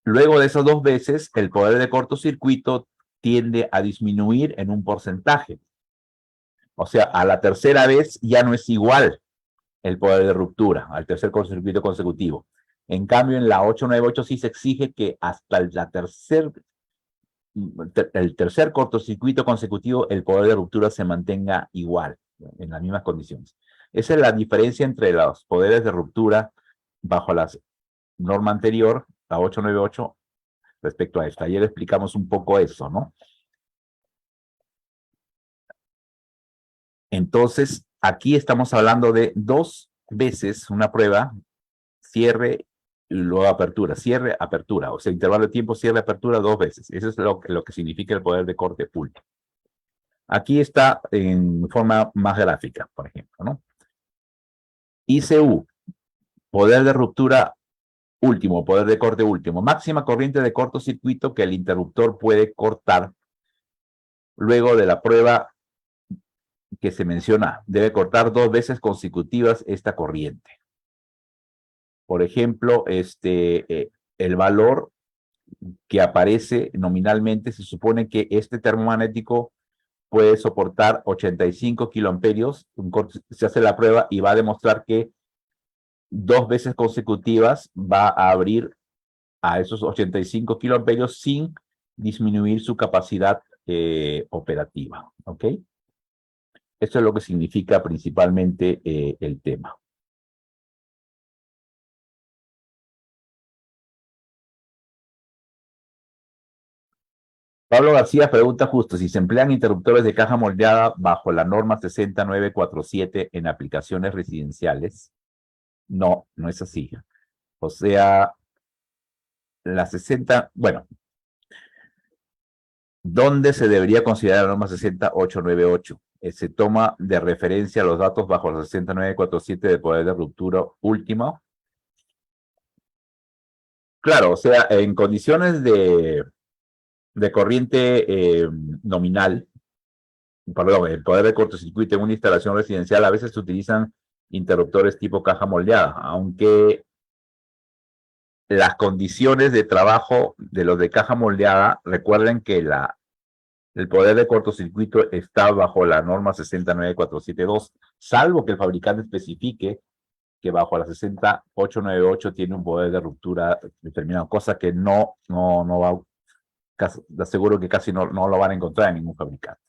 Luego de esas 2 veces, el poder de cortocircuito tiende a disminuir en un porcentaje. O sea, a la tercera vez ya no es igual el poder de ruptura, al tercer cortocircuito consecutivo. En cambio, en la 898 sí se exige que hasta el tercer cortocircuito consecutivo el poder de ruptura se mantenga igual, en las mismas condiciones. Esa es la diferencia entre los poderes de ruptura bajo las norma anterior, la 898, respecto a esta. Ayer explicamos un poco eso, ¿no? Entonces, aquí estamos hablando de 2 veces una prueba, cierre y luego apertura, cierre, apertura, o sea, intervalo de tiempo, cierre, apertura 2 veces. Eso es lo que significa el poder de corte último. Aquí está en forma más gráfica, por ejemplo, ¿no? ICU, poder de ruptura último, poder de corte último, máxima corriente de cortocircuito que el interruptor puede cortar luego de la prueba que se menciona. Debe cortar 2 veces consecutivas esta corriente. Por ejemplo, el valor que aparece nominalmente, se supone que este termomagnético puede soportar 85 kiloamperios. Se hace la prueba y va a demostrar que 2 veces consecutivas va a abrir a esos 85 kiloamperios sin disminuir su capacidad operativa. ¿Ok? Eso es lo que significa principalmente el tema. Pablo García pregunta justo si se emplean interruptores de caja moldeada bajo la norma 60947 en aplicaciones residenciales. No, no es así. O sea, la 60, bueno, ¿dónde se debería considerar la norma 60898? Se toma de referencia los datos bajo la 60947 de poder de ruptura última. Claro, o sea, en condiciones de corriente nominal, perdón, el poder de cortocircuito en una instalación residencial, a veces se utilizan interruptores tipo caja moldeada, aunque las condiciones de trabajo de los de caja moldeada, recuerden que el poder de cortocircuito está bajo la norma 69472, salvo que el fabricante especifique que bajo la 60898 tiene un poder de ruptura determinado, cosa que no va, aseguro que casi no lo van a encontrar en ningún fabricante.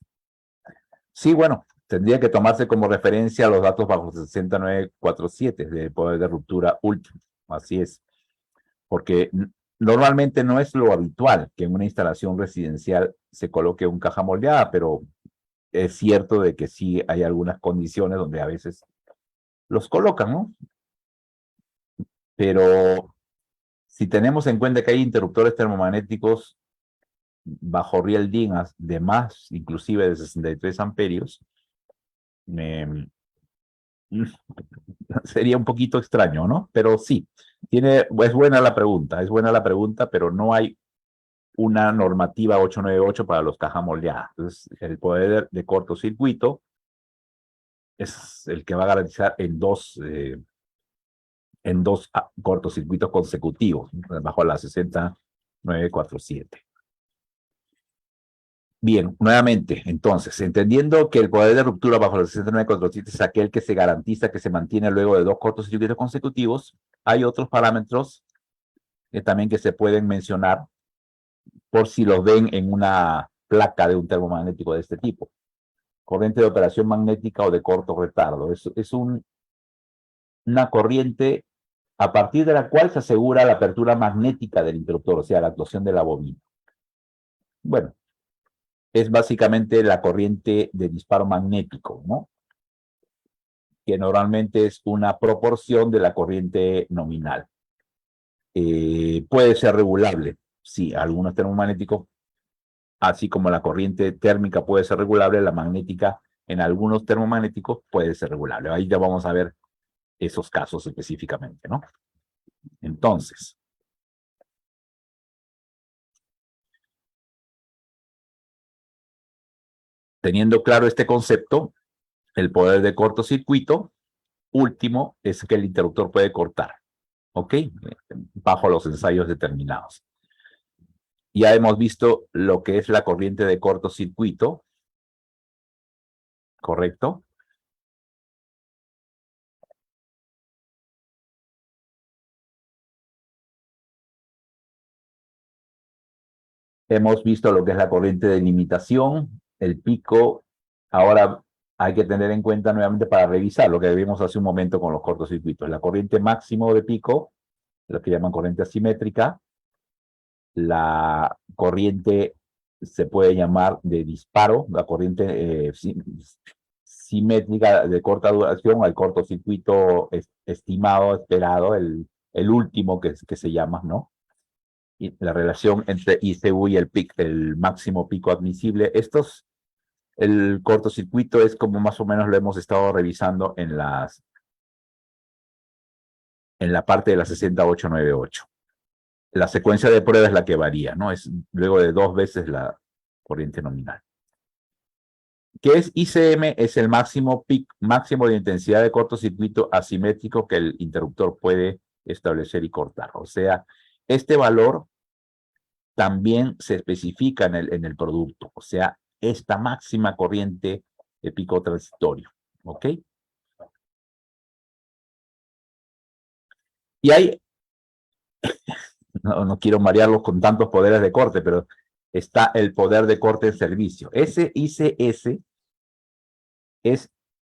Sí, bueno, tendría que tomarse como referencia los datos bajo 60947 de poder de ruptura último, así es, porque normalmente no es lo habitual que en una instalación residencial se coloque un caja moldeada, pero es cierto de que sí hay algunas condiciones donde a veces los colocan, ¿no? Pero si tenemos en cuenta que hay interruptores termomagnéticos bajo riel DIN de más, inclusive de 63 amperios, sería un poquito extraño, ¿no? Pero sí, es buena la pregunta, pero no hay una normativa 898 para los cajas moldeadas. Entonces, el poder de cortocircuito es el que va a garantizar en dos cortocircuitos consecutivos, bajo la 60947. Bien, nuevamente, entonces, entendiendo que el poder de ruptura bajo la 60947 es aquel que se garantiza que se mantiene luego de 2 cortocircuitos consecutivos, hay otros parámetros también que se pueden mencionar por si los ven en una placa de un termomagnético de este tipo. Corriente de operación magnética o de corto retardo. Es una corriente a partir de la cual se asegura la apertura magnética del interruptor, o sea, la actuación de la bobina. Bueno, es básicamente la corriente de disparo magnético, ¿no? Que normalmente es una proporción de la corriente nominal. Puede ser regulable, sí, algunos termomagnéticos, así como la corriente térmica puede ser regulable, la magnética en algunos termomagnéticos puede ser regulable. Ahí ya vamos a ver esos casos específicamente, ¿no? Entonces, teniendo claro este concepto, el poder de cortocircuito último es que el interruptor puede cortar, ¿ok? Bajo los ensayos determinados. Ya hemos visto lo que es la corriente de cortocircuito, ¿correcto? Hemos visto lo que es la corriente de limitación, el pico. Ahora hay que tener en cuenta nuevamente para revisar lo que vimos hace un momento con los cortocircuitos. La corriente máximo de pico lo que llaman corriente asimétrica. La corriente se puede llamar de disparo, la corriente simétrica de corta duración, el cortocircuito estimado, esperado, el último que se llama, ¿no? Y la relación entre ICU y el máximo pico admisible. El cortocircuito es como más o menos lo hemos estado revisando en la parte de la 60898. La secuencia de prueba es la que varía, ¿no? Es luego de 2 veces la corriente nominal. ¿Qué es ICM? Es el máximo de intensidad de cortocircuito asimétrico que el interruptor puede establecer y cortar. O sea, este valor también se especifica en el producto. O sea, esta máxima corriente de pico transitorio. ¿Ok? Y hay, no quiero marearlos con tantos poderes de corte, pero está el poder de corte en servicio. Ese ICS es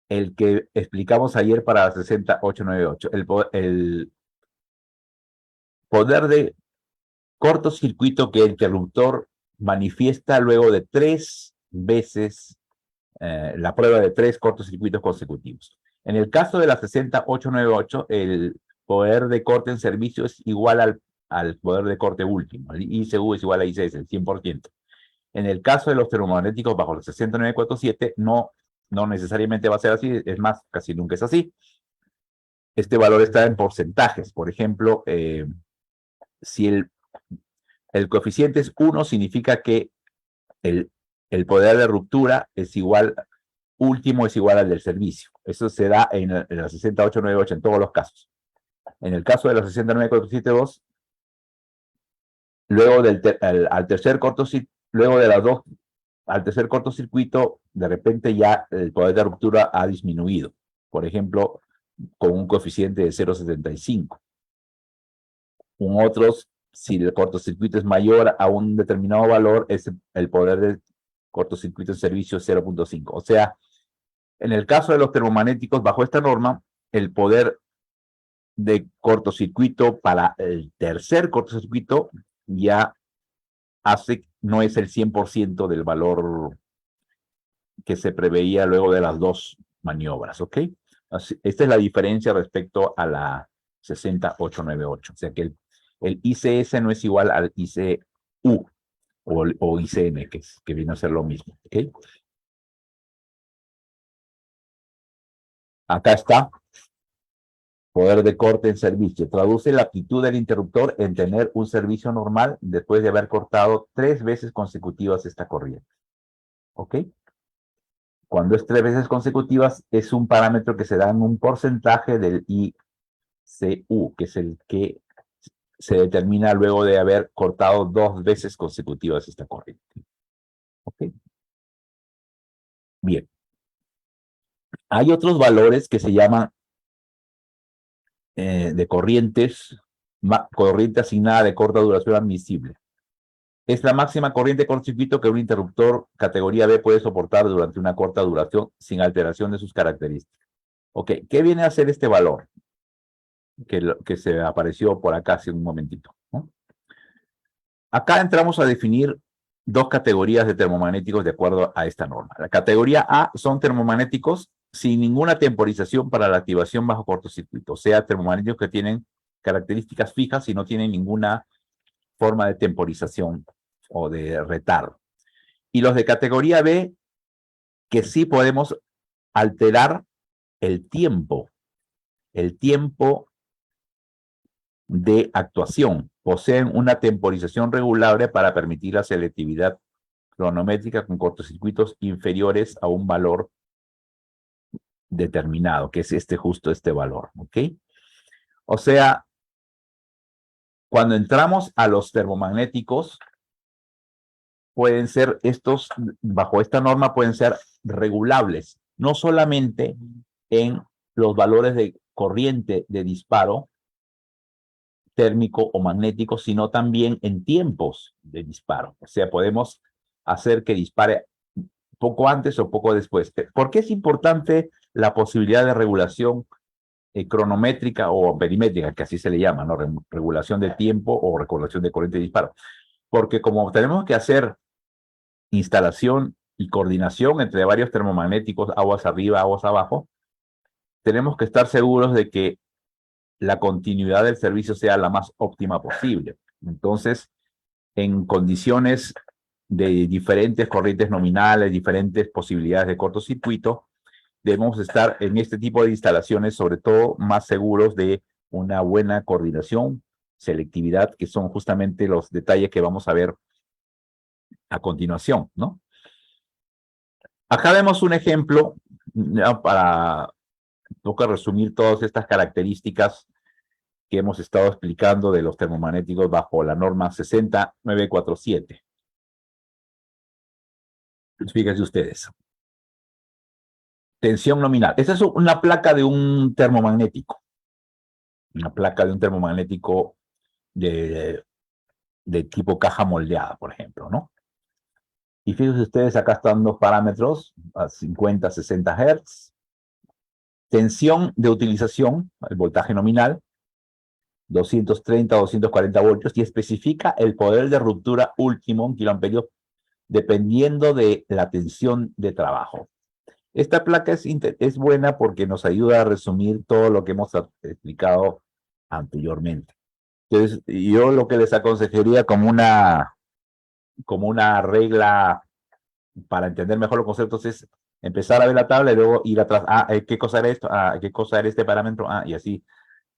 el que explicamos ayer para la 60898. El poder de cortocircuito que el interruptor manifiesta luego de 3 veces la prueba de 3 cortocircuitos consecutivos. En el caso de la 60898, el poder de corte en servicio es igual al poder de corte último. El ICU es igual a ICS, el 100%. En el caso de los termomagnéticos bajo el 60947, no necesariamente va a ser así, es más, casi nunca es así. Este valor está en porcentajes. Por ejemplo, si el coeficiente es 1, significa que el poder de ruptura es igual, último es igual al del servicio. Eso se da en la 60898 en todos los casos. En el caso de la 69472, luego al tercer cortocircuito, luego de las dos, al tercer cortocircuito, de repente ya el poder de ruptura ha disminuido. Por ejemplo, con un coeficiente de 0,75. Otros, si el cortocircuito es mayor a un determinado valor, el poder del cortocircuito en servicio es 0,5. O sea, en el caso de los termomagnéticos, bajo esta norma, el poder de cortocircuito para el tercer cortocircuito ya no es el 100% del valor que se preveía luego de las dos maniobras, ¿ok? Esta es la diferencia respecto a la 60898. O sea que el ICS no es igual al ICU o ICM, que viene a ser lo mismo, ¿ok? Acá está. Poder de corte en servicio. Traduce la aptitud del interruptor en tener un servicio normal después de haber cortado 3 veces consecutivas esta corriente. ¿Ok? Cuando es 3 veces consecutivas, es un parámetro que se da en un porcentaje del ICU, que es el que se determina luego de haber cortado 2 veces consecutivas esta corriente. ¿Ok? Bien. Hay otros valores que se llaman de corriente asignada de corta duración admisible. Es la máxima corriente de cortocircuito que un interruptor categoría B puede soportar durante una corta duración sin alteración de sus características. Ok, ¿qué viene a ser este valor? Que se apareció por acá hace un momentito, ¿no? Acá entramos a definir 2 categorías de termomagnéticos de acuerdo a esta norma. La categoría A son termomagnéticos sin ninguna temporización para la activación bajo cortocircuito, o sea, termomagnéticos que tienen características fijas y no tienen ninguna forma de temporización o de retardo. Y los de categoría B, que sí podemos alterar el tiempo de actuación. Poseen una temporización regulable para permitir la selectividad cronométrica con cortocircuitos inferiores a un valor determinado, que es justo este valor, ¿ok? O sea, cuando entramos a los termomagnéticos, pueden ser bajo esta norma pueden ser regulables, no solamente en los valores de corriente de disparo térmico o magnético, sino también en tiempos de disparo. O sea, podemos hacer que dispare poco antes o poco después. ¿Por qué es importante la posibilidad de regulación cronométrica o perimétrica, que así se le llama, ¿no? Regulación de tiempo o regulación de corriente de disparo. Porque como tenemos que hacer instalación y coordinación entre varios termomagnéticos, aguas arriba, aguas abajo, tenemos que estar seguros de que la continuidad del servicio sea la más óptima posible. Entonces, en condiciones de diferentes corrientes nominales, diferentes posibilidades de cortocircuito, debemos estar en este tipo de instalaciones, sobre todo, más seguros de una buena coordinación, selectividad, que son justamente los detalles que vamos a ver a continuación, ¿no? Acá vemos un ejemplo, ya para toca resumir todas estas características que hemos estado explicando de los termomagnéticos bajo la norma 60947. Fíjense ustedes. Tensión nominal. Esta es una placa de un termomagnético. Una placa de un termomagnético de tipo caja moldeada, por ejemplo, ¿no? Y fíjense ustedes, acá están dos parámetros, a 50, 60 Hz. Tensión de utilización, el voltaje nominal, 230 o 240 voltios, y especifica el poder de ruptura último en kiloamperios dependiendo de la tensión de trabajo. Esta placa es buena porque nos ayuda a resumir todo lo que hemos explicado anteriormente. Entonces, yo lo que les aconsejaría como una regla para entender mejor los conceptos es empezar a ver la tabla y luego ir atrás. ¿Qué cosa era esto? ¿Qué cosa era este parámetro? Y así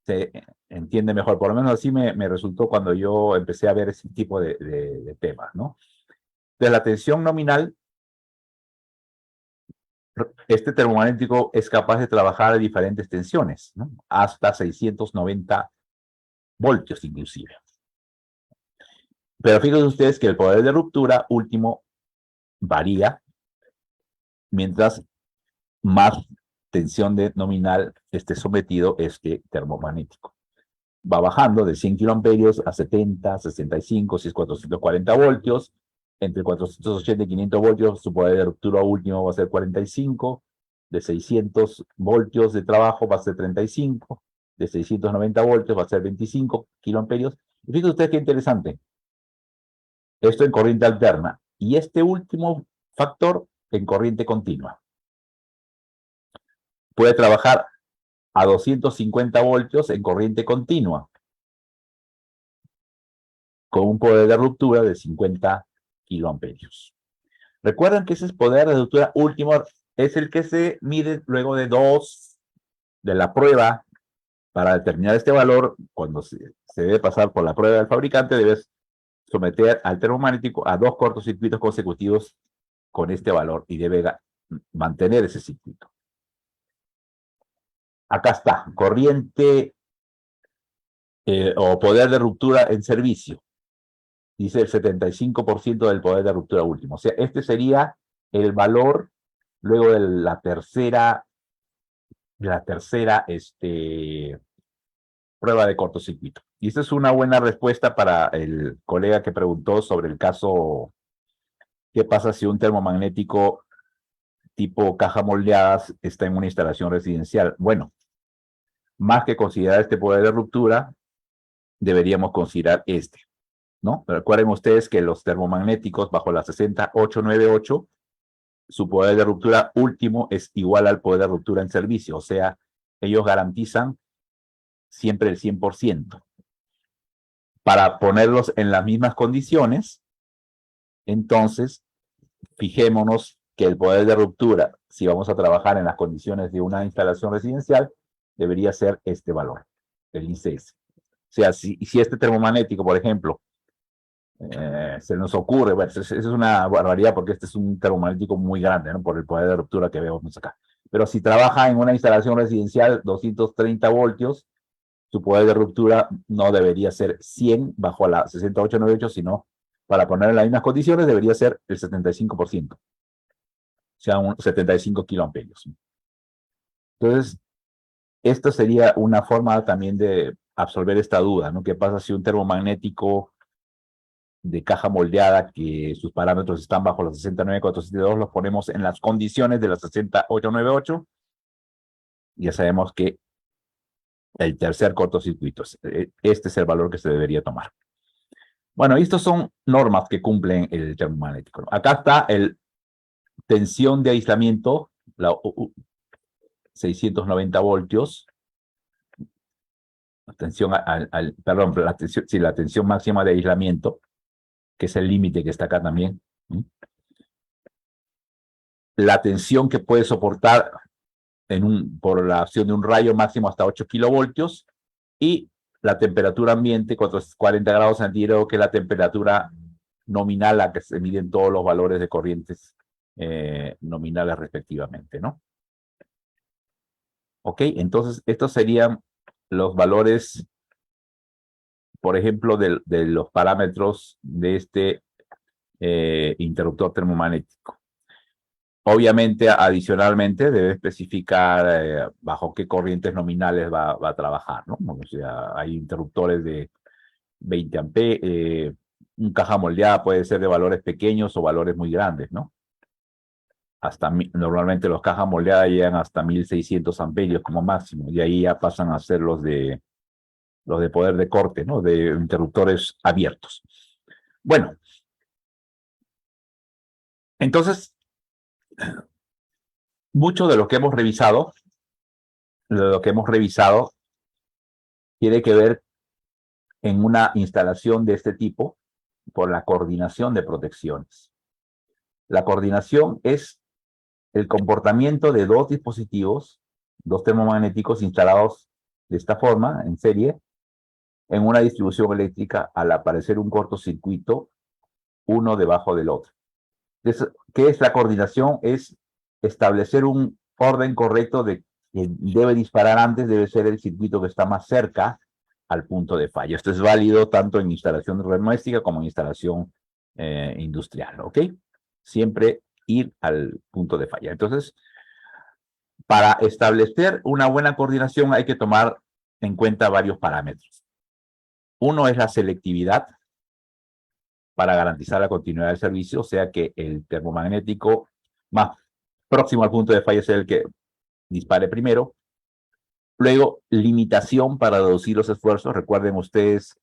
se entiende mejor. Por lo menos así me resultó cuando yo empecé a ver ese tipo de temas, ¿no? De la tensión nominal, este termomagnético es capaz de trabajar a diferentes tensiones, ¿no? Hasta 690 voltios inclusive. Pero fíjense ustedes que el poder de ruptura último varía mientras más tensión nominal esté sometido este termomagnético. Va bajando de 100 kiloamperios a 70, 65, si es 440 voltios. Entre 480 y 500 voltios, su poder de ruptura último va a ser 45. De 600 voltios de trabajo va a ser 35. De 690 voltios va a ser 25 kiloamperios. Y fíjense ustedes qué interesante. Esto en corriente alterna. Y este último factor en corriente continua. Puede trabajar a 250 voltios en corriente continua, con un poder de ruptura de 50 kiloamperios. Recuerden que ese poder de ruptura último es el que se mide luego de la prueba. Para determinar este valor, cuando se debe pasar por la prueba del fabricante, debes someter al termomagnético a 2 cortocircuitos consecutivos con este valor y debe mantener ese circuito. Acá está, corriente o poder de ruptura en servicio. Dice el 75% del poder de ruptura último. O sea, este sería el valor luego de la tercera prueba de cortocircuito. Y esta es una buena respuesta para el colega que preguntó sobre el caso, ¿qué pasa si un termomagnético tipo caja moldeadas está en una instalación residencial? Bueno, más que considerar este poder de ruptura, deberíamos considerar este, ¿no? Recuerden ustedes que los termomagnéticos bajo la 60898, su poder de ruptura último es igual al poder de ruptura en servicio, o sea, ellos garantizan siempre el 100%. Para ponerlos en las mismas condiciones, entonces, fijémonos que el poder de ruptura, si vamos a trabajar en las condiciones de una instalación residencial, debería ser este valor, el ICS. O sea, si este termomagnético, por ejemplo, se nos ocurre, bueno, eso es una barbaridad porque este es un termomagnético muy grande, ¿no? Por el poder de ruptura que vemos acá. Pero si trabaja en una instalación residencial, 230 voltios, su poder de ruptura no debería ser 100 bajo la 60898, sino para poner en las mismas condiciones debería ser el 75%. O sea, 75 kiloamperios. Entonces, esta sería una forma también de absolver esta duda, ¿no? ¿Qué pasa si un termomagnético de caja moldeada que sus parámetros están bajo los 69472 los ponemos en las condiciones de la 60898? Ya sabemos que el tercer cortocircuito. Este es el valor que se debería tomar. Bueno, estas son normas que cumplen el termomagnético. Acá está el tensión de aislamiento, la 690 voltios. Tensión perdón, la tensión máxima de aislamiento, que es el límite que está acá también. La tensión que puede soportar por la acción de un rayo máximo hasta 8 kilovoltios, y la temperatura ambiente, 40 grados centígrados, que es la temperatura nominal a que se miden todos los valores de corrientes nominales respectivamente, ¿no? Ok, entonces estos serían los valores, por ejemplo, de los parámetros de este interruptor termomagnético. Obviamente, adicionalmente, debe especificar bajo qué corrientes nominales va a trabajar, ¿no? O sea, hay interruptores de 20 amperes, un caja moldeada puede ser de valores pequeños o valores muy grandes, ¿no? Normalmente los cajas moldeadas llegan hasta 1600 amperios como máximo, y ahí ya pasan a ser los de poder de corte, ¿no? De interruptores abiertos. Bueno, entonces, mucho de lo que hemos revisado, tiene que ver en una instalación de este tipo por la coordinación de protecciones. La coordinación es el comportamiento de dos dispositivos, dos termomagnéticos instalados de esta forma, en serie, en una distribución eléctrica al aparecer un cortocircuito, uno debajo del otro. Entonces, ¿qué es la coordinación? Es establecer un orden correcto de que debe disparar antes, debe ser el circuito que está más cerca al punto de falla. Esto es válido tanto en instalación doméstica como en instalación industrial, ¿ok? Siempre ir al punto de falla. Entonces, para establecer una buena coordinación hay que tomar en cuenta varios parámetros. Uno es la selectividad para garantizar la continuidad del servicio, o sea que el termomagnético más próximo al punto de falla es el que dispare primero. Luego, limitación para reducir los esfuerzos. Recuerden ustedes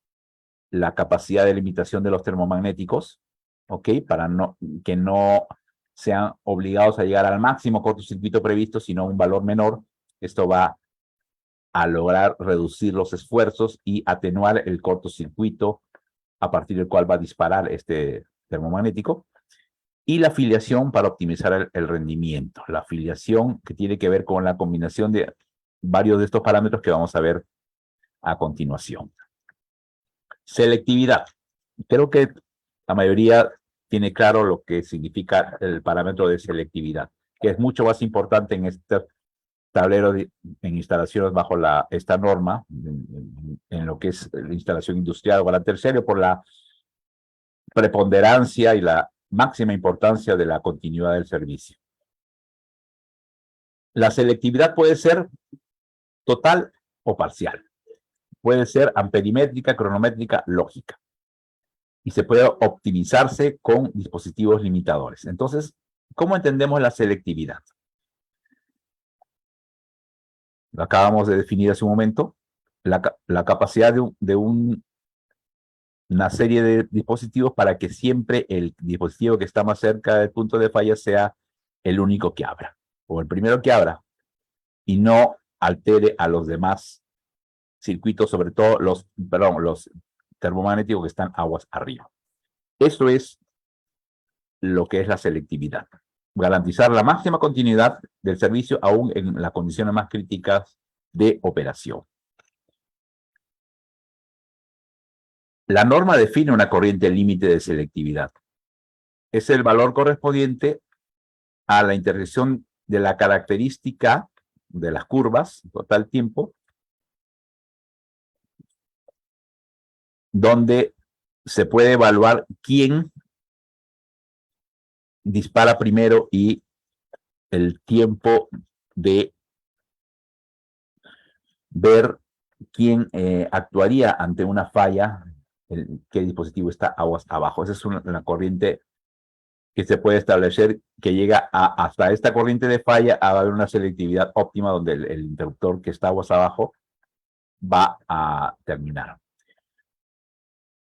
la capacidad de limitación de los termomagnéticos, ¿ok? Para que no sean obligados a llegar al máximo cortocircuito previsto, sino a un valor menor. Esto va a lograr reducir los esfuerzos y atenuar el cortocircuito a partir del cual va a disparar este termomagnético. Y la afiliación para optimizar el rendimiento. La afiliación que tiene que ver con la combinación de varios de estos parámetros que vamos a ver a continuación. Selectividad. Creo que la mayoría tiene claro lo que significa el parámetro de selectividad, que es mucho más importante en este tablero en instalaciones bajo esta norma, en lo que es la instalación industrial o la terciaria, por la preponderancia y la máxima importancia de la continuidad del servicio. La selectividad puede ser total o parcial. Puede ser amperimétrica, cronométrica, lógica. Y se puede optimizarse con dispositivos limitadores. Entonces, ¿cómo entendemos la selectividad? Lo acabamos de definir hace un momento. La capacidad de una serie de dispositivos para que siempre el dispositivo que está más cerca del punto de falla sea el único que abra, o el primero que abra, y no altere a los demás circuitos, sobre todo los termomagnéticos que están aguas arriba. Eso es lo que es la selectividad. Garantizar la máxima continuidad del servicio aún en las condiciones más críticas de operación. La norma define una corriente límite de selectividad. Es el valor correspondiente a la intersección de la característica de las curvas, total tiempo, donde se puede evaluar quién dispara primero y el tiempo de ver quién actuaría ante una falla, qué dispositivo está aguas abajo. Esa es una corriente que se puede establecer que llega hasta esta corriente de falla a haber una selectividad óptima donde el interruptor que está aguas abajo va a terminar.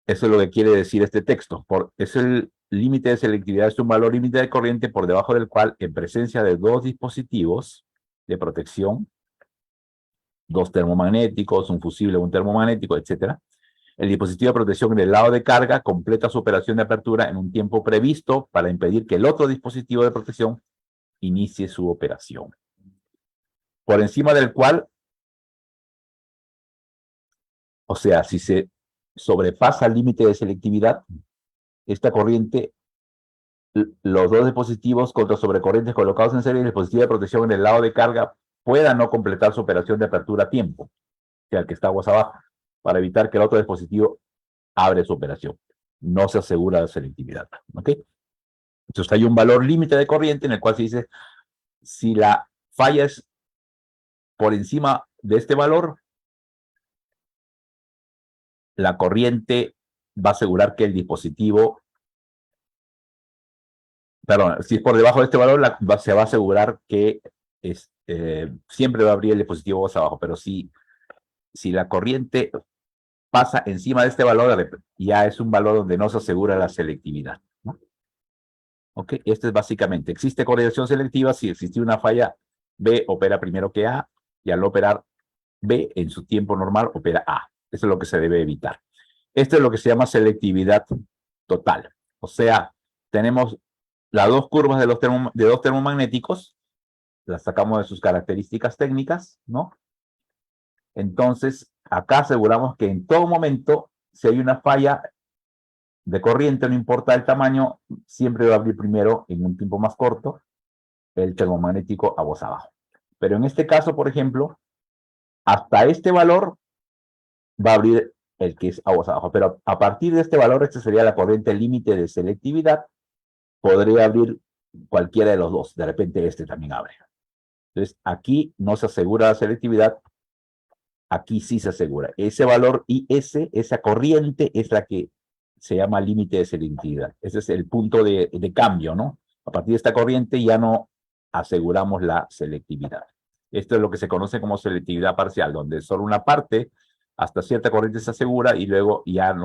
Eso es lo que quiere decir este texto. Es el límite de selectividad, es un valor límite de corriente por debajo del cual, en presencia de dos dispositivos de protección, dos termomagnéticos, un fusible, un termomagnético, etcétera, el dispositivo de protección en el lado de carga completa su operación de apertura en un tiempo previsto para impedir que el otro dispositivo de protección inicie su operación. Por encima del cual, o sea, si se sobrepasa el límite de selectividad, esta corriente, los dos dispositivos contra sobrecorrientes colocados en serie y el dispositivo de protección en el lado de carga puedan no completar su operación de apertura a tiempo, o sea, el que está aguas abajo, para evitar que el otro dispositivo abre su operación. No se asegura la selectividad. ¿Ok? Entonces hay un valor límite de corriente en el cual se dice, si la falla es por encima de este valor, la corriente va a asegurar que el dispositivo, perdón, si es por debajo de este valor, se va a asegurar que siempre va a abrir el dispositivo aguas abajo, pero si la corriente pasa encima de este valor, ya es un valor donde no se asegura la selectividad, ¿no? ¿Ok? Este es básicamente, existe correlación selectiva si existe una falla, B opera primero que A, y al operar B en su tiempo normal opera A. Eso es lo que se debe evitar. Esto es lo que se llama selectividad total. O sea, tenemos las dos curvas de dos termomagnéticos, las sacamos de sus características técnicas, ¿no? Entonces, acá aseguramos que en todo momento, si hay una falla de corriente, no importa el tamaño, siempre va a abrir primero, en un tiempo más corto, el termomagnético aguas abajo. Pero en este caso, por ejemplo, hasta este valor va a abrir el que es aguas abajo. Pero a partir de este valor, este sería la corriente límite de selectividad, podría abrir cualquiera de los dos. De repente este también abre. Entonces, aquí no se asegura la selectividad, aquí sí se asegura. Ese valor IS, esa corriente, es la que se llama límite de selectividad. Ese es el punto de cambio, ¿no? A partir de esta corriente ya no aseguramos la selectividad. Esto es lo que se conoce como selectividad parcial, donde solo una parte, hasta cierta corriente se asegura y luego ya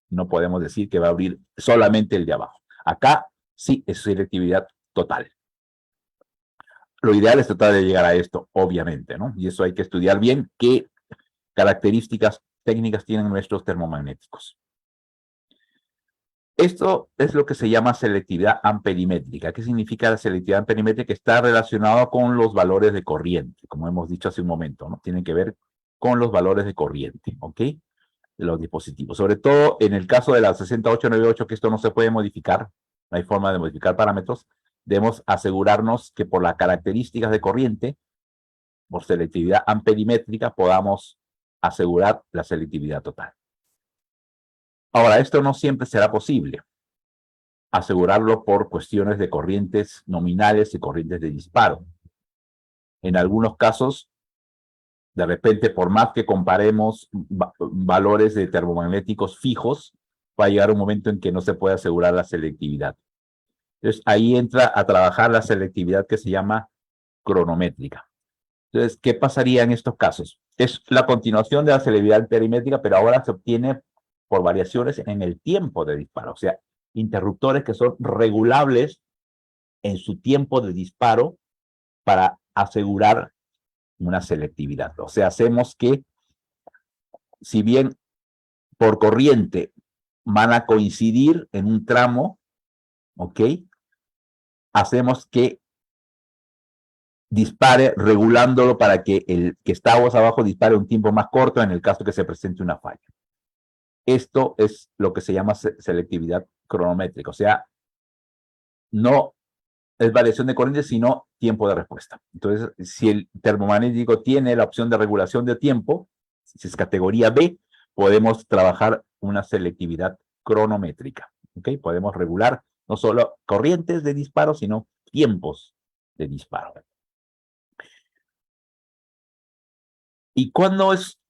no podemos decir que va a abrir solamente el de abajo. Acá sí es selectividad total. Lo ideal es tratar de llegar a esto, obviamente, ¿no? Y eso hay que estudiar bien qué características técnicas tienen nuestros termomagnéticos. Esto es lo que se llama selectividad amperimétrica. ¿Qué significa la selectividad amperimétrica? Está relacionado con los valores de corriente, como hemos dicho hace un momento, ¿no? Tienen que ver con los valores de corriente, ¿ok? De los dispositivos. Sobre todo en el caso de la 6898, que esto no se puede modificar, no hay forma de modificar parámetros, debemos asegurarnos que por las características de corriente, por selectividad amperimétrica, podamos asegurar la selectividad total. Ahora, esto no siempre será posible asegurarlo por cuestiones de corrientes nominales y corrientes de disparo. En algunos casos, de repente, por más que comparemos valores de termomagnéticos fijos, va a llegar un momento en que no se puede asegurar la selectividad. Entonces, ahí entra a trabajar la selectividad que se llama cronométrica. Entonces, ¿qué pasaría en estos casos? Es la continuación de la selectividad perimétrica, pero ahora se obtiene por variaciones en el tiempo de disparo. O sea, interruptores que son regulables en su tiempo de disparo para asegurar una selectividad. O sea, hacemos que, si bien por corriente van a coincidir en un tramo, ¿ok? Hacemos que dispare regulándolo para que el que está aguas abajo dispare un tiempo más corto en el caso que se presente una falla. Esto es lo que se llama selectividad cronométrica, o sea, no es variación de corriente, sino tiempo de respuesta. Entonces, si el termomagnético tiene la opción de regulación de tiempo, si es categoría B, podemos trabajar una selectividad cronométrica. ¿Ok? Podemos regular no solo corrientes de disparo, sino tiempos de disparo. ¿Y cuándo es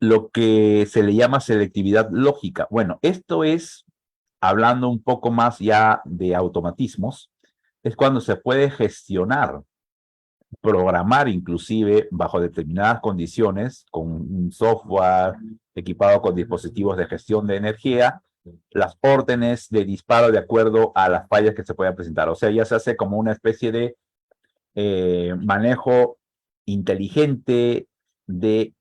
lo que se le llama selectividad lógica? Bueno, esto es, hablando un poco más ya de automatismos, es cuando se puede gestionar programar inclusive bajo determinadas condiciones con un software equipado con dispositivos de gestión de energía, las órdenes de disparo de acuerdo a las fallas que se puedan presentar. O sea, ya se hace como una especie de manejo inteligente de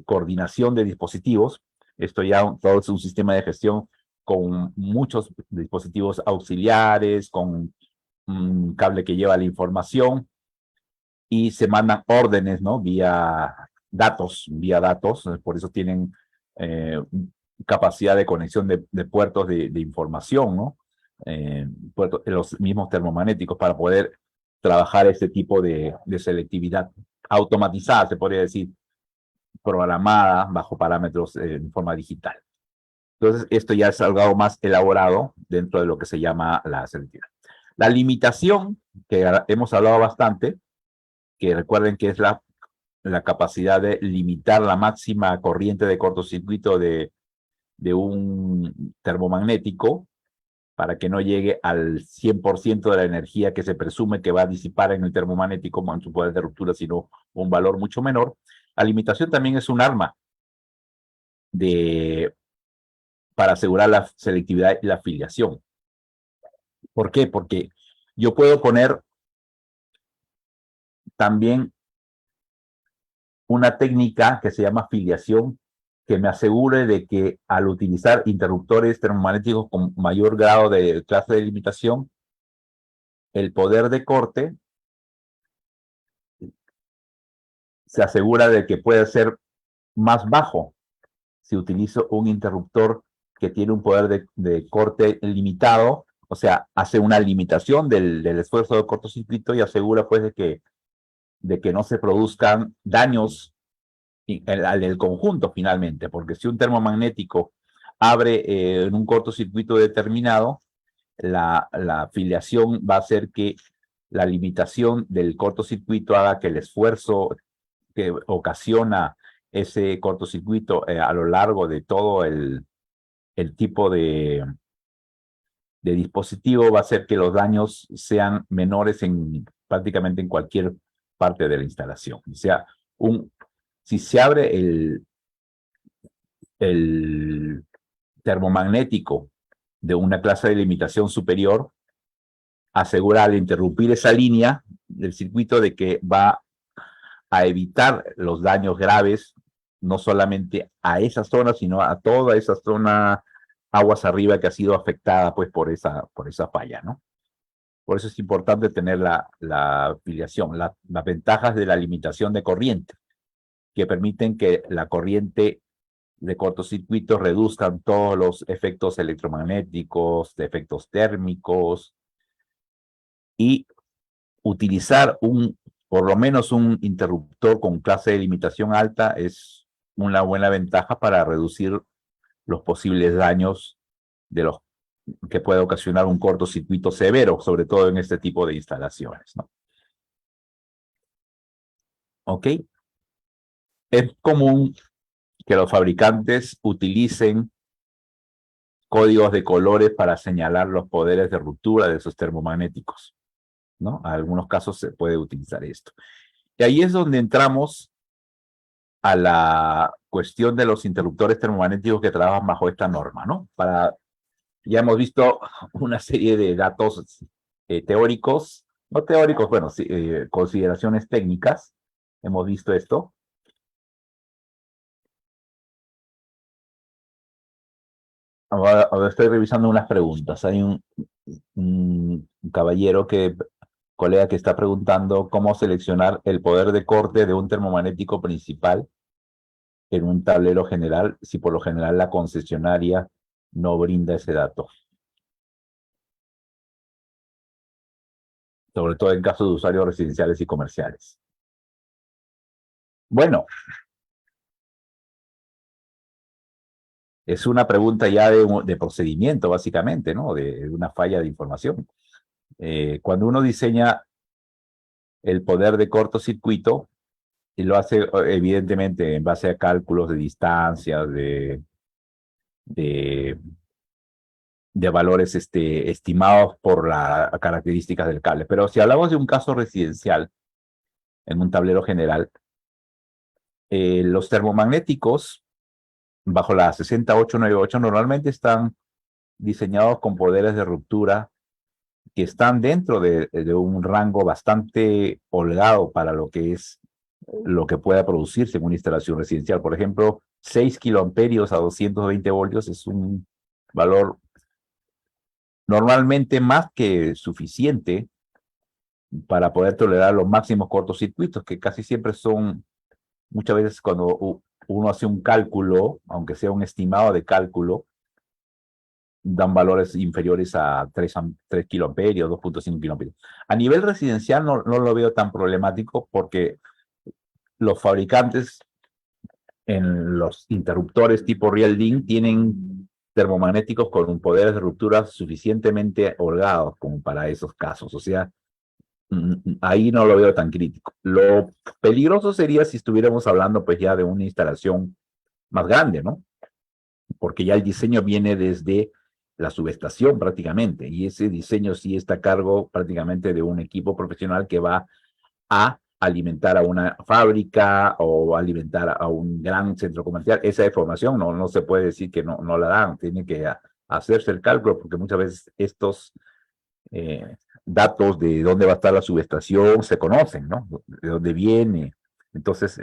coordinación de dispositivos. Esto ya todo es un sistema de gestión con muchos dispositivos auxiliares, con un cable que lleva la información y se mandan órdenes, ¿no? Vía datos, por eso tienen capacidad de conexión de puertos de información, ¿no? Los mismos termomagnéticos para poder trabajar este tipo de selectividad automatizada, se podría decir, programada bajo parámetros en forma digital. Entonces, esto ya es algo más elaborado dentro de lo que se llama la selectividad. La limitación, que hemos hablado bastante, que recuerden que es la capacidad de limitar la máxima corriente de cortocircuito de un termomagnético para que no llegue al 100% de la energía que se presume que va a disipar en el termomagnético en su poder de ruptura, sino un valor mucho menor. La limitación también es un arma para asegurar la selectividad y la afiliación. ¿Por qué? Porque yo puedo poner también una técnica que se llama filiación, que me asegure de que al utilizar interruptores termomagnéticos con mayor grado de clase de limitación, el poder de corte se asegura de que puede ser más bajo si utilizo un interruptor que tiene un poder de corte limitado, o sea, hace una limitación del esfuerzo de cortocircuito y asegura pues de que no se produzcan daños al conjunto finalmente, porque si un termomagnético abre en un cortocircuito determinado, la afiliación va a hacer que la limitación del cortocircuito haga que el esfuerzo que ocasiona ese cortocircuito a lo largo de todo el tipo de dispositivo va a hacer que los daños sean menores prácticamente en cualquier parte de la instalación. O sea, si se abre el termomagnético de una clase de limitación superior, asegura al interrumpir esa línea del circuito de que va a evitar los daños graves, no solamente a esa zona, sino a toda esa zona aguas arriba que ha sido afectada pues por esa falla, ¿no? Por eso es importante tener la afiliación, las ventajas de la limitación de corriente, que permiten que la corriente de cortocircuito reduzcan todos los efectos electromagnéticos, de efectos térmicos, y utilizar por lo menos un interruptor con clase de limitación alta es una buena ventaja para reducir los posibles daños de los que puede ocasionar un cortocircuito severo, sobre todo en este tipo de instalaciones, ¿no? ¿Ok? Es común que los fabricantes utilicen códigos de colores para señalar los poderes de ruptura de esos termomagnéticos, ¿no? En algunos casos se puede utilizar esto. Y ahí es donde entramos a la cuestión de los interruptores termomagnéticos que trabajan bajo esta norma, ¿no? Ya hemos visto una serie de datos teóricos, no teóricos, bueno, sí, consideraciones técnicas. Hemos visto esto. Ahora estoy revisando unas preguntas. Hay un caballero colega que está preguntando cómo seleccionar el poder de corte de un termomagnético principal en un tablero general, si por lo general la concesionaria no brinda ese dato. Sobre todo en caso de usuarios residenciales y comerciales. Bueno, es una pregunta ya de procedimiento, básicamente, ¿no? De una falla de información. Cuando uno diseña el poder de cortocircuito, y lo hace evidentemente en base a cálculos de distancias, de, de valores estimados por las características del cable. Pero si hablamos de un caso residencial, en un tablero general. Los termomagnéticos, bajo la 60898, normalmente están diseñados con poderes de ruptura que están dentro de un rango bastante holgado para lo que pueda producirse en una instalación residencial. Por ejemplo, 6 kiloamperios a 220 voltios es un valor normalmente más que suficiente para poder tolerar los máximos cortocircuitos, que casi siempre son, muchas veces cuando uno hace un cálculo, aunque sea un estimado de cálculo, dan valores inferiores a 3 kiloamperios, 2.5 kiloamperios. A nivel residencial no lo veo tan problemático porque los fabricantes en los interruptores tipo Real DIN tienen termomagnéticos con un poder de ruptura suficientemente holgados como para esos casos. O sea, ahí no lo veo tan crítico. Lo peligroso sería si estuviéramos hablando pues ya de una instalación más grande, ¿no? Porque ya el diseño viene desde la subestación prácticamente, y ese diseño sí está a cargo prácticamente de un equipo profesional que va a alimentar a una fábrica o alimentar a un gran centro comercial. Esa información no se puede decir que no la dan, tiene que hacerse el cálculo, porque muchas veces estos datos de dónde va a estar la subestación se conocen, ¿no? De dónde viene. Entonces,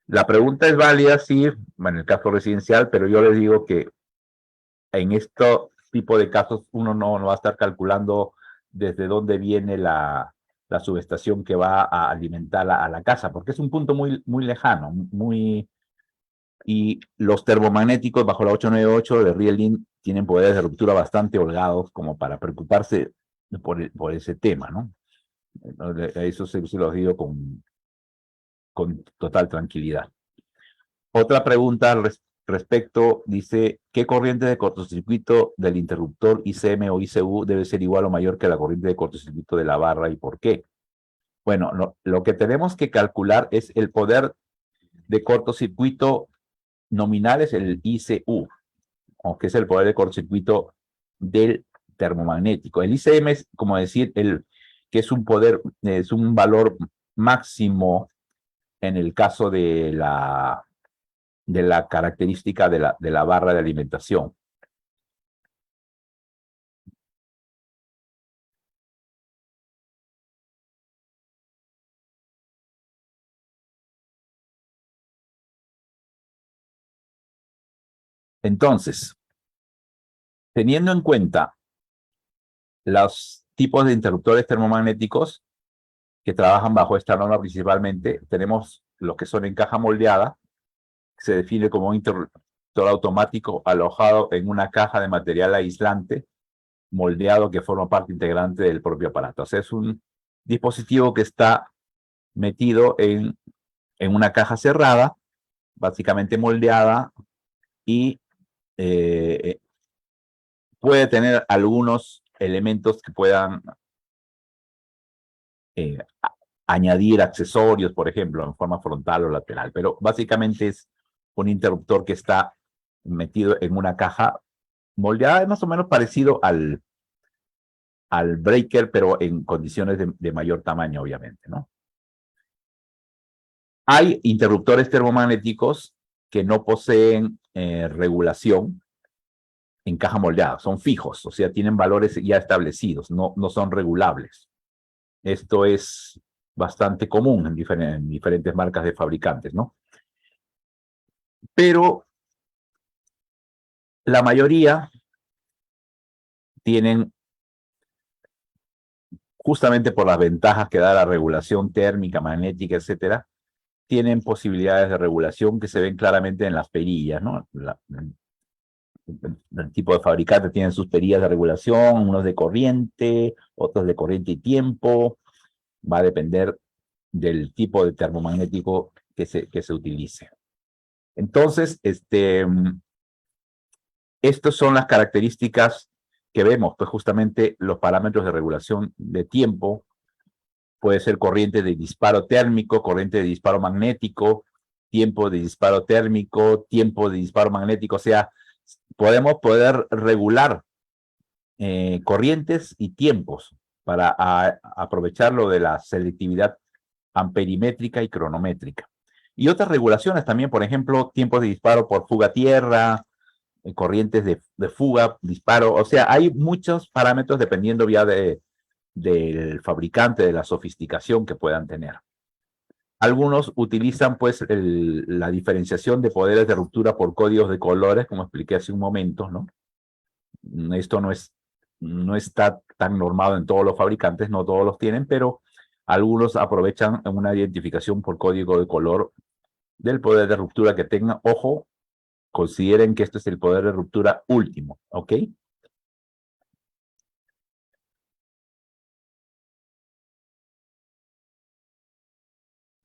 la pregunta es válida, sí, en el caso residencial, pero yo les digo que en este tipo de casos uno no va a estar calculando desde dónde viene la subestación que va a alimentar a la casa, porque es un punto muy lejano, y los termomagnéticos bajo la 898 de Real DIN tienen poderes de ruptura bastante holgados como para preocuparse por ese tema, ¿no? Eso se los digo con total tranquilidad. Otra pregunta al respecto dice, ¿qué corriente de cortocircuito del interruptor ICM o ICU debe ser igual o mayor que la corriente de cortocircuito de la barra y por qué? Bueno, lo que tenemos que calcular es el poder de cortocircuito nominal, es el ICU, que es el poder de cortocircuito del termomagnético. El ICM es como decir que es un poder, es un valor máximo en el caso de la característica de la barra de alimentación. Entonces, teniendo en cuenta los tipos de interruptores termomagnéticos que trabajan bajo esta norma principalmente, tenemos los que son en caja moldeada, que se define como un interruptor automático alojado en una caja de material aislante moldeado que forma parte integrante del propio aparato. O sea, es un dispositivo que está metido en una caja cerrada, básicamente moldeada, y puede tener algunos elementos que puedan añadir accesorios, por ejemplo, en forma frontal o lateral, pero básicamente es un interruptor que está metido en una caja moldeada, más o menos parecido al breaker, pero en condiciones de mayor tamaño, obviamente, ¿no? Hay interruptores termomagnéticos que no poseen regulación en caja moldeada, son fijos, o sea, tienen valores ya establecidos, no son regulables. Esto es bastante común en diferentes marcas de fabricantes, ¿no? Pero la mayoría tienen, justamente por las ventajas que da la regulación térmica, magnética, etcétera, tienen posibilidades de regulación que se ven claramente en las perillas, ¿no? El tipo de fabricante tienen sus perillas de regulación, unos de corriente, otros de corriente y tiempo. Va a depender del tipo de termomagnético que se utilice. Entonces, estas son las características que vemos, pues justamente los parámetros de regulación de tiempo. Puede ser corriente de disparo térmico, corriente de disparo magnético, tiempo de disparo térmico, tiempo de disparo magnético. O sea, podemos poder regular corrientes y tiempos para aprovechar lo de la selectividad amperimétrica y cronométrica. Y otras regulaciones también, por ejemplo, tiempos de disparo por fuga a tierra, corrientes de fuga, disparo. O sea, hay muchos parámetros dependiendo ya del fabricante, de la sofisticación que puedan tener. Algunos utilizan pues la diferenciación de poderes de ruptura por códigos de colores, como expliqué hace un momento, ¿no? Esto no está tan normado en todos los fabricantes, no todos los tienen, pero algunos aprovechan una identificación por código de color del poder de ruptura que tengan. Ojo, consideren que este es el poder de ruptura último, ¿ok?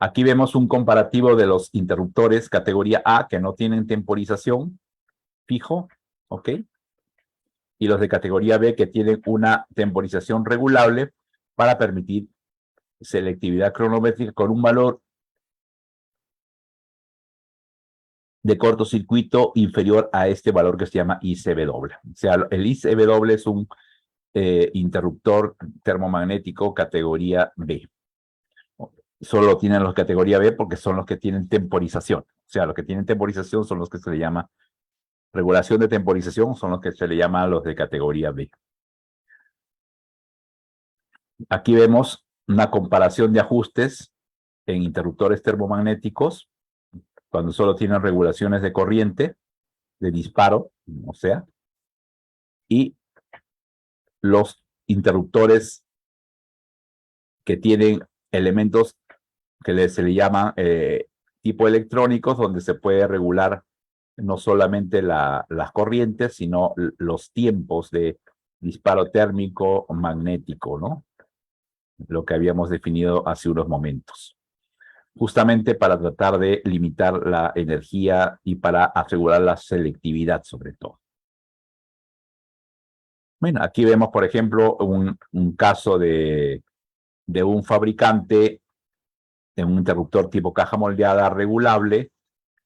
Aquí vemos un comparativo de los interruptores categoría A que no tienen temporización fijo, ¿ok? Y los de categoría B que tienen una temporización regulable para permitir selectividad cronométrica con un valor de cortocircuito inferior a este valor que se llama ICW. O sea, el ICW es un interruptor termomagnético categoría B. Solo tienen los categoría B porque son los que tienen temporización. O sea, los que tienen temporización son los que se le llama regulación de temporización, son los que se le llama los de categoría B. Aquí vemos una comparación de ajustes en interruptores termomagnéticos cuando solo tienen regulaciones de corriente, de disparo, o sea, y los interruptores que tienen elementos que se le llaman tipo electrónicos, donde se puede regular no solamente las corrientes, sino los tiempos de disparo térmico magnético, ¿no? Lo que habíamos definido hace unos momentos. Justamente para tratar de limitar la energía y para asegurar la selectividad sobre todo. Bueno, aquí vemos, por ejemplo, un caso de un fabricante de un interruptor tipo caja moldeada regulable,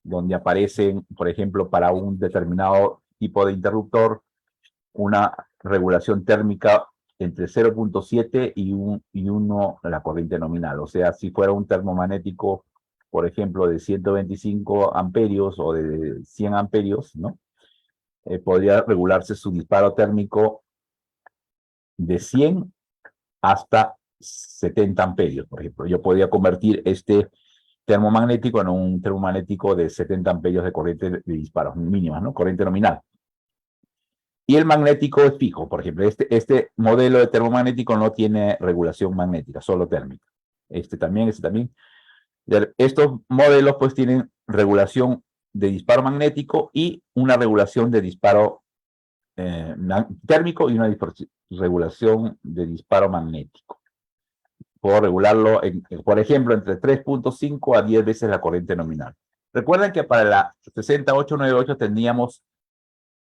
donde aparecen, por ejemplo, para un determinado tipo de interruptor, una regulación térmica entre 0.7 y 1 la corriente nominal. O sea, si fuera un termomagnético, por ejemplo, de 125 amperios o de 100 amperios, ¿no? Podría regularse su disparo térmico de 100 hasta 70 amperios, por ejemplo. Yo podría convertir este termomagnético en un termomagnético de 70 amperios de corriente de disparos mínimas, ¿no? Corriente nominal. Y el magnético es fijo, por ejemplo. Este modelo de termomagnético no tiene regulación magnética, solo térmica. Este también. Estos modelos pues tienen regulación de disparo magnético y una regulación de disparo térmico y una regulación de disparo magnético. Puedo regularlo, por ejemplo, entre 3.5 a 10 veces la corriente nominal. Recuerden que para la 60898 teníamos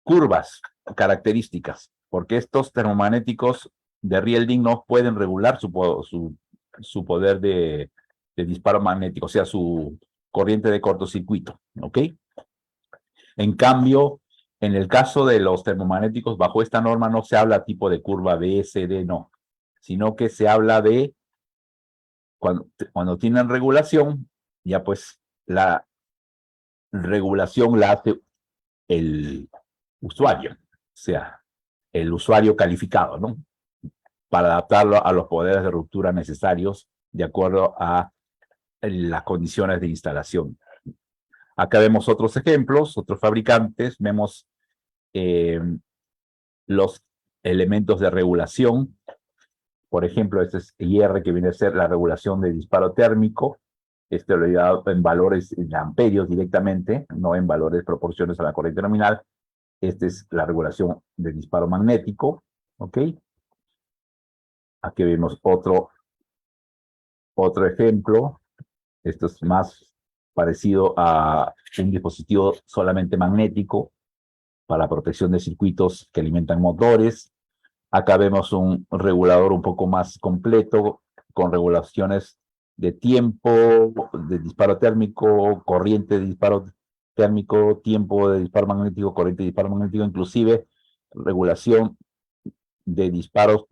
curvas características, porque estos termomagnéticos de Rielding no pueden regular su poder de disparo magnético, o sea, su corriente de cortocircuito, ¿ok? En cambio, en el caso de los termomagnéticos, bajo esta norma no se habla tipo de curva B, C, D, no, sino que se habla de cuando tienen regulación, ya pues la regulación la hace el usuario, o sea, el usuario calificado, ¿no? Para adaptarlo a los poderes de ruptura necesarios de acuerdo a las condiciones de instalación. Acá vemos otros ejemplos, otros fabricantes, vemos los elementos de regulación. Por ejemplo, este es IR, que viene a ser la regulación de disparo térmico. Este lo he dado en valores en amperios directamente, no en valores proporciones a la corriente nominal. Esta es la regulación de disparo magnético, ¿ok? Aquí vemos otro ejemplo. Esto es más parecido a un dispositivo solamente magnético para protección de circuitos que alimentan motores. Acá vemos un regulador un poco más completo, con regulaciones de tiempo, de disparo térmico, corriente de disparo térmico, tiempo de disparo magnético, corriente de disparo magnético, inclusive regulación de disparos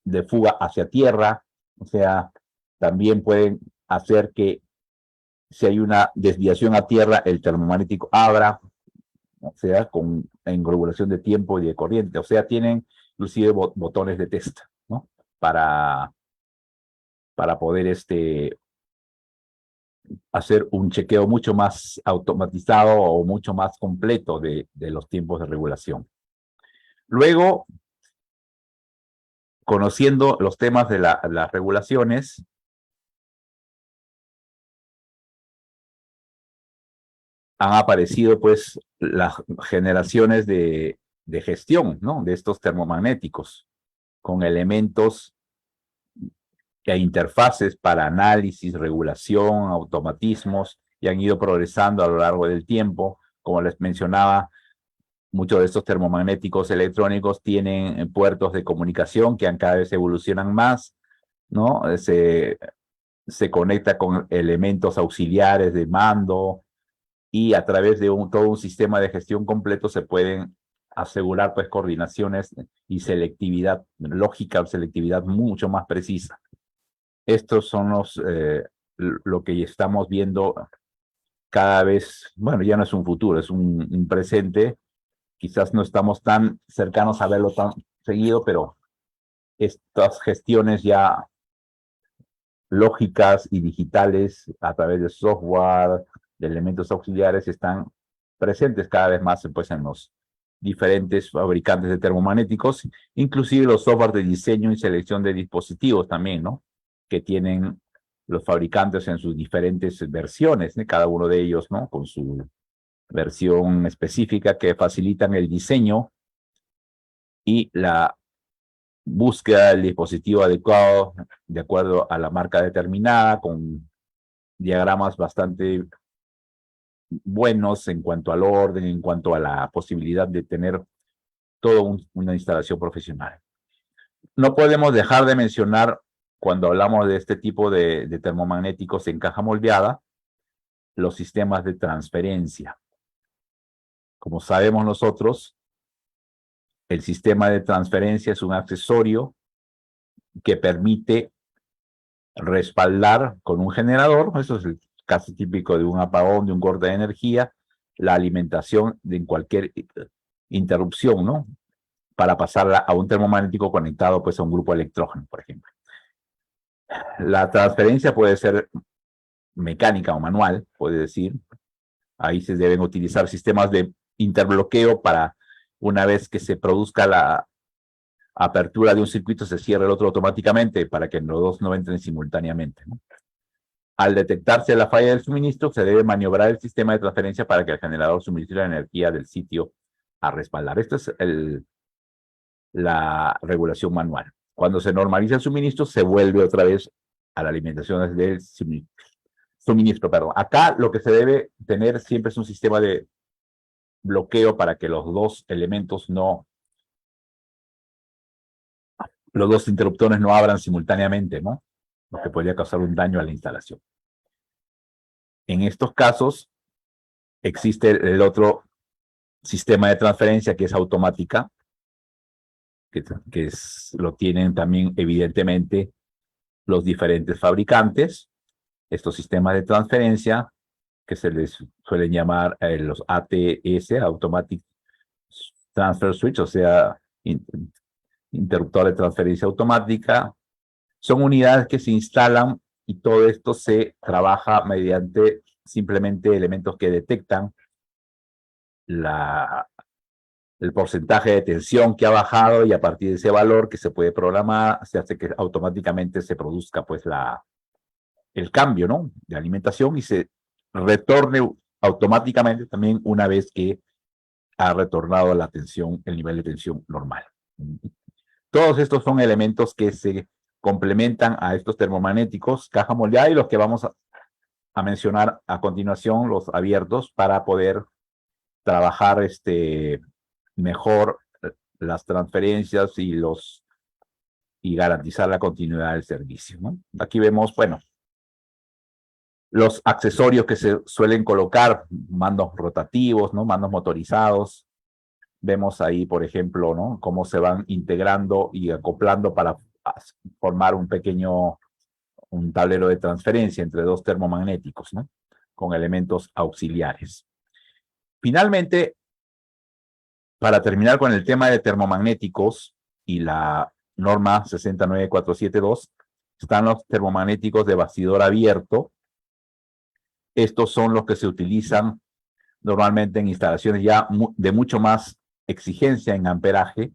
de fuga hacia tierra, o sea, también pueden hacer que si hay una desviación a tierra, el termomagnético abra, o sea, en regulación de tiempo y de corriente. O sea, tienen inclusive botones de test, ¿no? Para poder hacer un chequeo mucho más automatizado o mucho más completo de los tiempos de regulación. Luego, conociendo los temas de las regulaciones, han aparecido pues las generaciones de gestión, ¿no? De estos termomagnéticos con elementos e interfaces para análisis, regulación, automatismos, y han ido progresando a lo largo del tiempo. Como les mencionaba, muchos de estos termomagnéticos electrónicos tienen puertos de comunicación que cada vez evolucionan más, ¿no? Se conecta con elementos auxiliares de mando, y a través de todo un sistema de gestión completo se pueden asegurar pues coordinaciones y selectividad, lógica o selectividad mucho más precisa. Estos son lo que estamos viendo cada vez, bueno, ya no es un futuro, es un presente. Quizás no estamos tan cercanos a verlo tan seguido, pero estas gestiones ya lógicas y digitales a través de software, de elementos auxiliares, están presentes cada vez más pues, en los diferentes fabricantes de termomagnéticos, inclusive los software de diseño y selección de dispositivos también, ¿no? Que tienen los fabricantes en sus diferentes versiones, ¿no? Cada uno de ellos, ¿no? Con su versión específica que facilitan el diseño y la búsqueda del dispositivo adecuado de acuerdo a la marca determinada, con diagramas bastante buenos en cuanto al orden, en cuanto a la posibilidad de tener toda una instalación profesional. No podemos dejar de mencionar, cuando hablamos de este tipo de termomagnéticos en caja moldeada, los sistemas de transferencia. Como sabemos nosotros, el sistema de transferencia es un accesorio que permite respaldar con un generador, eso es el caso típico de un apagón, de un corte de energía, la alimentación de cualquier interrupción, ¿no? Para pasarla a un termomagnético conectado pues a un grupo electrógeno, por ejemplo. La transferencia puede ser mecánica o manual, puede decir. Ahí se deben utilizar sistemas de interbloqueo para, una vez que se produzca la apertura de un circuito, se cierre el otro automáticamente para que los dos no entren simultáneamente, ¿no? Al detectarse la falla del suministro, se debe maniobrar el sistema de transferencia para que el generador suministre la energía del sitio a respaldar. Esta es la regulación manual. Cuando se normaliza el suministro, se vuelve otra vez a la alimentación del suministro. Perdón. Acá lo que se debe tener siempre es un sistema de bloqueo para que los dos elementos los dos interruptores no abran simultáneamente, ¿no? Lo que podría causar un daño a la instalación. En estos casos, existe el otro sistema de transferencia que es automática, lo tienen también evidentemente los diferentes fabricantes. Estos sistemas de transferencia, que se les suelen llamar los ATS, Automatic Transfer Switch, o sea, interruptor de transferencia automática, son unidades que se instalan y todo esto se trabaja mediante simplemente elementos que detectan el porcentaje de tensión que ha bajado, y a partir de ese valor que se puede programar, se hace que automáticamente se produzca pues el cambio, ¿no? De alimentación, y se retorne automáticamente también una vez que ha retornado la tensión, el nivel de tensión normal. Todos estos son elementos que se complementan a estos termomagnéticos caja moldeada, y los que vamos a mencionar a continuación, los abiertos, para poder trabajar mejor las transferencias y garantizar la continuidad del servicio, ¿no? Aquí vemos, bueno, los accesorios que se suelen colocar, mandos rotativos, ¿no? Mandos motorizados. Vemos ahí, por ejemplo, ¿no? Cómo se van integrando y acoplando para formar un pequeño un tablero de transferencia entre dos termomagnéticos, ¿no? Con elementos auxiliares. Finalmente, para terminar con el tema de termomagnéticos y la norma 69472, están los termomagnéticos de bastidor abierto. Estos son los que se utilizan normalmente en instalaciones ya de mucho más exigencia en amperaje,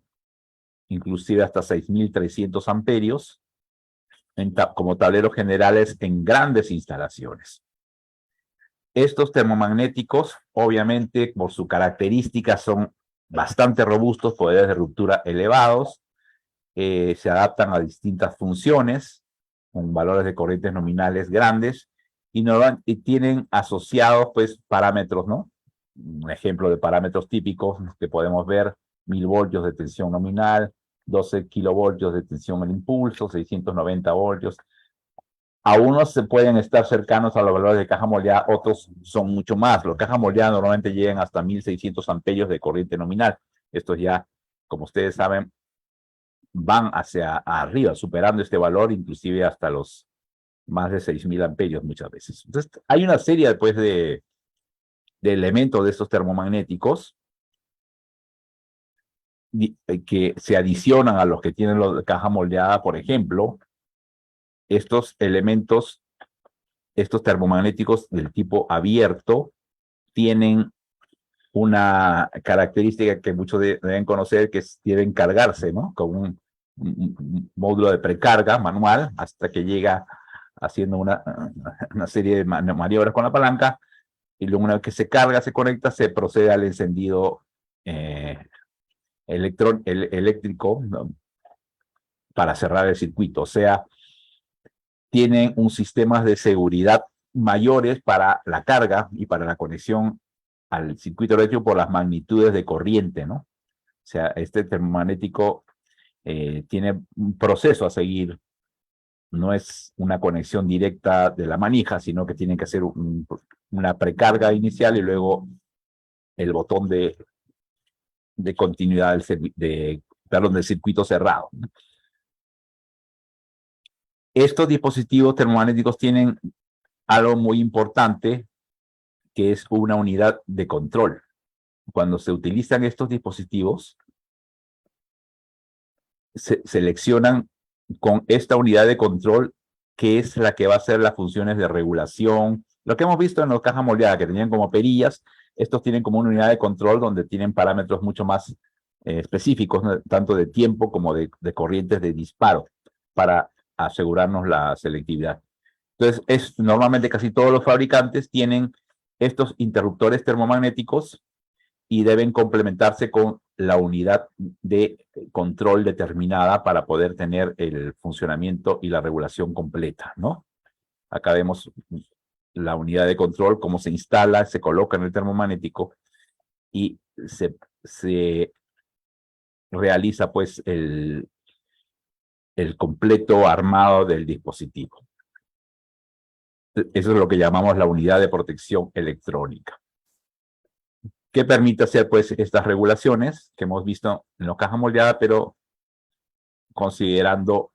inclusive hasta 6.300 amperios, como tableros generales en grandes instalaciones. Estos termomagnéticos, obviamente, por su característica, son bastante robustos, poderes de ruptura elevados, se adaptan a distintas funciones, con valores de corrientes nominales grandes, y tienen asociados, pues, parámetros, ¿no? Un ejemplo de parámetros típicos que podemos ver: 1000 voltios de tensión nominal, 12 kilovoltios de tensión en impulso, 690 voltios. A unos se pueden estar cercanos a los valores de caja moldeada, otros son mucho más. Los cajas moldeadas normalmente llegan hasta 1600 amperios de corriente nominal. Estos ya, como ustedes saben, van hacia arriba, superando este valor, inclusive hasta los más de 6000 amperios muchas veces. Entonces, hay una serie después de elementos de estos termomagnéticos que se adicionan a los que tienen la caja moldeada. Por ejemplo, estos elementos, estos termomagnéticos del tipo abierto, tienen una característica que muchos deben conocer, que deben cargarse, ¿no? Con un módulo de precarga manual hasta que llega haciendo una serie de maniobras con la palanca, y luego, una vez que se carga, se conecta, se procede al encendido eléctrico, ¿no? Para cerrar el circuito. O sea, tienen un sistema de seguridad mayores para la carga y para la conexión al circuito eléctrico por las magnitudes de corriente, ¿no? O sea, este termomagnético tiene un proceso a seguir. No es una conexión directa de la manija, sino que tienen que hacer una precarga inicial y luego el botón de continuidad del circuito cerrado. Estos dispositivos termomagnéticos tienen algo muy importante, que es una unidad de control. Cuando se utilizan estos dispositivos, se seleccionan con esta unidad de control, que es la que va a hacer las funciones de regulación. Lo que hemos visto en las cajas moldeadas, que tenían como perillas, estos tienen como una unidad de control donde tienen parámetros mucho más específicos, ¿no? Tanto de tiempo como de corrientes de disparo, para asegurarnos la selectividad. Entonces, normalmente casi todos los fabricantes tienen estos interruptores termomagnéticos y deben complementarse con la unidad de control determinada para poder tener el funcionamiento y la regulación completa, ¿no? Acá vemos la unidad de control, cómo se instala, se coloca en el termomagnético y se realiza, pues, el completo armado del dispositivo. Eso es lo que llamamos la unidad de protección electrónica, que permite hacer, pues, estas regulaciones que hemos visto en la caja moldeada, pero considerando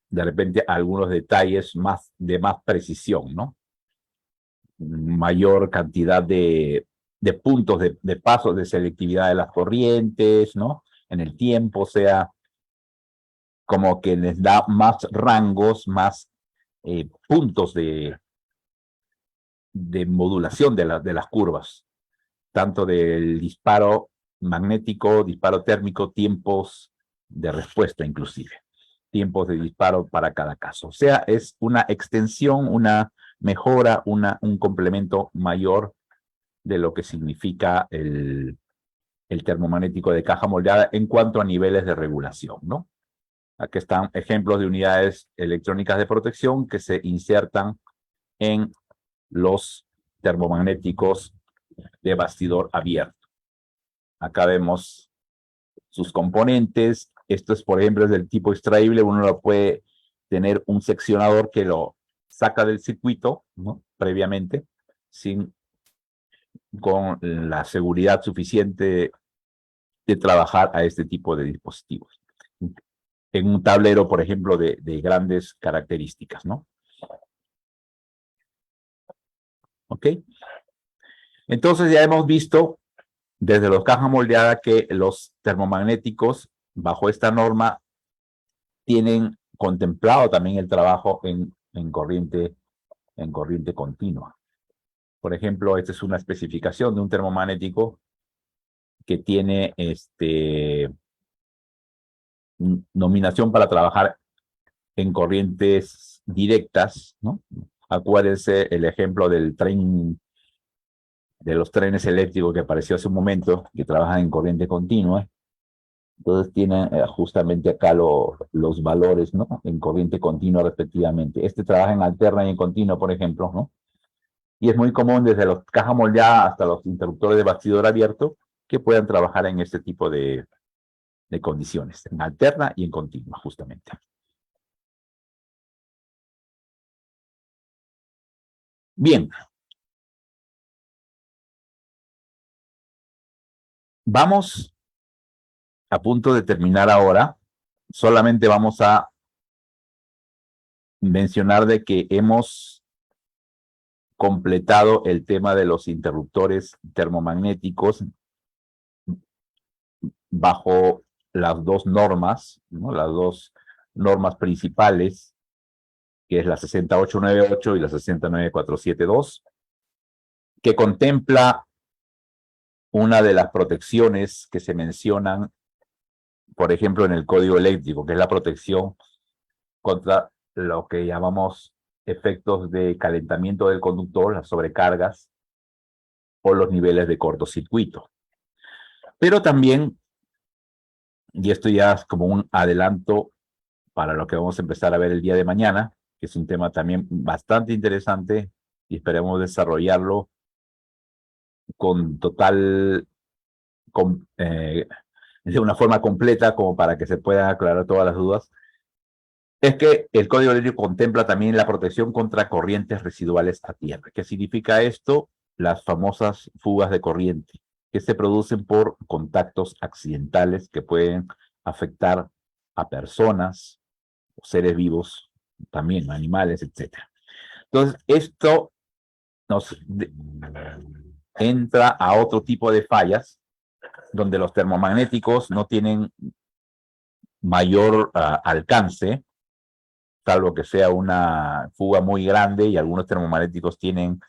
de repente algunos detalles de más precisión, ¿no? Mayor cantidad de puntos de pasos de selectividad de las corrientes, ¿no? En el tiempo, o sea, como que les da más rangos, más puntos de modulación de las curvas, tanto del disparo magnético, disparo térmico, tiempos de respuesta inclusive, tiempos de disparo para cada caso. O sea, es una extensión, una mejora, un complemento mayor de lo que significa el termomagnético de caja moldeada en cuanto a niveles de regulación, ¿no? Aquí están ejemplos de unidades electrónicas de protección que se insertan en los termomagnéticos de bastidor abierto. Acá vemos sus componentes. Esto es, por ejemplo, es del tipo extraíble. Uno lo puede tener un seccionador que lo saca del circuito, ¿no? Previamente, con la seguridad suficiente de trabajar a este tipo de dispositivos. en un tablero, por ejemplo, de grandes características, ¿no? ¿Ok? Entonces ya hemos visto desde los cajas moldeadas que los termomagnéticos, bajo esta norma, tienen contemplado también el trabajo en corriente continua. Por ejemplo, esta es una especificación de un termomagnético que tiene nominación para trabajar en corrientes directas, ¿no? Acuérdense el ejemplo del tren, de los trenes eléctricos que apareció hace un momento, que trabajan en corriente continua. Entonces tienen justamente acá los valores, ¿no? En corriente continua respectivamente. Este trabaja en alterna y en continua, por ejemplo, ¿no? Y es muy común desde los cajas moldeadas hasta los interruptores de bastidor abierto que puedan trabajar en este tipo de condiciones, en alterna y en continua, justamente. Bien. Vamos a punto de terminar ahora. Solamente vamos a mencionar de que hemos completado el tema de los interruptores termomagnéticos bajo las dos normas, ¿no? Las dos normas principales, que es la 60898 y la 69472, que contempla una de las protecciones que se mencionan, por ejemplo, en el código eléctrico, que es la protección contra lo que llamamos efectos de calentamiento del conductor, las sobrecargas o los niveles de cortocircuito. Pero también, y esto ya es como un adelanto para lo que vamos a empezar a ver el día de mañana, que es un tema también bastante interesante y esperemos desarrollarlo con total, de una forma completa como para que se puedan aclarar todas las dudas, es que el código eléctrico contempla también la protección contra corrientes residuales a tierra. ¿Qué significa esto? Las famosas fugas de corriente, que se producen por contactos accidentales que pueden afectar a personas, seres vivos, también animales, etc. Entonces, esto nos entra a otro tipo de fallas, donde los termomagnéticos no tienen mayor alcance, salvo que sea una fuga muy grande, y algunos termomagnéticos tienen,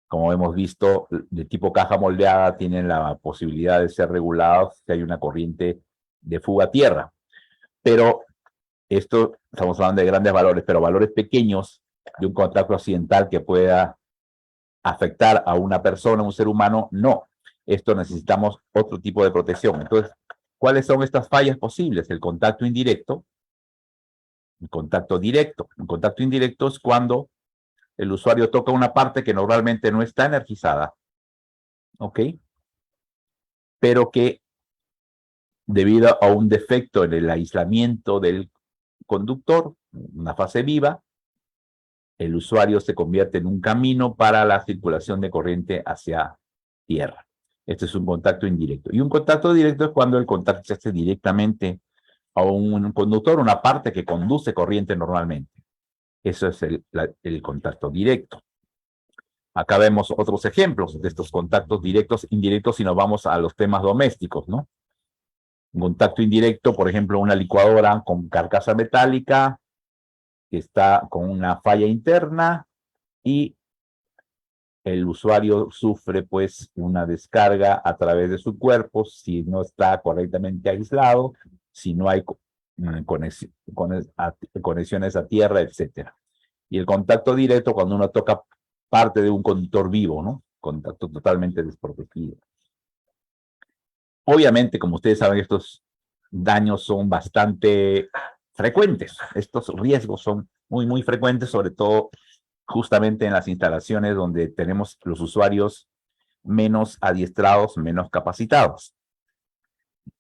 como hemos visto, de tipo caja moldeada, tienen la posibilidad de ser regulados si hay una corriente de fuga a tierra. Pero esto, estamos hablando de grandes valores, pero valores pequeños de un contacto accidental que pueda afectar a una persona, a un ser humano, no. Esto necesitamos otro tipo de protección. Entonces, ¿cuáles son estas fallas posibles? El contacto indirecto, el contacto directo. El contacto indirecto es cuando el usuario toca una parte que normalmente no está energizada, ¿ok? Pero que debido a un defecto en el aislamiento del conductor, una fase viva, el usuario se convierte en un camino para la circulación de corriente hacia tierra. Este es un contacto indirecto. Y un contacto directo es cuando el contacto se hace directamente a un conductor, una parte que conduce corriente normalmente. Eso es el contacto directo. Acá vemos otros ejemplos de estos contactos directos, indirectos, si nos vamos a los temas domésticos, ¿no? Un contacto indirecto, por ejemplo, una licuadora con carcasa metálica que está con una falla interna y el usuario sufre pues una descarga a través de su cuerpo si no está correctamente aislado, si no hay conexiones a tierra, etcétera. Y el contacto directo cuando uno toca parte de un conductor vivo, ¿no? Contacto totalmente desprotegido. Obviamente, como ustedes saben, estos daños son bastante frecuentes. Estos riesgos son muy, muy frecuentes, sobre todo justamente en las instalaciones donde tenemos los usuarios menos adiestrados, menos capacitados.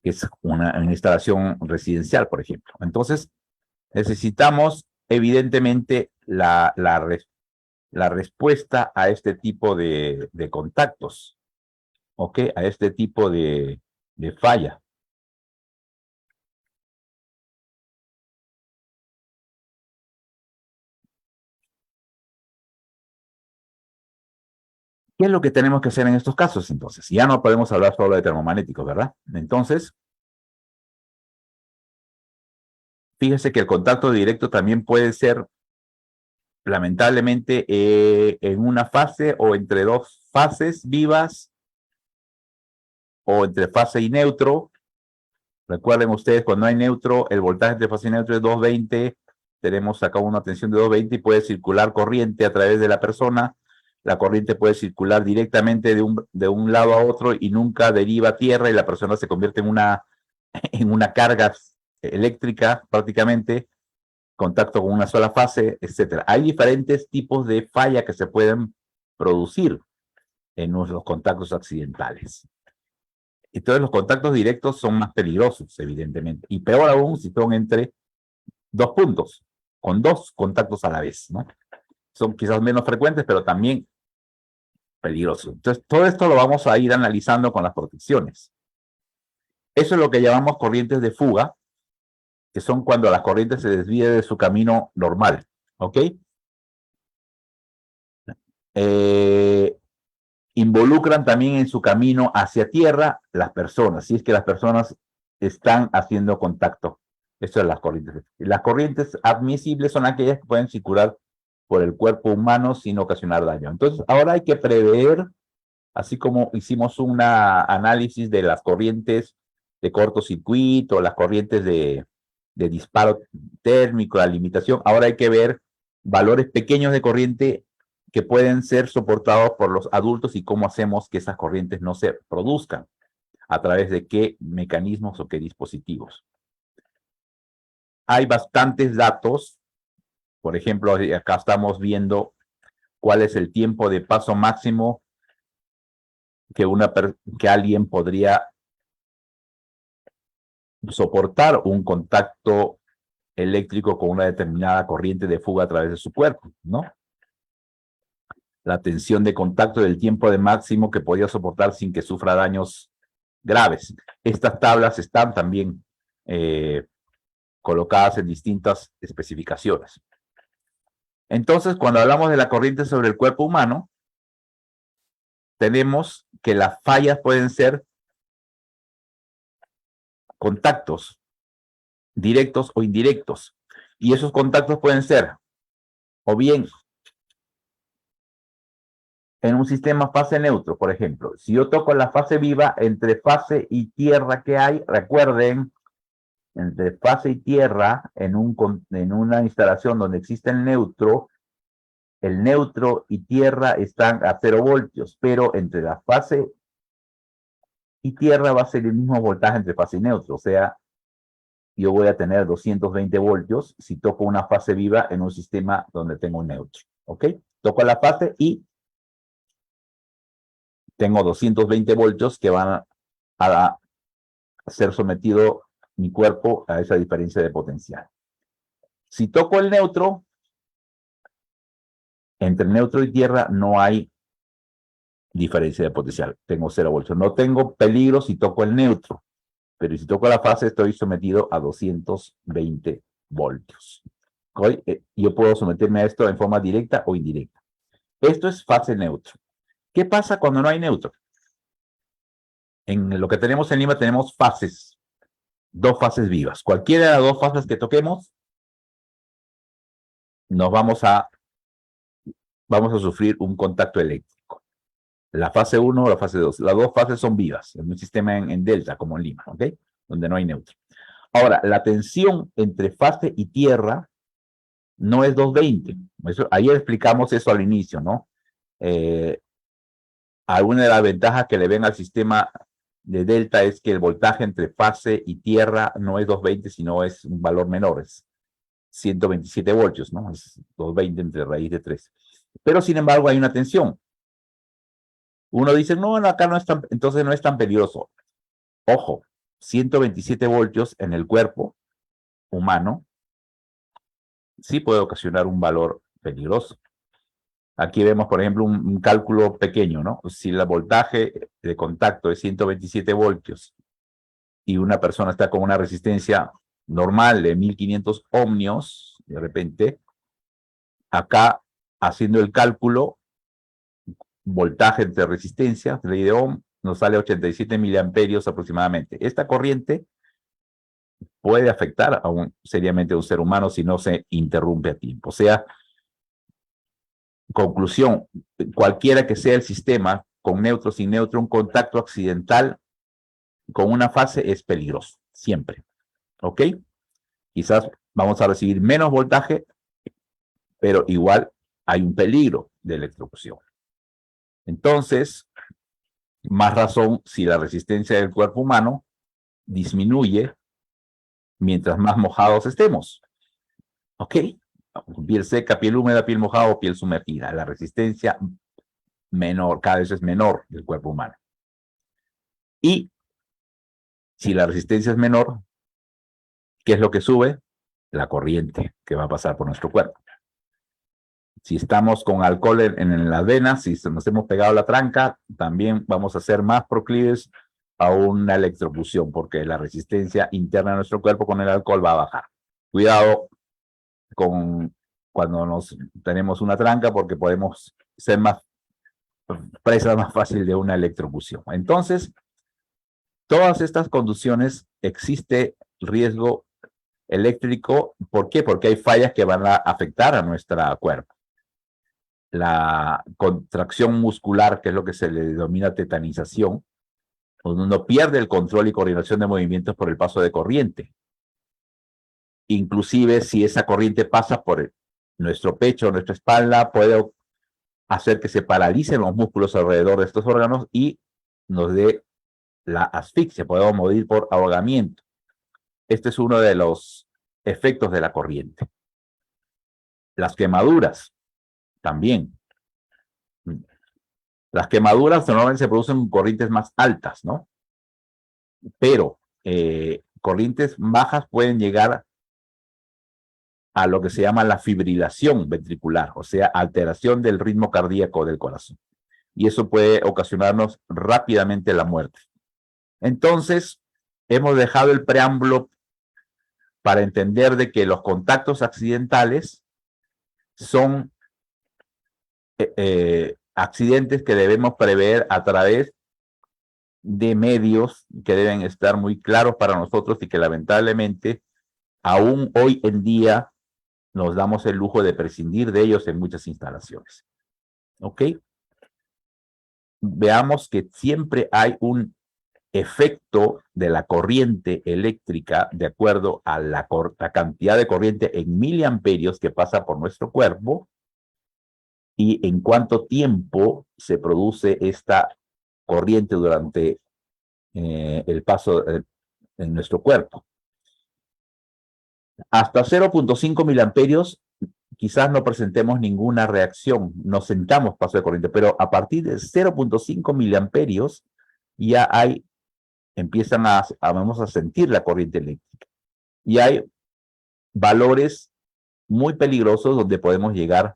Es una instalación residencial, por ejemplo. Entonces, necesitamos evidentemente la respuesta a este tipo de contactos, ¿ok? A este tipo de falla. ¿Qué es lo que tenemos que hacer en estos casos entonces? Ya no podemos hablar solo de termomagnéticos, ¿verdad? Entonces, fíjese que el contacto directo también puede ser, lamentablemente, en una fase o entre dos fases vivas o entre fase y neutro. Recuerden ustedes, cuando hay neutro, el voltaje entre fase y neutro es 220. Tenemos acá una tensión de 220 y puede circular corriente a través de la persona. La corriente puede circular directamente de un lado a otro y nunca deriva a tierra y la persona se convierte en una carga eléctrica prácticamente, contacto con una sola fase, etcétera. Hay diferentes tipos de falla que se pueden producir en los contactos accidentales. Entonces los contactos directos son más peligrosos, evidentemente. Y peor aún si son entre dos puntos, con dos contactos a la vez, ¿no? Son quizás menos frecuentes, pero también peligrosos. Entonces todo esto lo vamos a ir analizando con las protecciones. Eso es lo que llamamos corrientes de fuga, que son cuando la corriente se desvía de su camino normal, ¿ok? Involucran también en su camino hacia tierra las personas, si es que las personas están haciendo contacto. Eso es las corrientes. Las corrientes admisibles son aquellas que pueden circular por el cuerpo humano sin ocasionar daño. Entonces, ahora hay que prever, así como hicimos un análisis de las corrientes de cortocircuito, las corrientes de disparo térmico, la limitación, ahora hay que ver valores pequeños de corriente que pueden ser soportados por los adultos y cómo hacemos que esas corrientes no se produzcan, a través de qué mecanismos o qué dispositivos. Hay bastantes datos, por ejemplo, acá estamos viendo cuál es el tiempo de paso máximo que alguien podría soportar un contacto eléctrico con una determinada corriente de fuga a través de su cuerpo, ¿no? La tensión de contacto del tiempo de máximo que podía soportar sin que sufra daños graves. Estas tablas están también colocadas en distintas especificaciones. Entonces, cuando hablamos de la corriente sobre el cuerpo humano, tenemos que las fallas pueden ser contactos directos o indirectos. Y esos contactos pueden ser o bien en un sistema fase neutro, por ejemplo. Si yo toco la fase viva, entre fase y tierra que hay, recuerden, entre fase y tierra, en una instalación donde existe el neutro y tierra están a 0 voltios, pero entre la fase y tierra va a ser el mismo voltaje entre fase y neutro, o sea, yo voy a tener 220 voltios si toco una fase viva en un sistema donde tengo un neutro, ¿ok? Toco la fase y tengo 220 voltios que van a ser sometido mi cuerpo a esa diferencia de potencial. Si toco el neutro, entre neutro y tierra no hay diferencia de potencial. Tengo 0 voltios. No tengo peligro si toco el neutro, pero si toco la fase estoy sometido a 220 voltios. Yo puedo someterme a esto en forma directa o indirecta. Esto es fase neutro. ¿Qué pasa cuando no hay neutro? En lo que tenemos en Lima tenemos fases, dos fases vivas. Cualquiera de las dos fases que toquemos, nos vamos a sufrir un contacto eléctrico. La fase 1 o la fase 2. Las dos fases son vivas, en un sistema en delta, como en Lima, ¿ok? Donde no hay neutro. Ahora, la tensión entre fase y tierra no es 220. Ayer explicamos eso al inicio, ¿no? Alguna de las ventajas que le ven al sistema de delta es que el voltaje entre fase y tierra no es 220, sino es un valor menor, es 127 voltios, ¿no? Es 220 entre raíz de 3. Pero, sin embargo, hay una tensión. Uno dice, no, acá no es tan, entonces no es tan peligroso. Ojo, 127 voltios en el cuerpo humano sí puede ocasionar un valor peligroso. Aquí vemos, por ejemplo, un cálculo pequeño, ¿no? Si el voltaje de contacto es 127 voltios y una persona está con una resistencia normal de 1500 ohmios, de repente, acá, haciendo el cálculo, voltaje de resistencia, ley de Ohm, nos sale 87 miliamperios aproximadamente. Esta corriente puede afectar seriamente a un ser humano si no se interrumpe a tiempo. O sea, conclusión, cualquiera que sea el sistema, con neutro, sin neutro, un contacto accidental con una fase es peligroso, siempre. ¿Ok? Quizás vamos a recibir menos voltaje, pero igual hay un peligro de electrocución. Entonces, más razón si la resistencia del cuerpo humano disminuye mientras más mojados estemos. ¿Ok? Piel seca, piel húmeda, piel mojada o piel sumergida. La resistencia menor, cada vez es menor del cuerpo humano. Y si la resistencia es menor, ¿qué es lo que sube? La corriente que va a pasar por nuestro cuerpo. Si estamos con alcohol en las venas, si nos hemos pegado la tranca, también vamos a ser más proclives a una electrocución, porque la resistencia interna de nuestro cuerpo con el alcohol va a bajar. Cuidado cuando tenemos una tranca, porque podemos ser presa más fácil de una electrocución. Entonces, todas estas condiciones existe riesgo eléctrico. ¿Por qué? Porque hay fallas que van a afectar a nuestro cuerpo. La contracción muscular, que es lo que se le denomina tetanización, donde uno pierde el control y coordinación de movimientos por el paso de corriente. Inclusive si esa corriente pasa por nuestro pecho, nuestra espalda, puede hacer que se paralicen los músculos alrededor de estos órganos y nos dé la asfixia, podemos morir por ahogamiento. Este es uno de los efectos de la corriente. Las quemaduras también. Las quemaduras normalmente se producen con corrientes más altas, ¿no? Pero corrientes bajas pueden llegar a lo que se llama la fibrilación ventricular, o sea, alteración del ritmo cardíaco del corazón. Y eso puede ocasionarnos rápidamente la muerte. Entonces, hemos dejado el preámbulo para entender de que los contactos accidentales son accidentes que debemos prever a través de medios que deben estar muy claros para nosotros y que lamentablemente aún hoy en día nos damos el lujo de prescindir de ellos en muchas instalaciones. ¿Ok? Veamos que siempre hay un efecto de la corriente eléctrica de acuerdo a la cantidad de corriente en miliamperios que pasa por nuestro cuerpo y en cuánto tiempo se produce esta corriente durante el paso en nuestro cuerpo. Hasta 0.5 miliamperios quizás no presentemos ninguna reacción, nos sentamos paso de corriente, pero a partir de 0.5 miliamperios ya vamos a sentir la corriente eléctrica. Y hay valores muy peligrosos donde podemos llegar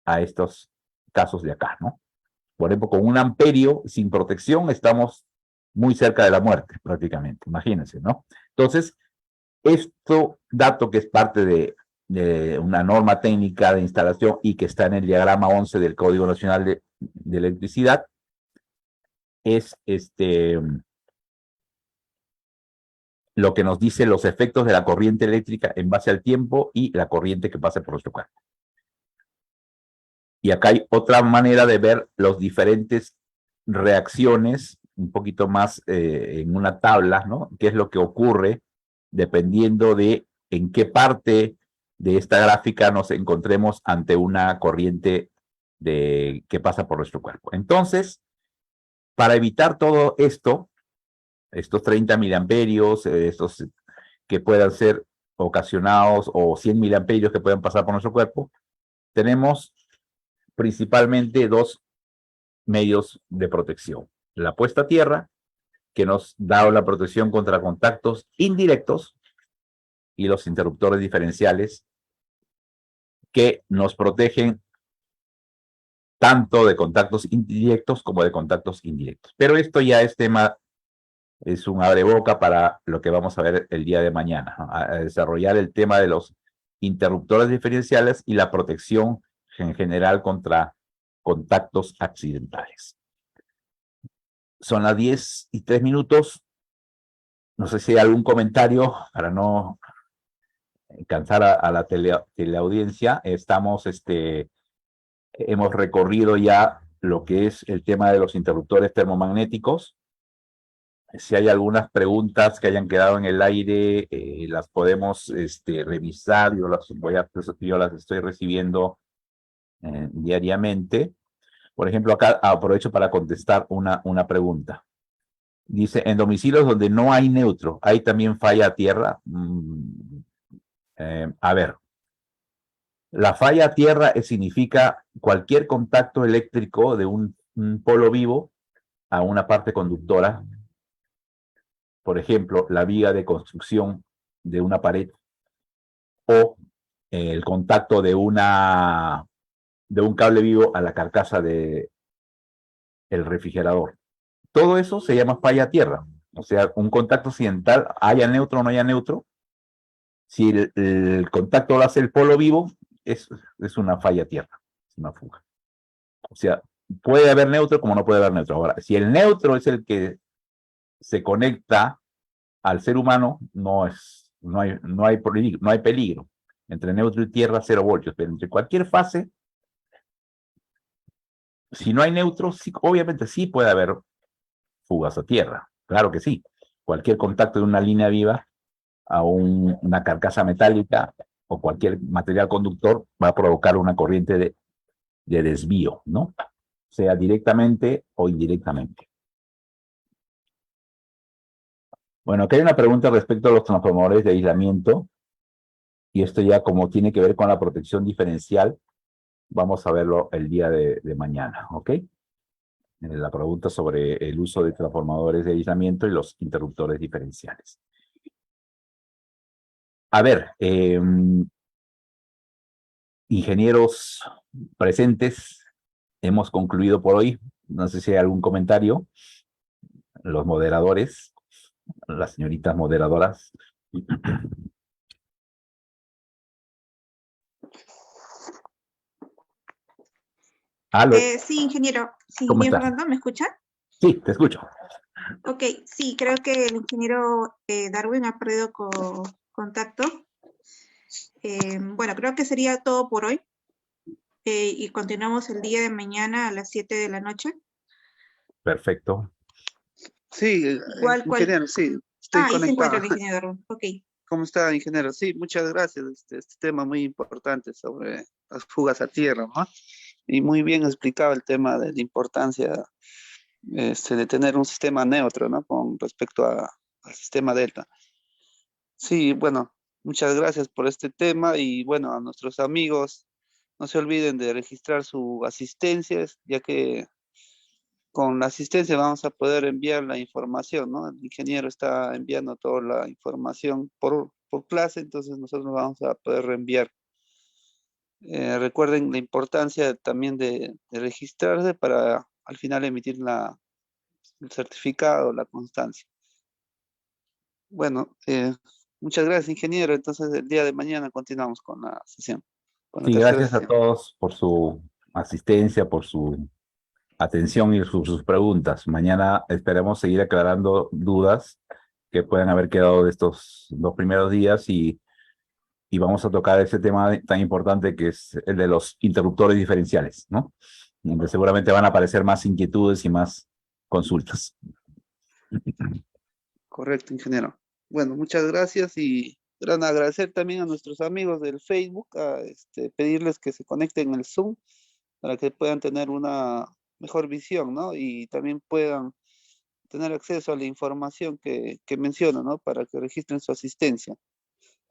a estos casos de acá, ¿no? Por ejemplo, con 1 amperio sin protección estamos muy cerca de la muerte, prácticamente, imagínense, ¿no? Entonces, esto dato que es parte de una norma técnica de instalación y que está en el diagrama 11 del Código Nacional de Electricidad, es lo que nos dice los efectos de la corriente eléctrica en base al tiempo y la corriente que pasa por nuestro cuerpo. Y acá hay otra manera de ver las diferentes reacciones, un poquito más en una tabla, ¿no? ¿Qué es lo que ocurre dependiendo de en qué parte de esta gráfica nos encontremos ante una corriente que pasa por nuestro cuerpo? Entonces, para evitar todo esto, estos 30 miliamperios, estos que puedan ser ocasionados, o 100 miliamperios que puedan pasar por nuestro cuerpo, tenemos principalmente 2 medios de protección. La puesta a tierra, que nos da la protección contra contactos indirectos, y los interruptores diferenciales, que nos protegen tanto de contactos indirectos como de contactos indirectos. Pero esto ya es un abreboca para lo que vamos a ver el día de mañana, ¿no? A desarrollar el tema de los interruptores diferenciales y la protección en general contra contactos accidentales. Son las 10:03. No sé si hay algún comentario para no cansar a la teleaudiencia. Hemos recorrido ya lo que es el tema de los interruptores termomagnéticos. Si hay algunas preguntas que hayan quedado en el aire, las podemos revisar. Yo las estoy recibiendo diariamente. Por ejemplo, acá aprovecho para contestar una pregunta. Dice, en domicilios donde no hay neutro, ¿hay también falla a tierra? A ver, la falla a tierra significa cualquier contacto eléctrico de un polo vivo a una parte conductora. Por ejemplo, la viga de construcción de una pared o el contacto de un cable vivo a la carcasa del refrigerador. Todo eso se llama falla a tierra. O sea, un contacto accidental, haya neutro o no haya neutro, si el contacto lo hace el polo vivo, es una falla a tierra, es una fuga. O sea, puede haber neutro como no puede haber neutro. Ahora, si el neutro es el que se conecta al ser humano, no hay peligro. Entre neutro y tierra, 0 voltios. Pero entre cualquier fase, si no hay neutro, sí, obviamente sí puede haber fugas a tierra. Claro que sí. Cualquier contacto de una línea viva a una carcasa metálica o cualquier material conductor va a provocar una corriente de desvío, ¿no? Sea directamente o indirectamente. Bueno, aquí hay una pregunta respecto a los transformadores de aislamiento, y esto ya como tiene que ver con la protección diferencial, vamos a verlo el día de mañana, ¿ok? La pregunta sobre el uso de transformadores de aislamiento y los interruptores diferenciales. A ver, ingenieros presentes, hemos concluido por hoy. No sé si hay algún comentario. Los moderadores, las señoritas moderadoras. ¿Aló? Sí, ingeniero. Sí, ¿Cómo ingeniero estás? Fernando, ¿me escucha? Sí, te escucho. Ok, sí, creo que el ingeniero Darwin ha perdido contacto. Bueno, creo que sería todo por hoy. Y continuamos el día de mañana a las 7 de la noche. Perfecto. Sí, ingeniero, sí, estoy Ahí se encuentra conectado. el ingeniero Darwin. Ok. ¿Cómo está, ingeniero? Sí, muchas gracias. Este tema muy importante sobre las fugas a tierra, ¿no? Y muy bien explicado el tema de la importancia de tener un sistema neutro, ¿no? Con respecto al sistema delta. Sí, bueno, muchas gracias por este tema y bueno, a nuestros amigos, no se olviden de registrar su asistencia, ya que con la asistencia vamos a poder enviar la información, ¿no? El ingeniero está enviando toda la información por clase, entonces nosotros vamos a poder reenviar. Recuerden la importancia también de registrarse para al final emitir el certificado, la constancia. Bueno, muchas gracias, ingeniero. Entonces, el día de mañana continuamos con la sesión, con la Sí, tercera gracias a sesión. todos por su asistencia, por su atención y sus preguntas. Mañana esperemos seguir aclarando dudas que puedan haber quedado de estos 2 primeros días y vamos a tocar ese tema tan importante que es el de los interruptores diferenciales, ¿no? Donde seguramente van a aparecer más inquietudes y más consultas. Correcto, ingeniero. Bueno, muchas gracias y gran agradecer también a nuestros amigos del Facebook, pedirles que se conecten al Zoom para que puedan tener una mejor visión, ¿no? Y también puedan tener acceso a la información que menciono, ¿no? Para que registren su asistencia.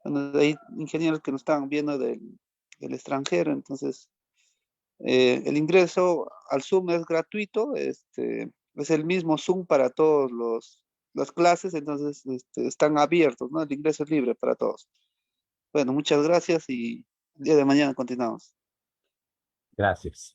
Bueno, hay ingenieros que nos están viendo del extranjero, entonces el ingreso al Zoom es gratuito, es el mismo Zoom para todos las clases, entonces están abiertos, ¿no? El ingreso es libre para todos. Bueno, muchas gracias y el día de mañana continuamos. Gracias.